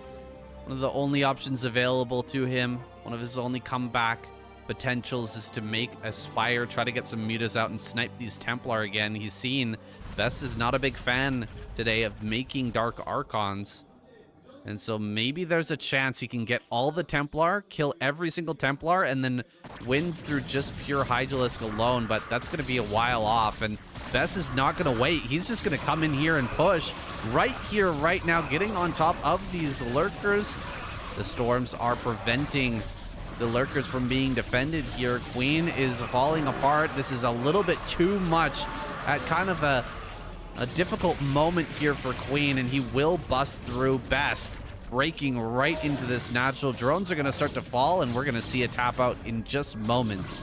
one of the only options available to him. One of his only comeback potentials is to make a Spire, try to get some mutas out and snipe these Templar again. He's seen Best is not a big fan today of making Dark Archons. And so maybe there's a chance he can get all the Templar, kill every single Templar, and then win through just pure Hydralisk alone. But that's going to be a while off, and Best is not going to wait. He's just going to come in here and push right here, right now, getting on top of these Lurkers. The Storms are preventing the Lurkers from being defended here. Queen is falling apart. This is a little bit too much at kind of a difficult moment here for Queen, and he will bust through. Best breaking right into this natural. Drones are going to start to fall, and we're going to see a tap out in just moments.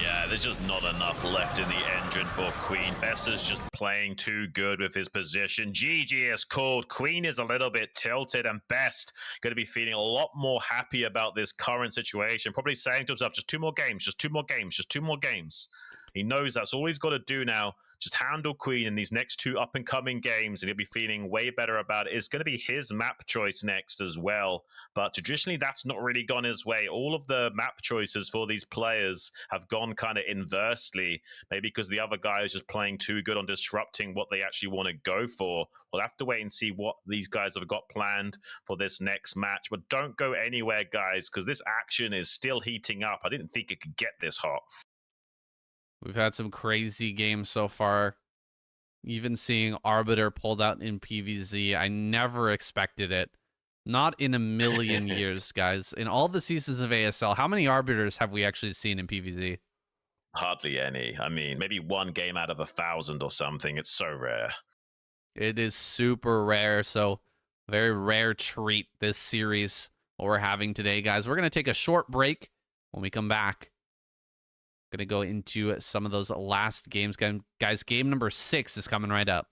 Yeah, there's just not enough left in the engine for Queen. Best is just playing too good with his position. GG is called. Queen is a little bit tilted, and Best going to be feeling a lot more happy about this current situation. Probably saying to himself, just 2 more games, just 2 more games, just 2 more games. He knows that's all he's got to do now. Just handle Queen in these next 2 up-and-coming games, and he'll be feeling way better about it. It's going to be his map choice next as well. But traditionally, that's not really gone his way. All of the map choices for these players have gone kind of inversely, maybe because the other guy is just playing too good on disrupting what they actually want to go for. We'll have to wait and see what these guys have got planned for this next match. But don't go anywhere, guys, because this action is still heating up. I didn't think it could get this hot. We've had some crazy games so far. Even seeing Arbiter pulled out in PvZ, I never expected it. Not in a million years, guys. In all the seasons of ASL, how many Arbiters have we actually seen in PvZ? Hardly any. I mean, maybe 1 game out of 1,000 or something. It's so rare. It is super rare, so very rare treat this series, what we're having today, guys. We're going to take a short break. When we come back, going to go into some of those last games. Guys, game number 6 is coming right up.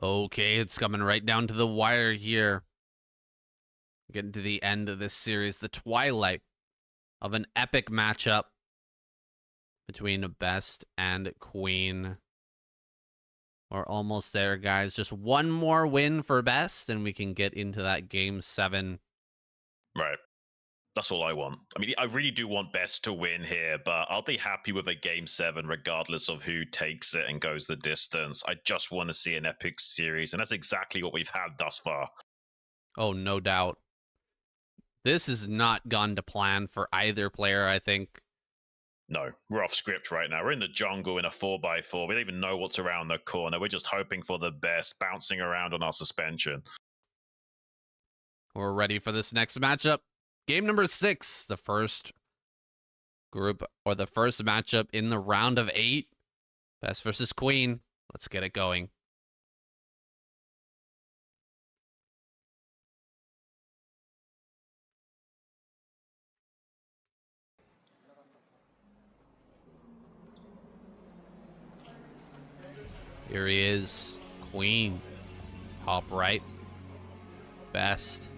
Okay, it's coming right down to the wire here. Getting to the end of this series, the twilight of an epic matchup between Best and Queen. We're almost there, guys. Just one more win for Best, and we can get into that game 7. Right. That's all I want. I mean, I really do want Best to win here, but I'll be happy with a game 7 regardless of who takes it and goes the distance. I just want to see an epic series, and that's exactly what we've had thus far. Oh, no doubt. This has not gone to plan for either player, I think. No, we're off script right now. We're in the jungle in a 4x4. We don't even know what's around the corner. We're just hoping for the best, bouncing around on our suspension. We're ready for this next matchup. Game number 6, the first group or the first matchup in the round of 8. Best versus Queen. Let's get it going. Here he is, Queen. Top right. Best.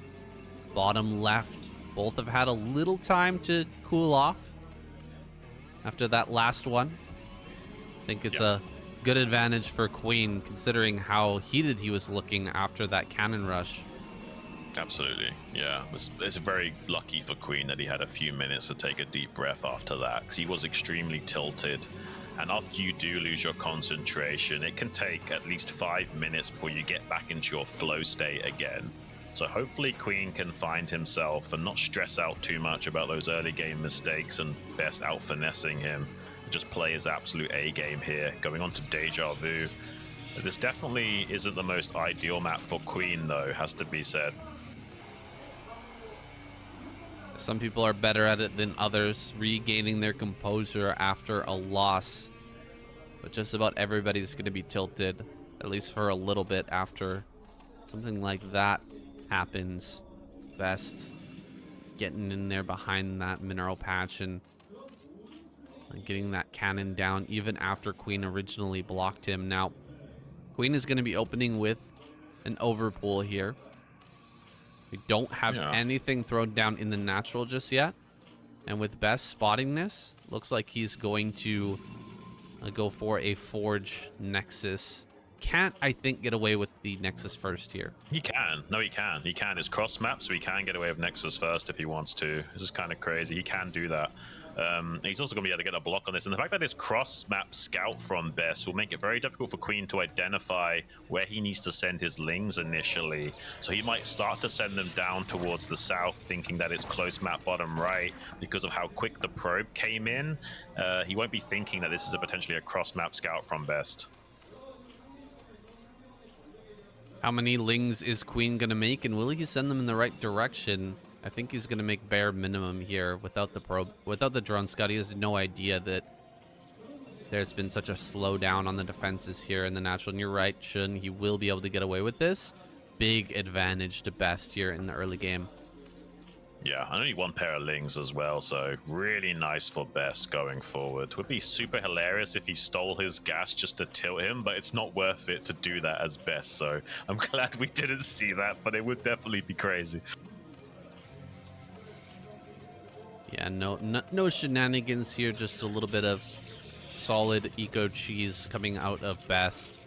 Bottom left. Both have had a little time to cool off after that last one. I think it's a good advantage for Queen, considering how heated he was looking after that cannon rush. Absolutely, yeah. It's very lucky for Queen that he had a few minutes to take a deep breath after that, because he was extremely tilted. And after you do lose your concentration, it can take at least 5 minutes before you get back into your flow state again. So hopefully Queen can find himself and not stress out too much about those early game mistakes and Best out finessing him. Just play his absolute A game here, going on to Deja Vu. This definitely isn't the most ideal map for Queen, though, has to be said. Some people are better at it than others, regaining their composure after a loss. But just about everybody's going to be tilted, at least for a little bit after something like that happens. Best getting in there behind that mineral patch and getting that cannon down even after Queen originally blocked him. Now, Queen is going to be opening with an overpool here. We don't have anything thrown down in the natural just yet. And with Best spotting this, looks like he's going to go for a Forge Nexus. Can't, I think, get away with the Nexus first here. He can. No, he can. He can. It's cross map, so he can get away with Nexus first if he wants to. This is kind of crazy. He can do that. He's also going to be able to get a block on this. And the fact that it's cross-map scout from Best will make it very difficult for Queen to identify where he needs to send his lings initially. So he might start to send them down towards the south, thinking that it's close map bottom right because of how quick the probe came in. He won't be thinking that this is potentially a cross-map scout from Best. How many lings is Queen going to make, and will he send them in the right direction? I think he's going to make bare minimum here without the probe, without the drone scout. He has no idea that there's been such a slowdown on the defenses here in the natural. And you're right, Xun, he will be able to get away with this. Big advantage to Best here in the early game. Yeah, and only one pair of lings as well, so really nice for Best going forward. Would be super hilarious if he stole his gas just to tilt him, but it's not worth it to do that as Best, so I'm glad we didn't see that, but it would definitely be crazy. Yeah, no shenanigans here, just a little bit of solid eco cheese coming out of Best.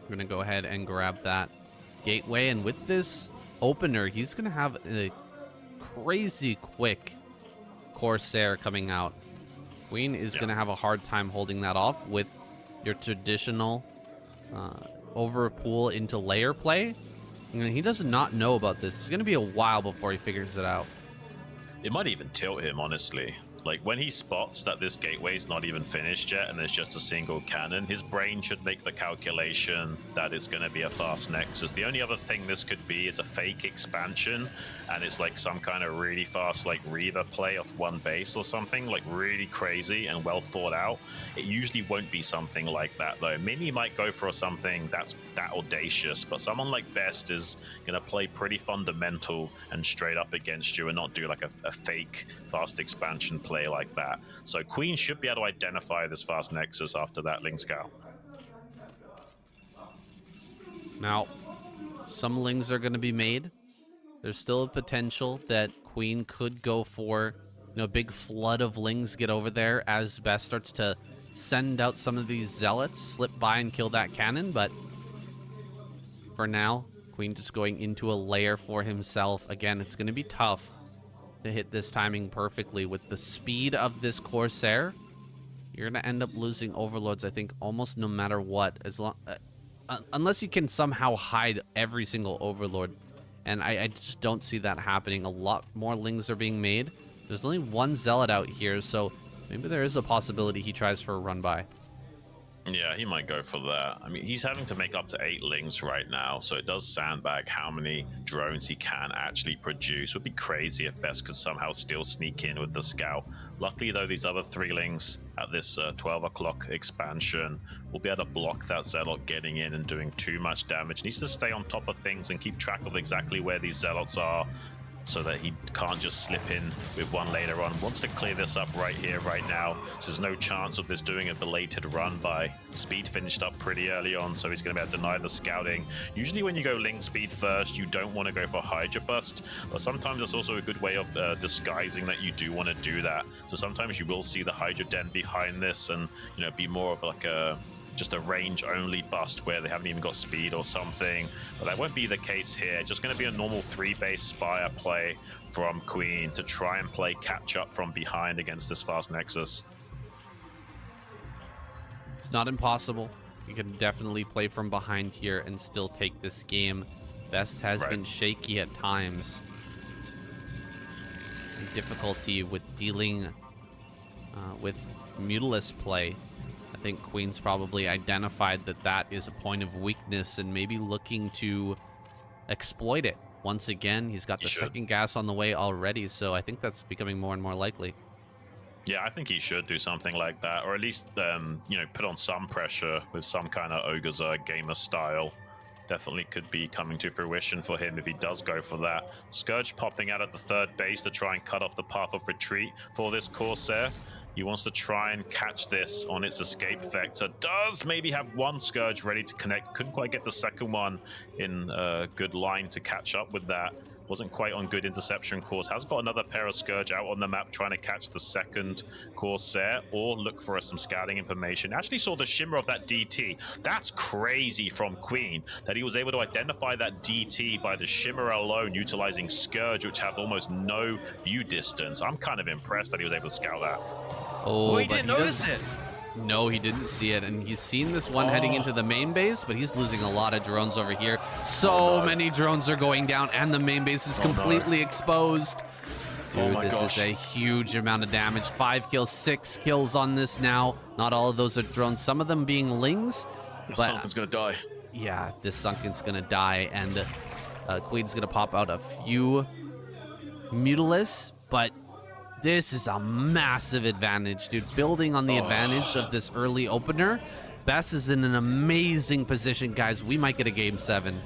We're going to go ahead and grab that gateway, and with this opener, he's going to have a crazy quick Corsair coming out. Queen is going to have a hard time holding that off with your traditional overpool into layer play. And he does not know about this. It's going to be a while before he figures it out. It might even tilt him, honestly. Like, when he spots that this gateway is not even finished yet and there's just a single cannon, his brain should make the calculation that it's going to be a fast nexus. The only other thing this could be is a fake expansion, and it's like some kind of really fast, like, Reaver play off one base or something, like really crazy and well thought out. It usually won't be something like that, though. Mini might go for something that's that audacious, but someone like Best is going to play pretty fundamental and straight up against you and not do like a fake fast expansion play like that. So Queen should be able to identify this fast nexus after that Ling Scout. Now, some lings are going to be made. There's still a potential that Queen could go for, a big flood of lings get over there as Best starts to send out some of these zealots, slip by and kill that cannon. But for now, Queen just going into a lair for himself. Again, it's going to be tough to hit this timing perfectly with the speed of this Corsair. You're going to end up losing overlords, I think, almost no matter what, as long unless you can somehow hide every single overlord. And I just don't see that happening. A lot more lings are being made. There's only one zealot out here, so maybe there is a possibility he tries for a run by. Yeah, he might go for that. I mean, he's having to make up to 8 lings right now, so it does sandbag how many drones he can actually produce. It would be crazy if Best could somehow still sneak in with the scout. Luckily, though, these other 3 lings at this 12 o'clock expansion will be able to block that zealot getting in and doing too much damage. He needs to stay on top of things and keep track of exactly where these zealots are, so that he can't just slip in with one later on. Wants to clear this up right here, right now. So there's no chance of this doing a belated run by. Speed finished up pretty early on, so he's going to be able to deny the scouting. Usually when you go Ling speed first, you don't want to go for Hydra Bust, but sometimes that's also a good way of disguising that you do want to do that. So sometimes you will see the Hydra Den behind this and, be more of like just a range-only bust where they haven't even got speed or something. But that won't be the case here. Just going to be a normal 3-base Spire play from Queen to try and play catch-up from behind against this fast Nexus. It's not impossible. You can definitely play from behind here and still take this game. Best has been shaky at times. And difficulty with dealing with Mutalisk play. I think Queen's probably identified that that is a point of weakness and maybe looking to exploit it. Once again, he's got the second gas on the way already, so I think that's becoming more and more likely. Yeah, I think he should do something like that, or at least, put on some pressure with some kind of Ogre's gamer style. Definitely could be coming to fruition for him if he does go for that. Scourge popping out at the 3rd base to try and cut off the path of retreat for this Corsair. He wants to try and catch this on its escape vector. Does maybe have one Scourge ready to connect. Couldn't quite get the second one in a good line to catch up with that. Wasn't quite on good interception course. Has got another pair of Scourge out on the map trying to catch the second Corsair or look for some scouting information. Actually saw the shimmer of that DT. That's crazy from Queen that he was able to identify that DT by the shimmer alone, utilizing Scourge, which have almost no view distance. I'm kind of impressed that he was able to scout that. Oh, he didn't notice it. No, he didn't see it, and he's seen this one heading into the main base, but he's losing a lot of drones over here. So many drones are going down, and the main base is completely exposed. Dude, this is a huge amount of damage. 5 kills, 6 kills on this now. Not all of those are drones, some of them being lings. This Sunken's gonna die. Yeah, this Sunken's gonna die, and Queen's gonna pop out a few Mutalisks, but this is a massive advantage, dude. Building on the advantage of this early opener, Best is in an amazing position, guys. We might get a game 7.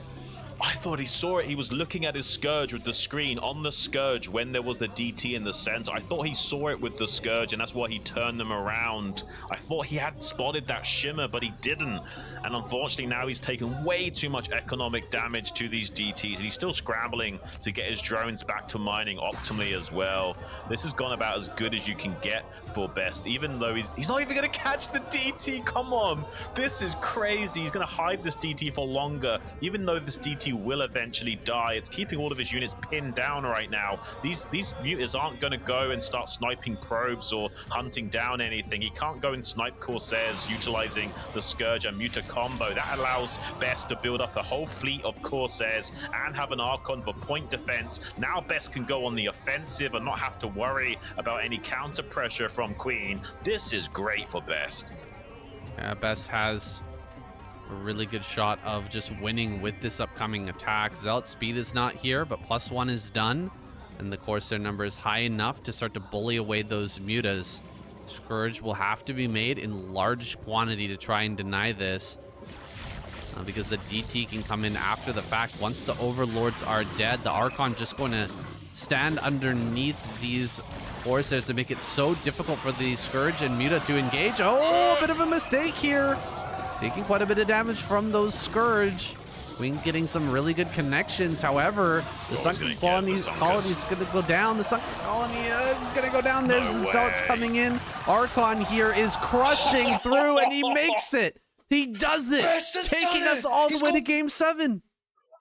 I thought he saw it. He was looking at his Scourge with the screen on the Scourge when there was the DT in the center. I thought he saw it with the Scourge, and that's why he turned them around. I thought he had spotted that shimmer, but he didn't. And unfortunately, now he's taken way too much economic damage to these DTs, and he's still scrambling to get his drones back to mining optimally as well. This has gone about as good as you can get for Best, even though he's not even going to catch the DT. Come on. This is crazy. He's going to hide this DT for longer, even though this DT will eventually die. It's keeping all of his units pinned down right now. These mutants aren't going to go and start sniping probes or hunting down anything. He can't go and snipe Corsairs utilizing the Scourge and Muta combo. That allows Best to build up a whole fleet of Corsairs and have an Archon for point defense. Now Best can go on the offensive and not have to worry about any counter pressure from Queen. This is great for Best. Best has a really good shot of just winning with this upcoming attack. Zealot speed is not here, but +1 is done, and the Corsair number is high enough to start to bully away those mutas. Scourge will have to be made in large quantity to try and deny this, because the DT can come in after the fact. Once the Overlords are dead, the Archon just going to stand underneath these Corsairs to make it so difficult for the Scourge and Muta to engage. Oh, a bit of a mistake here. Taking quite a bit of damage from those Scourge. Queen getting some really good connections. However, the Sunken colony is going to go down. The Sunken colony is going to go down. There's the Zealots coming in. Archon here is crushing through, and he makes it. He does it, taking us all the way to Game 7.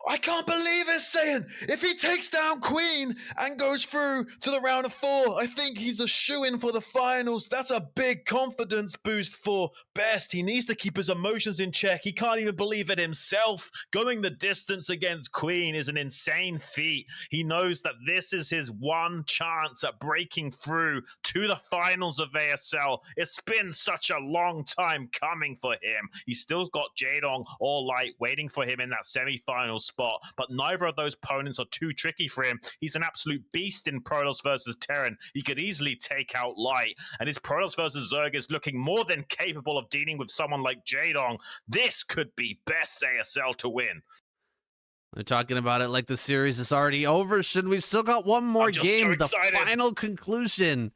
I can't believe it, Saiyan. If he takes down Queen and goes through to the round of 4, I think he's a shoo-in for the finals. That's a big confidence boost for Best. He needs to keep his emotions in check. He can't even believe it himself. Going the distance against Queen is an insane feat. He knows that this is his one chance at breaking through to the finals of ASL. It's been such a long time coming for him. He's still got Jaedong or Light waiting for him in that semi-finals spot, but neither of those opponents are too tricky for him. He's an absolute beast in Protoss versus Terran. He could easily take out Light, and his Protoss versus Zerg is looking more than capable of dealing with someone like Jaedong. This could be Best ASL to win. We're talking about it like the series is already over. We've still got one more game, so the final conclusion.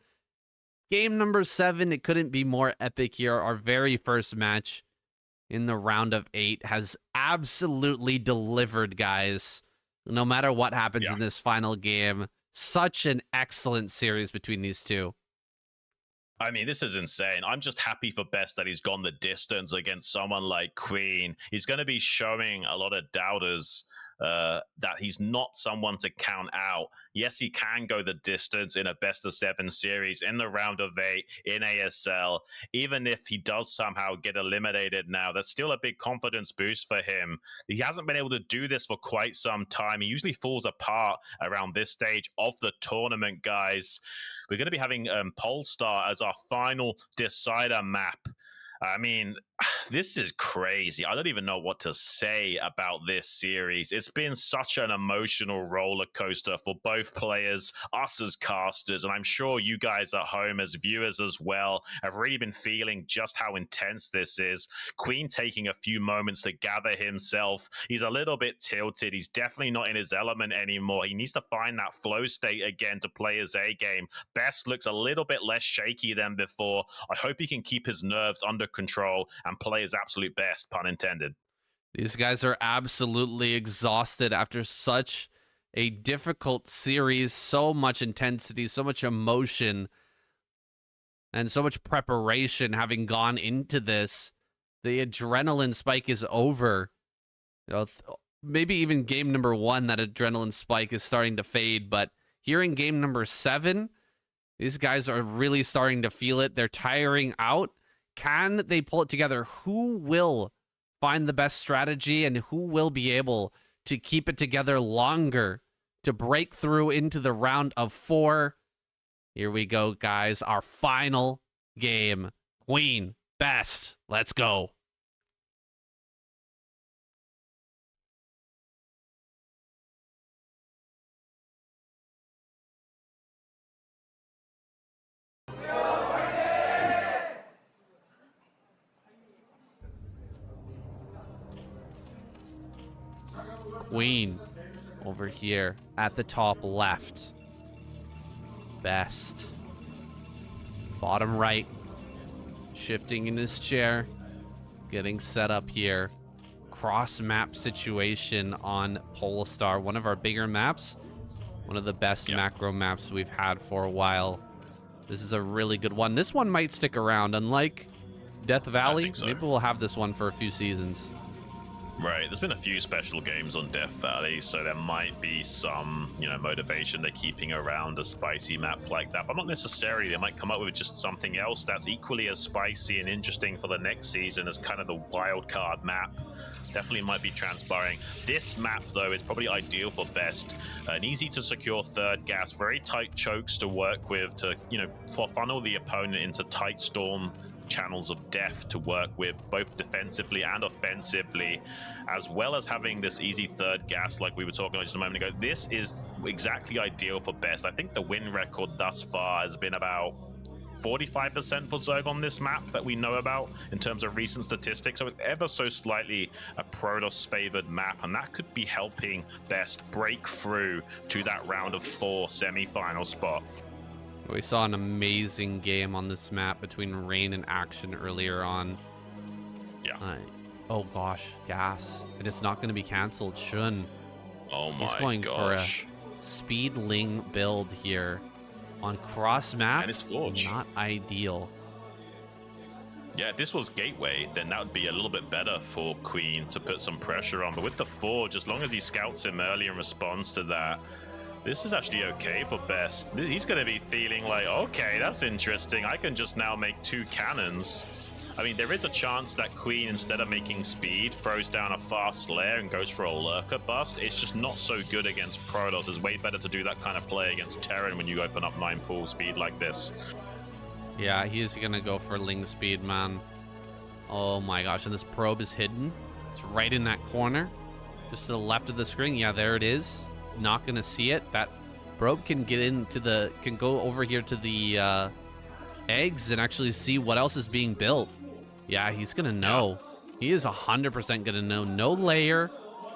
Game number 7, it couldn't be more epic here. Our very first match in the round of 8 has absolutely delivered, guys. No matter what happens in this final game, such an excellent series between these two. I mean, this is insane. I'm just happy for Best that he's gone the distance against someone like Queen. He's going to be showing a lot of doubters that he's not someone to count out. Yes, he can go the distance in a best-of-7 series in the round of 8 in ASL. Even if he does somehow get eliminated now, that's still a big confidence boost for him. He hasn't been able to do this for quite some time. He usually falls apart around this stage of the tournament, guys. We're going to be having Polestar as our final decider map. I mean, this is crazy. I don't even know what to say about this series. It's been such an emotional roller coaster for both players, us as casters, and I'm sure you guys at home as viewers as well have really been feeling just how intense this is. Queen taking a few moments to gather himself. He's a little bit tilted. He's definitely not in his element anymore. He needs to find that flow state again to play his A game. Best looks a little bit less shaky than before. I hope he can keep his nerves under control and play his absolute best, pun intended. These guys are absolutely exhausted after such a difficult series, so much intensity, so much emotion, and so much preparation having gone into this. The adrenaline spike is over. You know, maybe even game number 1, that adrenaline spike is starting to fade, but here in game number 7, these guys are really starting to feel it. They're tiring out. Can they pull it together? Who will find the best strategy and who will be able to keep it together longer to break through into the round of 4? Here we go, guys. Our final game. Queen, Best. Let's go. Queen over here at the top left. Best. Bottom right. Shifting in his chair. Getting set up here. Cross map situation on Polestar. One of our bigger maps. One of the best macro maps we've had for a while. This is a really good one. This one might stick around. Unlike Death Valley, maybe we'll have this one for a few seasons. Right, there's been a few special games on Death Valley, so there might be some, motivation to keeping around a spicy map like that, but not necessarily. They might come up with just something else that's equally as spicy and interesting for the next season as kind of the wild card map. Definitely might be transpiring. This map, though, is probably ideal for Best. An easy to secure third gas, very tight chokes to work with to, funnel the opponent into tight storm channels of death to work with, both defensively and offensively, as well as having this easy third gas like we were talking about just a moment ago. This is exactly ideal for Best. I think the win record thus far has been about 45% for Zerg on this map that we know about in terms of recent statistics, so it's ever so slightly a Protoss favored map, and that could be helping Best break through to that round of 4 semi-final spot. We saw an amazing game on this map between Rain and Action earlier on. Yeah. Oh gosh, gas. And it's not going to be canceled. Xun. Oh my He's going gosh. for a speedling build here on cross map. And it's Forge. Not ideal. Yeah, if this was Gateway, then that would be a little bit better for Queen to put some pressure on. But with the Forge, as long as he scouts him early in response to that, this is actually okay for Best. He's going to be feeling like, okay, that's interesting. I can just now make 2 cannons. I mean, there is a chance that Queen, instead of making speed, throws down a fast lair and goes for a lurker bust. It's just not so good against Protoss. It's way better to do that kind of play against Terran when you open up 9 pool speed like this. Yeah, he's going to go for Ling speed, man. Oh my gosh, and this probe is hidden. It's right in that corner, just to the left of the screen. Yeah, there it is. Not going to see it. That probe can get into the, can go over here to the eggs and actually see what else is being built. Yeah, he's going to know. He is 100% going to know. No layer,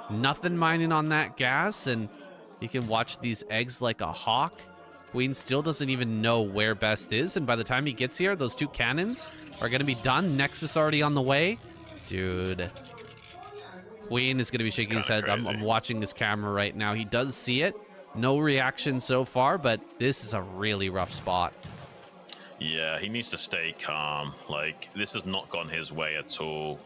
nothing mining on that gas, and he can watch these eggs like a hawk. Queen still doesn't even know where Best is, and by the time he gets here, those 2 cannons are going to be done. Nexus already on the way. Dude. Queen is going to be shaking his head. I'm watching his camera right now. He does see it. No reaction so far, but this is a really rough spot. Yeah, he needs to stay calm. Like, this has not gone his way at all.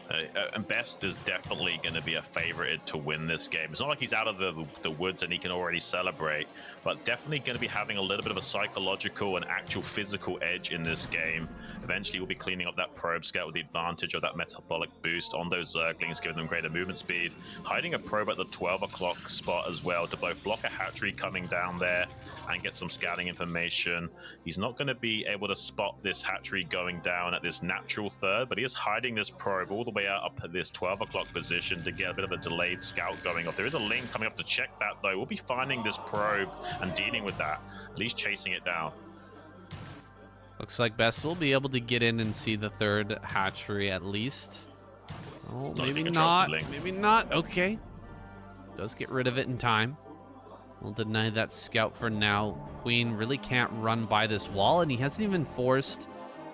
And Best is definitely going to be a favorite to win this game. It's not like he's out of the woods and he can already celebrate, but definitely going to be having a little bit of a psychological and actual physical edge in this game. Eventually, we'll be cleaning up that probe scout with the advantage of that metabolic boost on those Zerglings, giving them greater movement speed. Hiding a probe at the 12 o'clock spot as well to both block a hatchery coming down there and get some scouting information. He's not going to be able to spot this hatchery going down at this natural third, but he is hiding this probe all the way up at this 12 o'clock position to get a bit of a delayed scout going off. There is a link coming up to check that, though. We'll be finding this probe and dealing with that, at least chasing it down. Looks like Best will be able to get in and see the 3rd hatchery at least. Oh, maybe not. Maybe not. Okay. Does get rid of it in time. We'll deny that scout for now. Queen really can't run by this wall, and he hasn't even forced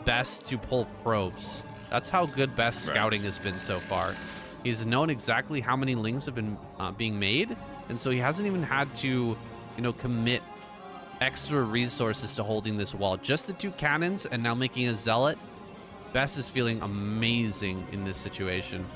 Best to pull probes. That's how good Best scouting has been so far. He's known exactly how many lings have been being made, and so he hasn't even had to, you know, commit extra resources to holding this wall. Just the 2 cannons, and now making a zealot. Best is feeling amazing in this situation.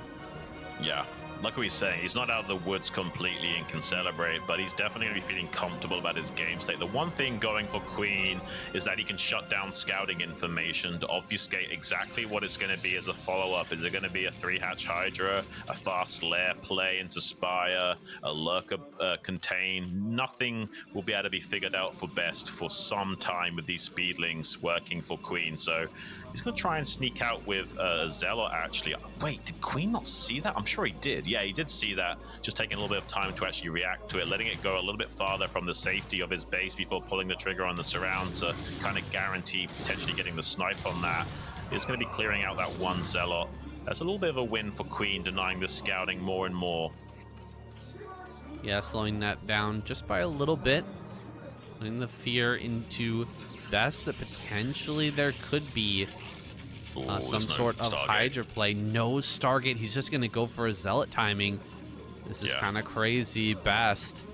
Yeah. Like we were saying, he's not out of the woods completely and can celebrate, but he's definitely going to be feeling comfortable about his game state. The one thing going for Queen is that he can shut down scouting information to obfuscate exactly what it's going to be as a follow-up. Is it going to be a 3-hatch Hydra, a fast lair play into Spire, a lurker contain? Nothing will be able to be figured out for Best for some time with these speedlings working for Queen. So he's going to try and sneak out with a Zealot, actually. Wait, did Queen not see that? I'm sure he did. Yeah, he did see that. Just taking a little bit of time to actually react to it, letting it go a little bit farther from the safety of his base before pulling the trigger on the surround to kind of guarantee potentially getting the snipe on that. It's going to be clearing out that 1 Zealot. That's a little bit of a win for Queen, denying the scouting more and more. Yeah, slowing that down just by a little bit. Putting the fear into Best that potentially there could be some sort of Hydra play. No Stargate. He's just going to go for a Zealot timing. This is kind of crazy. Best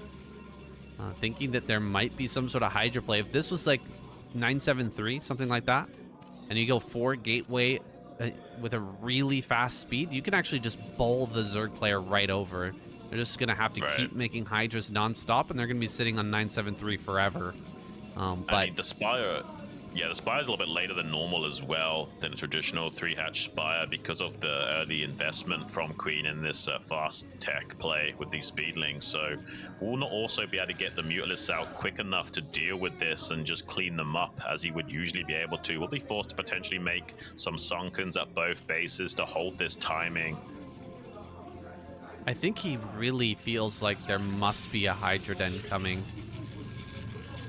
thinking that there might be some sort of Hydra play. If this was like 973, something like that, and you go 4 Gateway with a really fast speed, you can actually just bowl the Zerg player right over. They're just going to have to keep making Hydras nonstop, and they're going to be sitting on 973 forever. But I mean, the Spire... Yeah, the Spire's a little bit later than normal as well than a traditional 3-hatch Spire because of the early investment from Queen in this fast tech play with these speedlings. So we'll not also be able to get the Mutalisks out quick enough to deal with this and just clean them up as he would usually be able to. We'll be forced to potentially make some Sunkens at both bases to hold this timing. I think he really feels like there must be a Hydra Den coming.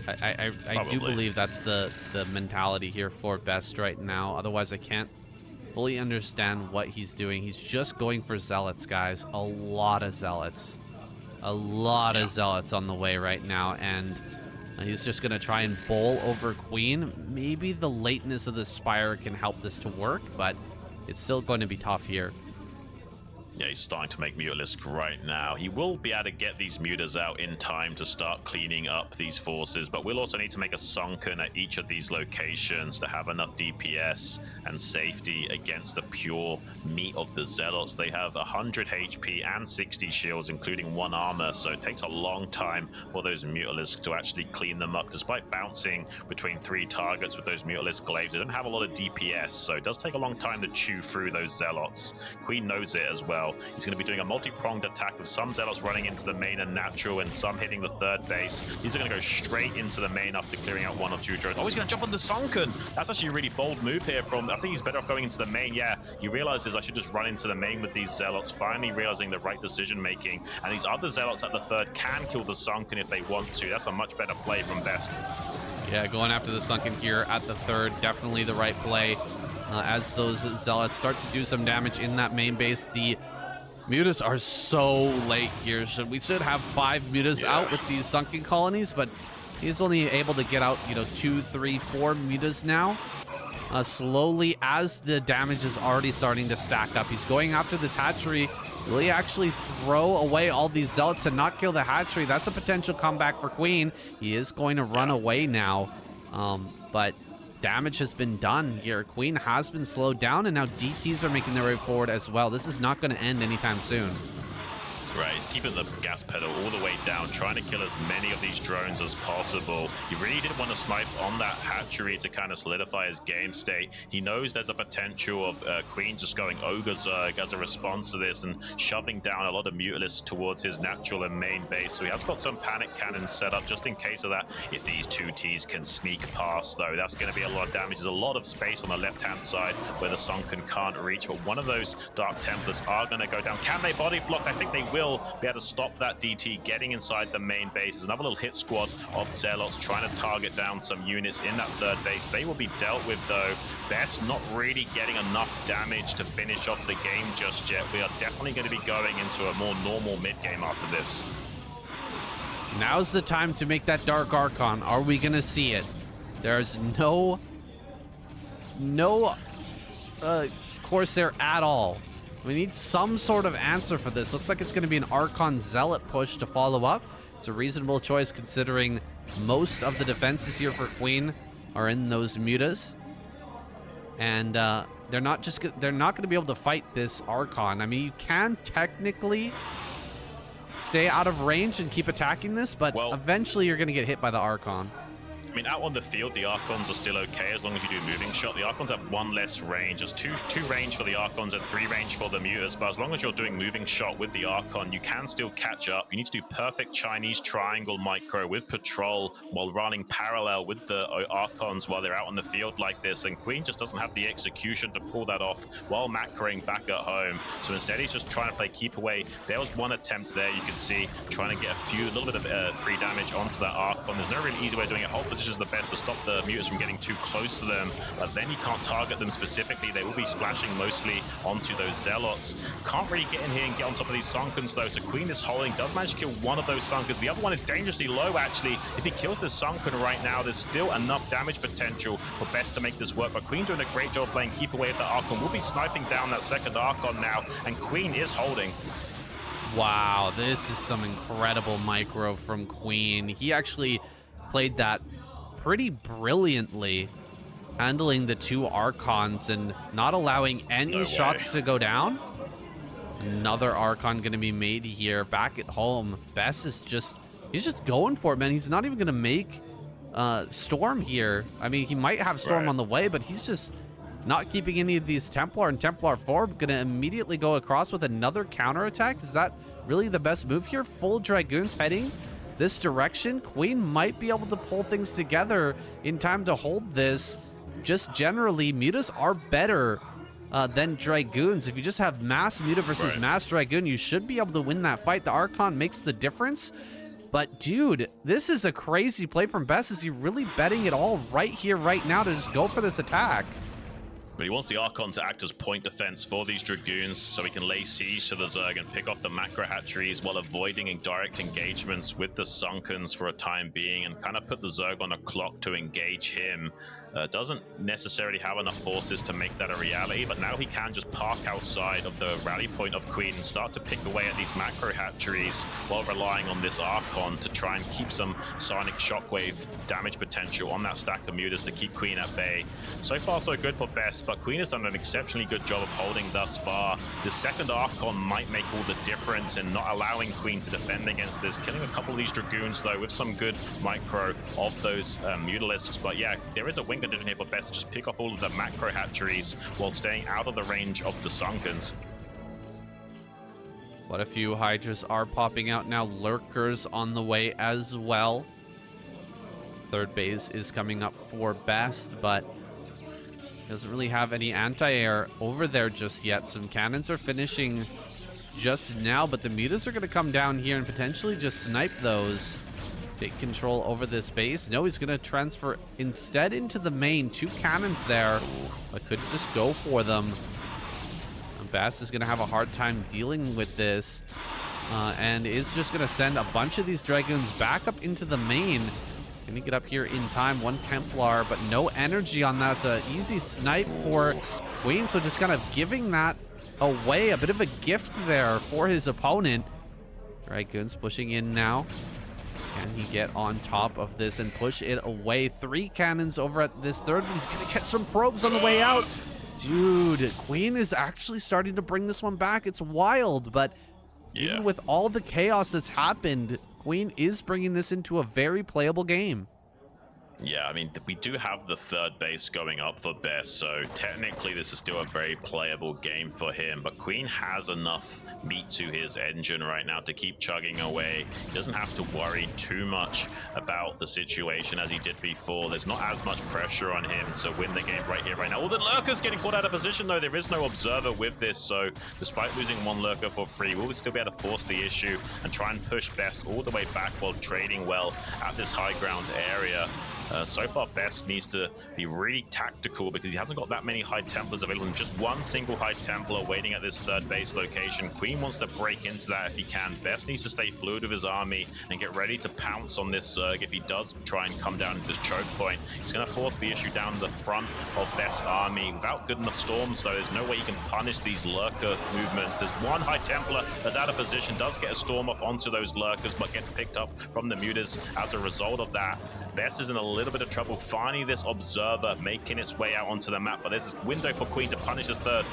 I do believe that's the mentality here for Best right now. Otherwise, I can't fully understand what he's doing. He's just going for Zealots, guys. A lot of Zealots. A lot of Zealots on the way right now. And he's just going to try and bowl over Queen. Maybe the lateness of the Spire can help this to work, but it's still going to be tough here. Yeah, he's starting to make Mutalisk right now. He will be able to get these Mutas out in time to start cleaning up these forces, but we'll also need to make a Sunken at each of these locations to have enough DPS and safety against the pure meat of the Zealots. They have 100 HP and 60 shields, including 1 armor, so it takes a long time for those Mutalisks to actually clean them up. Despite bouncing between 3 targets with those Mutalisk glaives, they don't have a lot of DPS, so it does take a long time to chew through those Zealots. Queen knows it as well. He's going to be doing a multi-pronged attack with some Zealots running into the main and natural and some hitting the 3rd base. These are going to go straight into the main after clearing out 1 or 2 drones. Oh, he's going to jump on the Sunken. That's actually a really bold move here from, I think he's better off going into the main. Yeah, he realizes I should just run into the main with these Zealots, finally realizing the right decision making. And these other Zealots at the 3rd can kill the Sunken if they want to. That's a much better play from Best. Yeah, going after the Sunken here at the 3rd, definitely the right play. As those Zealots start to do some damage in that main base, the Mutas are so late here. We should have 5 Mutas out with these Sunken colonies, but he's only able to get out, 2, 3, 4 Mutas now. Slowly, as the damage is already starting to stack up. He's going after this hatchery. Will he actually throw away all these Zealots to not kill the hatchery? That's a potential comeback for Queen. He is going to run away now, but damage has been done here. Queen has been slowed down, and now DTs are making their way forward as well. This is not going to end anytime soon. Right, he's keeping the gas pedal all the way down, trying to kill as many of these drones as possible. He really didn't want to snipe on that hatchery to kind of solidify his game state. He knows there's a potential of Queen just going Ogre Zerg as a response to this and shoving down a lot of Mutalisks towards his natural and main base. So he has got some panic cannons set up just in case of that. If these 2 Ts can sneak past, though, that's going to be a lot of damage. There's a lot of space on the left-hand side where the Sunken can't reach, but one of those Dark Templars are going to go down. Can they body block? I think they will be able to stop that DT getting inside the main base. There's another little hit squad of Zealots trying to target down some units in that 3rd base. They will be dealt with, though. Best not really getting enough damage to finish off the game just yet. We are definitely going to be going into a more normal mid-game after this. Now's the time to make that Dark Archon. Are we going to see it? There's no Corsair at all. We need some sort of answer for this. Looks like it's going to be an Archon Zealot push to follow up. It's a reasonable choice considering most of the defenses here for Queen are in those Mutas. And they're not going to be able to fight this Archon. I mean, you can technically stay out of range and keep attacking this, but eventually you're going to get hit by the Archon. I mean, out on the field, the Archons are still okay as long as you do moving shot. The Archons have 1 less range. There's two range for the Archons and 3 range for the Mutas, but as long as you're doing moving shot with the Archon, you can still catch up. You need to do perfect Chinese triangle micro with patrol while running parallel with the Archons while they're out on the field like this, and Queen just doesn't have the execution to pull that off while macroing back at home. So instead, he's just trying to play keep away. There was 1 attempt there, you can see, trying to get a little bit of free damage onto that Archon. There's no really easy way of doing it. Hold position is the best to stop the Mutas from getting too close to them, but then you can't target them specifically. They will be splashing mostly onto those Zealots. Can't really get in here and get on top of these Sunkens, though, so Queen is holding, does manage to kill 1 of those Sunkens. The other one is dangerously low, actually. If he kills this Sunken right now, there's still enough damage potential for Best to make this work, but Queen doing a great job playing keep away with the Archon. Will be sniping down that 2nd Archon now, and Queen is holding. Wow, this is some incredible micro from Queen. He actually played that pretty brilliantly, handling the 2 Archons and not allowing any shots to go down. Another Archon going to be made here back at home. Best is he's just going for it, man. He's not even going to make Storm here. I mean, he might have Storm on the way, but he's just not keeping any of these Templar and Templar 4. Going to immediately go across with another counterattack. Is that really the best move here? Full Dragoons heading this direction. Queen might be able to pull things together in time to hold this. Just generally, Mutas are better than Dragoons. If you just have mass Muta versus mass Dragoon, you should be able to win that fight. The Archon makes the difference. But dude, this is a crazy play from Best. Is he really betting it all right here, right now to just go for this attack? But he wants the Archon to act as point defense for these Dragoons so he can lay siege to the Zerg and pick off the macro hatcheries while avoiding direct engagements with the Sunkens for a time being and kind of put the Zerg on a clock to engage him. Doesn't necessarily have enough forces to make that a reality, but now he can just park outside of the rally point of Queen and start to pick away at these macro hatcheries while relying on this Archon to try and keep some sonic shockwave damage potential on that stack of mutas to keep Queen at bay. So far so good for Best, but Queen has done an exceptionally good job of holding thus far. The second Archon might make all the difference in not allowing Queen to defend against this, killing a couple of these Dragoons though with some good micro of those Mutalisks. But yeah, there is a win condition here for Best to just pick off all of the macro hatcheries while staying out of the range of the Sunkens. What a few Hydras are popping out now. Lurkers on the way as well. Third base is coming up for Best, but doesn't really have any anti-air over there just yet. Some cannons are finishing just now, but the mutas are going to come down here and potentially just snipe those. Take control over this base. No, he's going to transfer instead into the main. 2 cannons there, but could just go for them. Bass is going to have a hard time dealing with this and is just going to send a bunch of these Dragoons back up into the main. Can he get up here in time? 1 Templar, but no energy on that. It's an easy snipe for Queen, so just kind of giving that away. A bit of a gift there for his opponent. Dragoons pushing in now. Can he get on top of this and push it away? 3 cannons over at this third, but he's going to get some probes on the way out. Dude, Queen is actually starting to bring this one back. It's wild, but even with all the chaos that's happened, Queen is bringing this into a very playable game. Yeah, I mean, we do have the third base going up for Best, so technically this is still a very playable game for him, but Queen has enough meat to his engine right now to keep chugging away. He doesn't have to worry too much about the situation as he did before. There's not as much pressure on him to win the game right here, right now. Oh, the Lurker's getting caught out of position, though. There is no Observer with this, so despite losing 1 Lurker for free, we'll still be able to force the issue and try and push Best all the way back while trading well at this high ground area. So far, Best needs to be really tactical because he hasn't got that many High Templars available and just 1 single High Templar waiting at this third base location. Queen wants to break into that if he can. Best needs to stay fluid with his army and get ready to pounce on this Zerg if he does try and come down into this choke point. He's going to force the issue down the front of Best's army. Without good enough storms, though, there's no way you can punish these Lurker movements. There's 1 High Templar that's out of position, does get a storm up onto those Lurkers, but gets picked up from the mutas as a result of that. Best is in a little bit of trouble finding this Observer, making its way out onto the map, but there's a window for Queen to punish his third.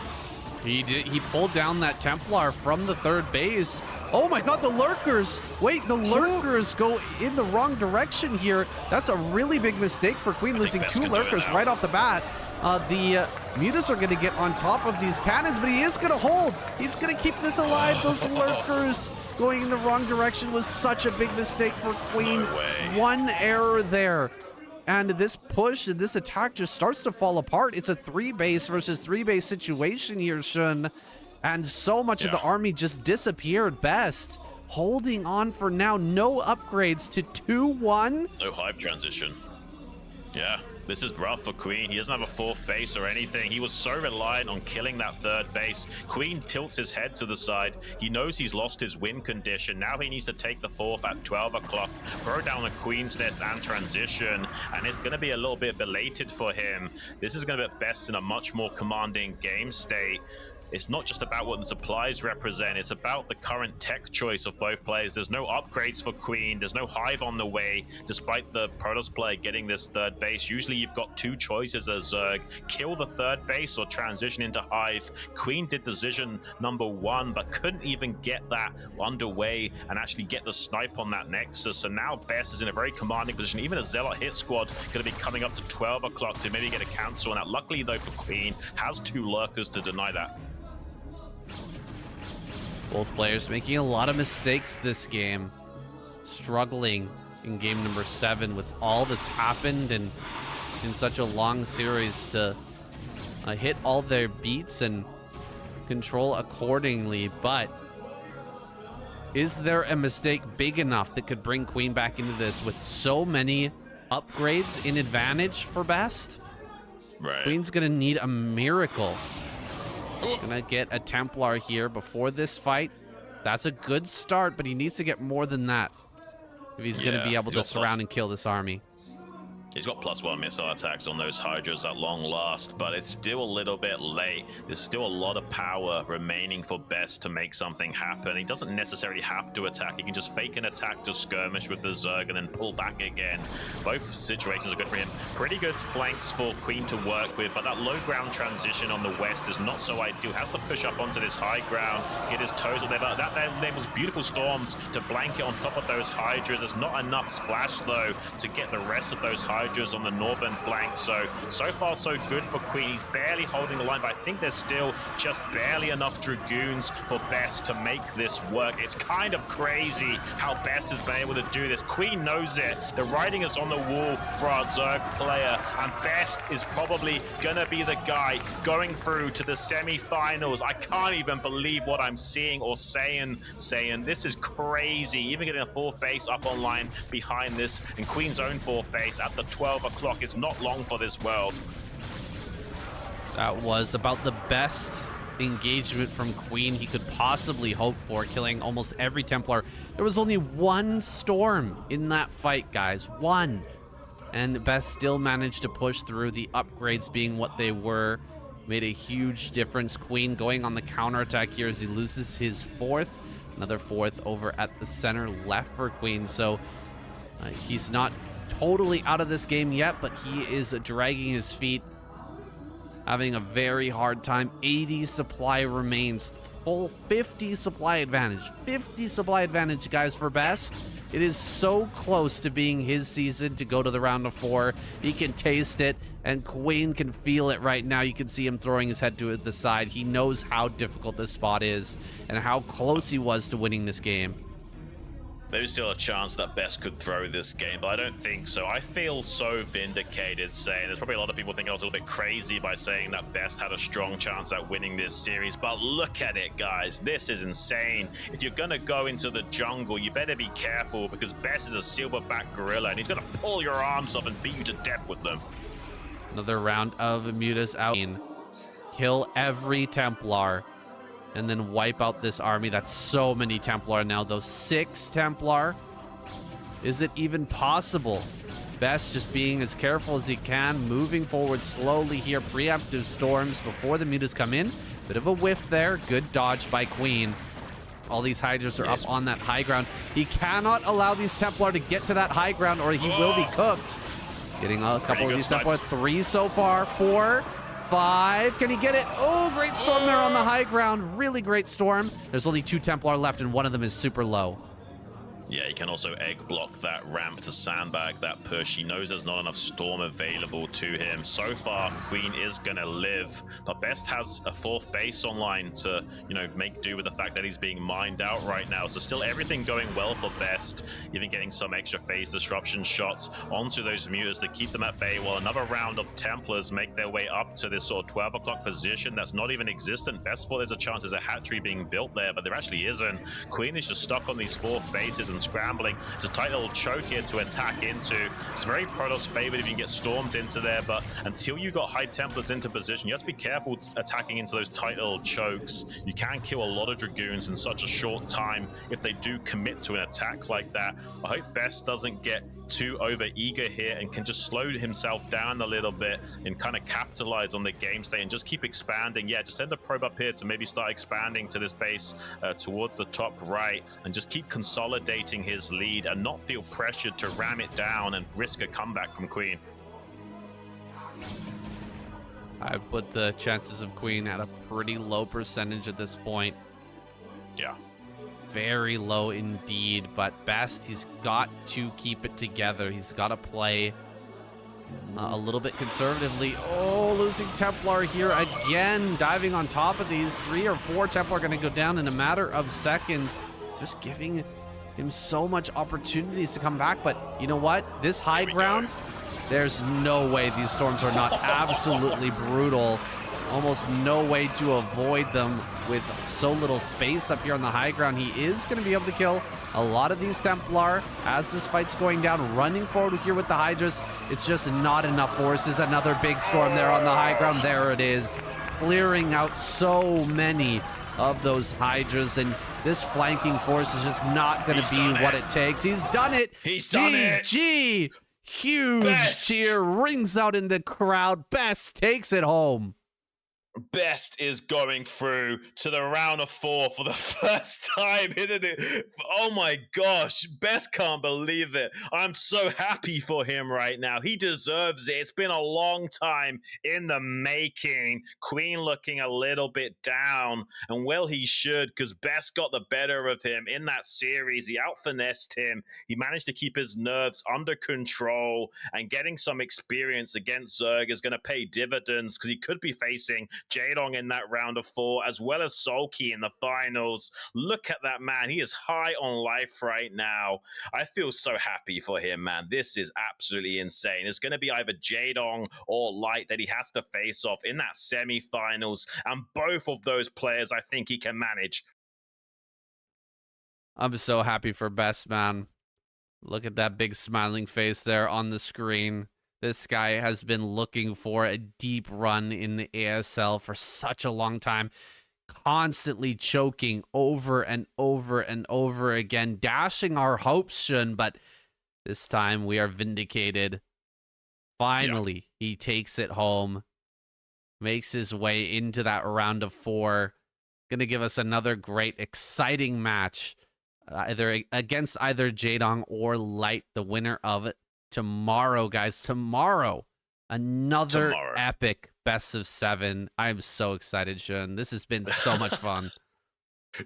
He pulled down that Templar from the third base. Oh my god, the Lurkers! Wait, the Lurkers go in the wrong direction here. That's a really big mistake for Queen, losing 2 Lurkers right off the bat. The mutas are going to get on top of these cannons, but he is going to hold. He's going to keep this alive. Those Lurkers going in the wrong direction was such a big mistake for Queen. No way. 1 error there. And this push and this attack just starts to fall apart. It's a 3 base versus 3 base situation here, Xun. And so much of the army just disappeared. Best holding on for now. No upgrades to 2-1. No Hive transition. Yeah. This is rough for Queen. He doesn't have a 4th base or anything. He was so reliant on killing that 3rd base. Queen tilts his head to the side. He knows he's lost his win condition. Now he needs to take the 4th at 12 o'clock, throw down a Queen's Nest and transition, and it's going to be a little bit belated for him. This is going to be Best in a much more commanding game state. It's not just about what the supplies represent, it's about the current tech choice of both players. There's no upgrades for Queen, there's no Hive on the way, despite the Protoss player getting this 3rd base. Usually you've got 2 choices as Zerg, kill the 3rd base or transition into Hive. Queen did decision number 1, but couldn't even get that underway and actually get the snipe on that Nexus. So now Best is in a very commanding position. Even a Zealot hit squad going to be coming up to 12 o'clock to maybe get a cancel on that. Luckily though for Queen, has 2 Lurkers to deny that. Both players making a lot of mistakes this game. Struggling in game number 7 with all that's happened and in such a long series to hit all their beats and control accordingly. But is there a mistake big enough that could bring Queen back into this with so many upgrades in advantage for Best? Right. Queen's gonna need a miracle. Gonna get a Templar here before this fight. That's a good start, but he needs to get more than that if he's gonna be able to surround and kill this army. He's got +1 missile attacks on those Hydras at long last, but it's still a little bit late. There's still a lot of power remaining for Best to make something happen. He doesn't necessarily have to attack. He can just fake an attack to skirmish with the Zerg and then pull back again. Both situations are good for him. Pretty good flanks for Queen to work with, but that low ground transition on the west is not so ideal. Has to push up onto this high ground, get his toes on there. But that enables beautiful storms to blanket on top of those Hydras. There's not enough splash, though, to get the rest of those Hydras on the northern flank. So far so good for Queen. He's barely holding the line, but I think there's still just barely enough Dragoons for Best to make this work. It's kind of crazy how Best has been able to do this. Queen knows it. The writing is on the wall for our Zerg player, and Best is probably gonna be the guy going through to the semi-finals. I can't even believe what I'm seeing or saying. This is crazy. Even getting a 4th base up online behind this, and Queen's own 4th base at the 12 o'clock. It's not long for this world. That was about the best engagement from Queen he could possibly hope for, killing almost every Templar. There was only one storm in that fight, guys. One. And Best still managed to push through. The upgrades being what they were made a huge difference. Queen going on the counterattack here as he loses his 4th. Another 4th over at the center left for Queen. So he's not totally out of this game yet, but he is dragging his feet, having a very hard time. 80 supply remains, full 50 supply advantage. 50 supply advantage, guys, for Best. It is so close to being his season to go to the round of 4. He can taste it, and Queen can feel it right now. You can see him throwing his head to the side. He knows how difficult this spot is and how close he was to winning this game. There's still a chance that Best could throw this game, but I don't think so. I feel so vindicated saying, there's probably a lot of people think I was a little bit crazy by saying that Best had a strong chance at winning this series, but look at it, guys. This is insane. If you're gonna go into the jungle, you better be careful, because Best is a silverback gorilla, and he's gonna pull your arms off and beat you to death with them. Another round of mutas out. Kill every Templar and then wipe out this army. That's so many Templar now, though. 6 Templar. Is it even possible? Best just being as careful as he can, moving forward slowly here. Preemptive storms before the mutas come in. Bit of a whiff there. Good dodge by Queen. All these Hydras are up on that high ground. He cannot allow these Templar to get to that high ground, or he will be cooked. Getting a couple of these Templar. 3 so far. 4. 5. Can he get it? Oh, great storm there on the high ground. Really great storm. There's only 2 Templar left, and one of them is super low. Yeah, he can also egg block that ramp to sandbag that push. He knows there's not enough storm available to him. So far, Queen is gonna live, but Best has a 4th base online to, make do with the fact that he's being mined out right now. So still everything going well for Best, even getting some extra phase disruption shots onto those mutas to keep them at bay, while another round of Templars make their way up to this sort of 12 o'clock position that's not even existent. Best thought there's a chance there's a hatchery being built there, but there actually isn't. Queen is just stuck on these 4th bases and scrambling. It's a tight little choke here to attack into. It's very Protoss favored if you can get storms into there, but until you got high Templars into position, you have to be careful attacking into those tight little chokes. You can kill a lot of Dragoons in such a short time if they do commit to an attack like that. I hope Best doesn't get too over eager here and can just slow himself down a little bit and kind of capitalize on the game state and just keep expanding. Yeah, just send the probe up here to maybe start expanding to this base towards the top right, and just keep consolidating his lead and not feel pressured to ram it down and risk a comeback from Queen. I put the chances of Queen at a pretty low percentage at this point. Yeah. Very low indeed, but Best, he's got to keep it together. He's got to play a little bit conservatively. Oh, losing Templar here again, diving on top of these. 3 or 4 Templar are going to go down in a matter of seconds, just giving him so much opportunities to come back. But you know what? This high ground, there's no way these storms are not absolutely brutal. Almost no way to avoid them. with so little space up here on the high ground, he is going to be able to kill a lot of these Templar as this fight's going down, running forward here with the Hydras. It's just not enough forces. Another big storm there on the high ground. There it is, clearing out so many of those Hydras, and this flanking force is just not going to be what it takes. He's done it. He's done it. GG. Huge Best. cheer rings out in the crowd. Best takes it home. Best is going through to the round of 4 for the first time, isn't it? Oh my gosh, Best can't believe it. I'm so happy for him right now. He deserves it. It's been a long time in the making. Queen looking a little bit down, and well, he should, because Best got the better of him in that series. He out-finessed him. He managed to keep his nerves under control, and getting some experience against Zerg is going to pay dividends, because he could be facing Jaedong in that round of 4, as well as Sulky in the finals. Look at that man. He is high on life right now. I feel so happy for him, man. This is absolutely insane. It's going to be either Jaedong or Light that he has to face off in that semi-finals, and both of those players I think he can manage. I'm so happy for Best, man. Look at that big smiling face there on the screen. This guy has been looking for a deep run in the ASL for such a long time, constantly choking over and over and over again, dashing our hopes, Xun, but this time we are vindicated. Finally, he takes it home, makes his way into that round of 4. Going to give us another great, exciting match, either against either Jaedong or Light, the winner of it. Tomorrow, guys, tomorrow, another epic best of 7. I'm so excited, Xun. This has been so much fun.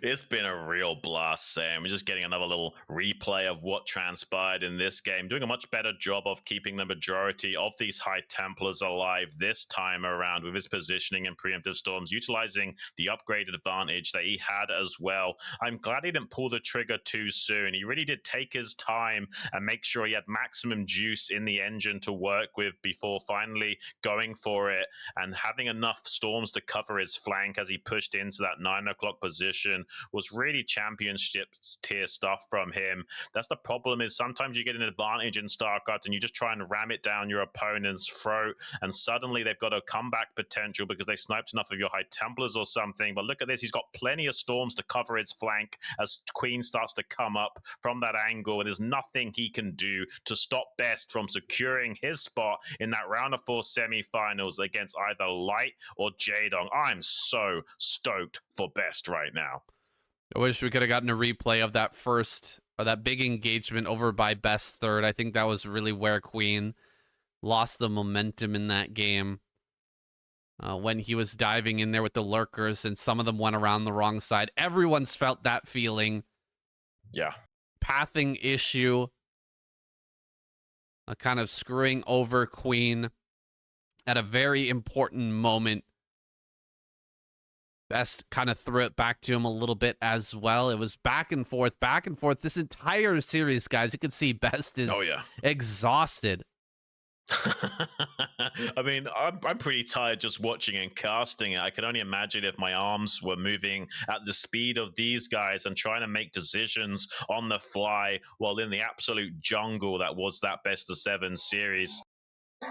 It's been a real blast, Sam. We're just getting another little replay of what transpired in this game, doing a much better job of keeping the majority of these High Templars alive this time around with his positioning and preemptive storms, utilizing the upgraded advantage that he had as well. I'm glad he didn't pull the trigger too soon. He really did take his time and make sure he had maximum juice in the engine to work with before finally going for it and having enough storms to cover his flank as he pushed into that 9 o'clock position. Was really championship tier stuff from him. That's the problem, is sometimes you get an advantage in StarCraft and you just try and ram it down your opponent's throat, and suddenly they've got a comeback potential because they sniped enough of your High Templars or something. But look at this, he's got plenty of storms to cover his flank as Queen starts to come up from that angle, and there's nothing he can do to stop Best from securing his spot in that round of 4 semi-finals against either Light or Jaedong. I'm so stoked for Best right now. I wish we could have gotten a replay of that first, or that big engagement over by Best third. I think that was really where Queen lost the momentum in that game. When he was diving in there with the lurkers and some of them went around the wrong side. Everyone's felt that feeling. Yeah. Pathing issue. Kind of screwing over Queen at a very important moment. Best kind of threw it back to him a little bit as well. It was back and forth this entire series, guys. You can see Best is exhausted. I mean, I'm pretty tired just watching and casting it. I can only imagine if my arms were moving at the speed of these guys and trying to make decisions on the fly while in the absolute jungle that was that best of 7 series.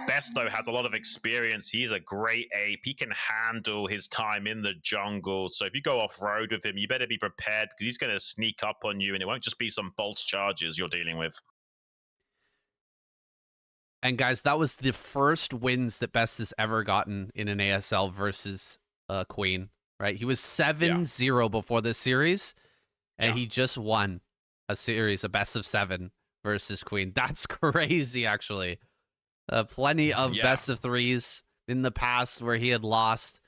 Best, though, has a lot of experience. He's a great ape. He can handle his time in the jungle. So if you go off-road with him, you better be prepared, because he's going to sneak up on you, and it won't just be some false charges you're dealing with. And guys, that was the first wins that Best has ever gotten in an ASL versus Queen, right? He was 7-0 before this series, and he just won a series, a best of 7 versus Queen. That's crazy, actually. Plenty of best of 3s in the past where he had lost,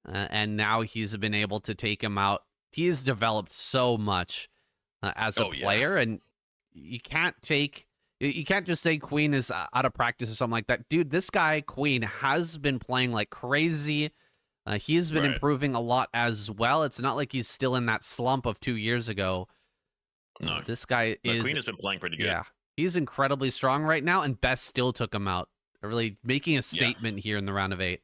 and now he's been able to take him out. He has developed so much as a player, and you can't just say Queen is out of practice or something like that. Dude, this guy, Queen, has been playing like crazy. He's been improving a lot as well. It's not like he's still in that slump of 2 years ago. No. This guy Queen has been playing pretty good. Yeah. He's incredibly strong right now, and Best still took him out. Really making a statement here in the round of 8.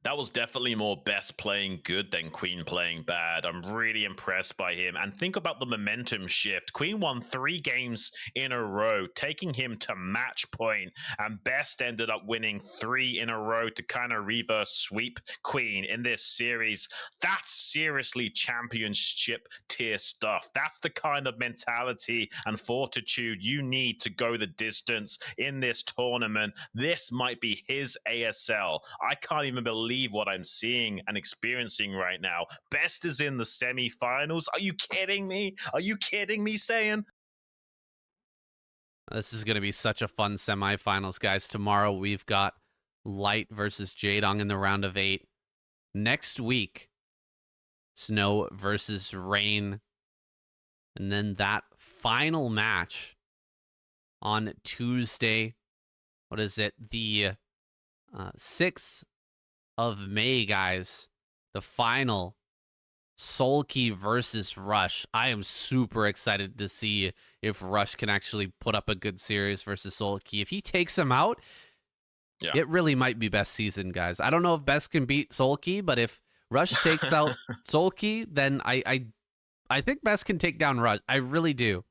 That was definitely more best playing good than Queen playing bad. I'm really impressed by him. And think about the momentum shift. Queen won 3 games in a row, taking him to match point, and Best ended up winning 3 in a row to kind of reverse sweep Queen in this series. That's seriously championship tier stuff. That's the kind of mentality and fortitude you need to go the distance in this tournament. This might be his ASL. I can't even believe what I'm seeing and experiencing right now. Best is in the semifinals. Are you kidding me? Are you kidding me, Saiyan? This is going to be such a fun semifinals, guys. Tomorrow we've got Light versus Jaedong in the round of 8. Next week, Snow versus Rain. And then that final match on Tuesday. What is it? The 6th of May, guys. The final, SeoulKey versus Rush. I am super excited to see if Rush can actually put up a good series versus SeoulKey. If he takes him out, it really might be best season, guys. I don't know if Best can beat SeoulKey, but if Rush takes out SeoulKey, then I think Best can take down Rush. I really do.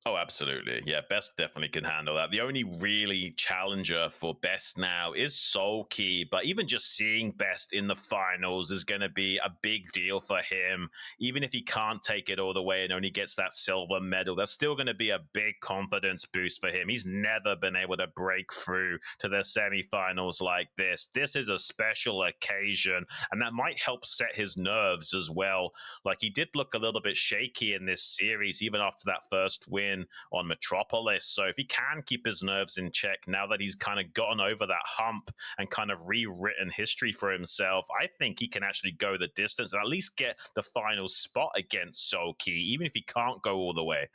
Oh, absolutely. Yeah, Best definitely can handle that. The only really challenger for Best now is SeoulKey, but even just seeing Best in the finals is going to be a big deal for him. Even if he can't take it all the way and only gets that silver medal, that's still going to be a big confidence boost for him. He's never been able to break through to the semifinals like this. This is a special occasion, and that might help set his nerves as well. Like, he did look a little bit shaky in this series, even after that first win on Metropolis. So if he can keep his nerves in check now that he's kind of gotten over that hump and kind of rewritten history for himself, I think he can actually go the distance and at least get the final spot against SeoulKey, even if he can't go all the way.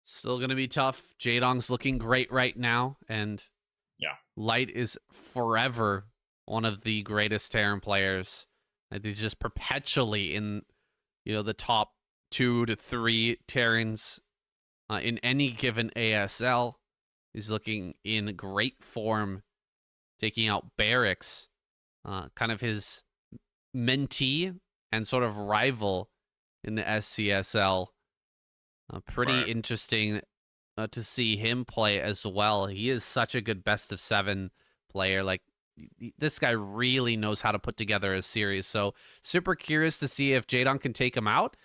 Still going to be tough. Jaedong's looking great right now, and Light is forever one of the greatest Terran players. Like, he's just perpetually in, the top 2 to 3 Terrans in any given ASL. He's looking in great form, taking out Barracks, kind of his mentee and sort of rival in the SCSL. Pretty interesting to see him play as well. He is such a good best of 7 player. Like, this guy really knows how to put together a series. So super curious to see if Jaedong can take him out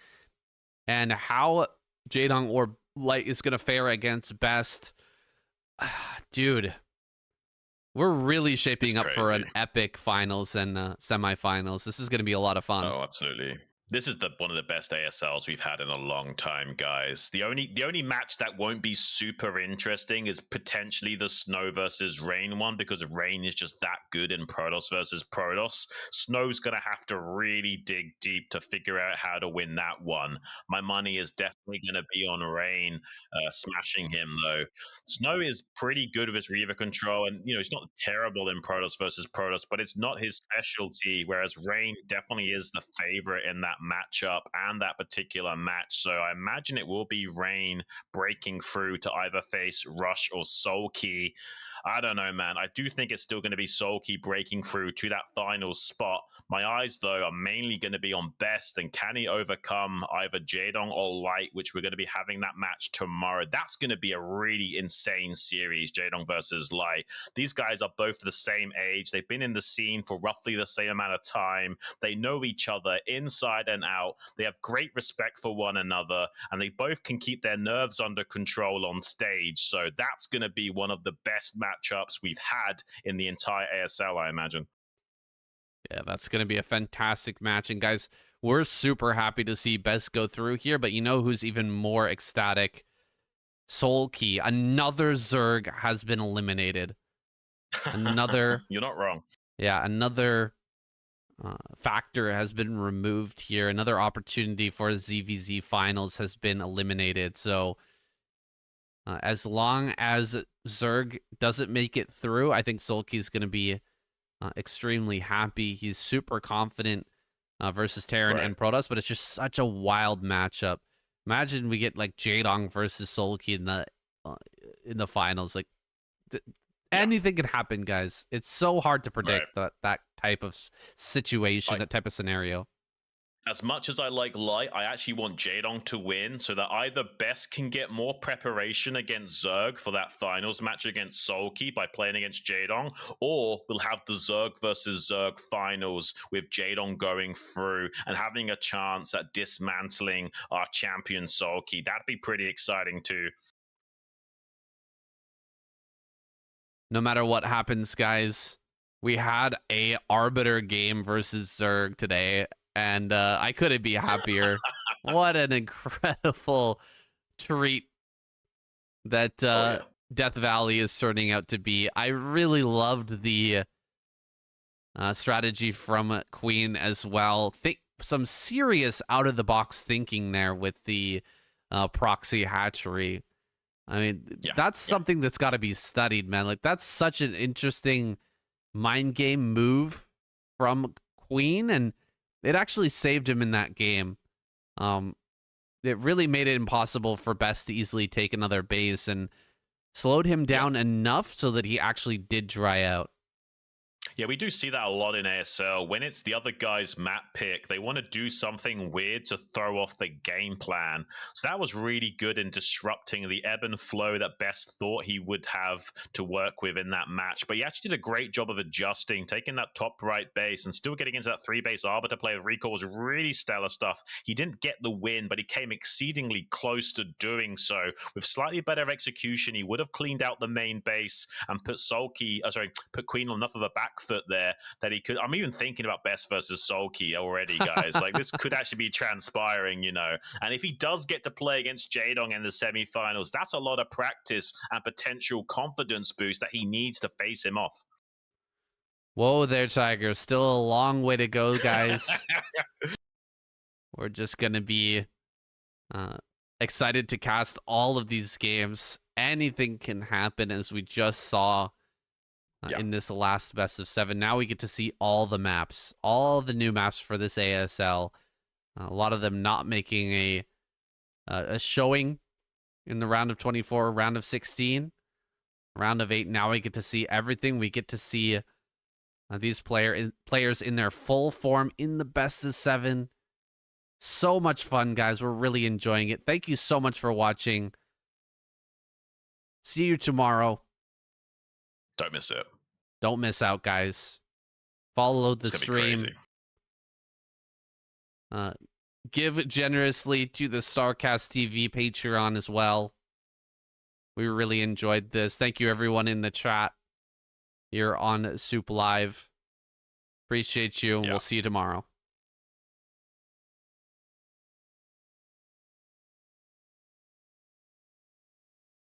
and how Jaedong or Light is going to fare against Best. Dude, we're really shaping up for an epic finals and semifinals. This is going to be a lot of fun. Oh, absolutely. This is one of the best ASLs we've had in a long time, guys. The only match that won't be super interesting is potentially the Snow versus Rain one, because Rain is just that good in Protoss versus Protoss. Snow's going to have to really dig deep to figure out how to win that one. My money is definitely going to be on Rain smashing him, though. Snow is pretty good with his Reaver control, and he's not terrible in Protoss versus Protoss, but it's not his specialty, whereas Rain definitely is the favorite in that matchup and that particular match. So I imagine it will be Rain breaking through to either face Rush or SeoulKey. I don't know, man. I do think it's still going to be SeoulKey breaking through to that final spot. My eyes, though, are mainly going to be on Best, and can he overcome either Jaedong or Light, which we're going to be having that match tomorrow. That's going to be a really insane series, Jaedong versus Light. These guys are both the same age. They've been in the scene for roughly the same amount of time. They know each other inside and out. They have great respect for one another, and they both can keep their nerves under control on stage. So that's going to be one of the best matchups we've had in the entire ASL, I imagine. Yeah, that's going to be a fantastic match. And guys, we're super happy to see Best go through here, but you know who's even more ecstatic? SeoulKey. Another Zerg has been eliminated. Another... You're not wrong. Yeah, another factor has been removed here. Another opportunity for ZVZ finals has been eliminated. So as long as Zerg doesn't make it through, I think SeoulKey is going to be extremely happy. He's super confident versus Terran and Protoss, but it's just such a wild matchup. Imagine we get like Jaedong versus SeoulKey in the finals. Like anything can happen, guys. It's so hard to predict that type of situation, that type of scenario. As much as I like Light, I actually want Jaedong to win so that either Best can get more preparation against Zerg for that finals match against Sulky by playing against Jaedong, or we'll have the Zerg versus Zerg finals with Jaedong going through and having a chance at dismantling our champion Sulky. That'd be pretty exciting too. No matter what happens, guys, we had a Arbiter game versus Zerg today. And I couldn't be happier. What an incredible treat that Death Valley is turning out to be. I really loved the strategy from Queen as well. Some serious out-of-the-box thinking there with the proxy hatchery. I mean, that's something that's got to be studied, man. Like, that's such an interesting mind game move from Queen, and it actually saved him in that game. It really made it impossible for Best to easily take another base and slowed him down enough so that he actually did dry out. Yeah, we do see that a lot in ASL. When it's the other guy's map pick, they want to do something weird to throw off the game plan. So that was really good in disrupting the ebb and flow that Best thought he would have to work with in that match. But he actually did a great job of adjusting, taking that top right base and still getting into that 3-base Arbiter play with Recall was really stellar stuff. He didn't get the win, but he came exceedingly close to doing so. With slightly better execution, he would have cleaned out the main base and put put Queen on enough of a back foot there that he could. I'm even thinking about Best versus Sulky already, guys. Like, this could actually be transpiring, you know. And if he does get to play against Jaedong in the semifinals, that's a lot of practice and potential confidence boost that he needs to face him off. Whoa there, Tiger. Still a long way to go, guys. We're just gonna be excited to cast all of these games. Anything can happen, as we just saw in this last best of 7. Now we get to see all the maps, all the new maps for this ASL. A lot of them not making a showing in the round of 24, round of 16, round of 8. Now we get to see everything. We get to see these players in their full form in the best of 7. So much fun, guys. We're really enjoying it. Thank you so much for watching. See you tomorrow. Don't miss it. Don't miss out, guys. Follow the stream. Give generously to the StarCastTV Patreon as well. We really enjoyed this. Thank you, everyone in the chat here on Soup Live. Appreciate you, and we'll see you tomorrow.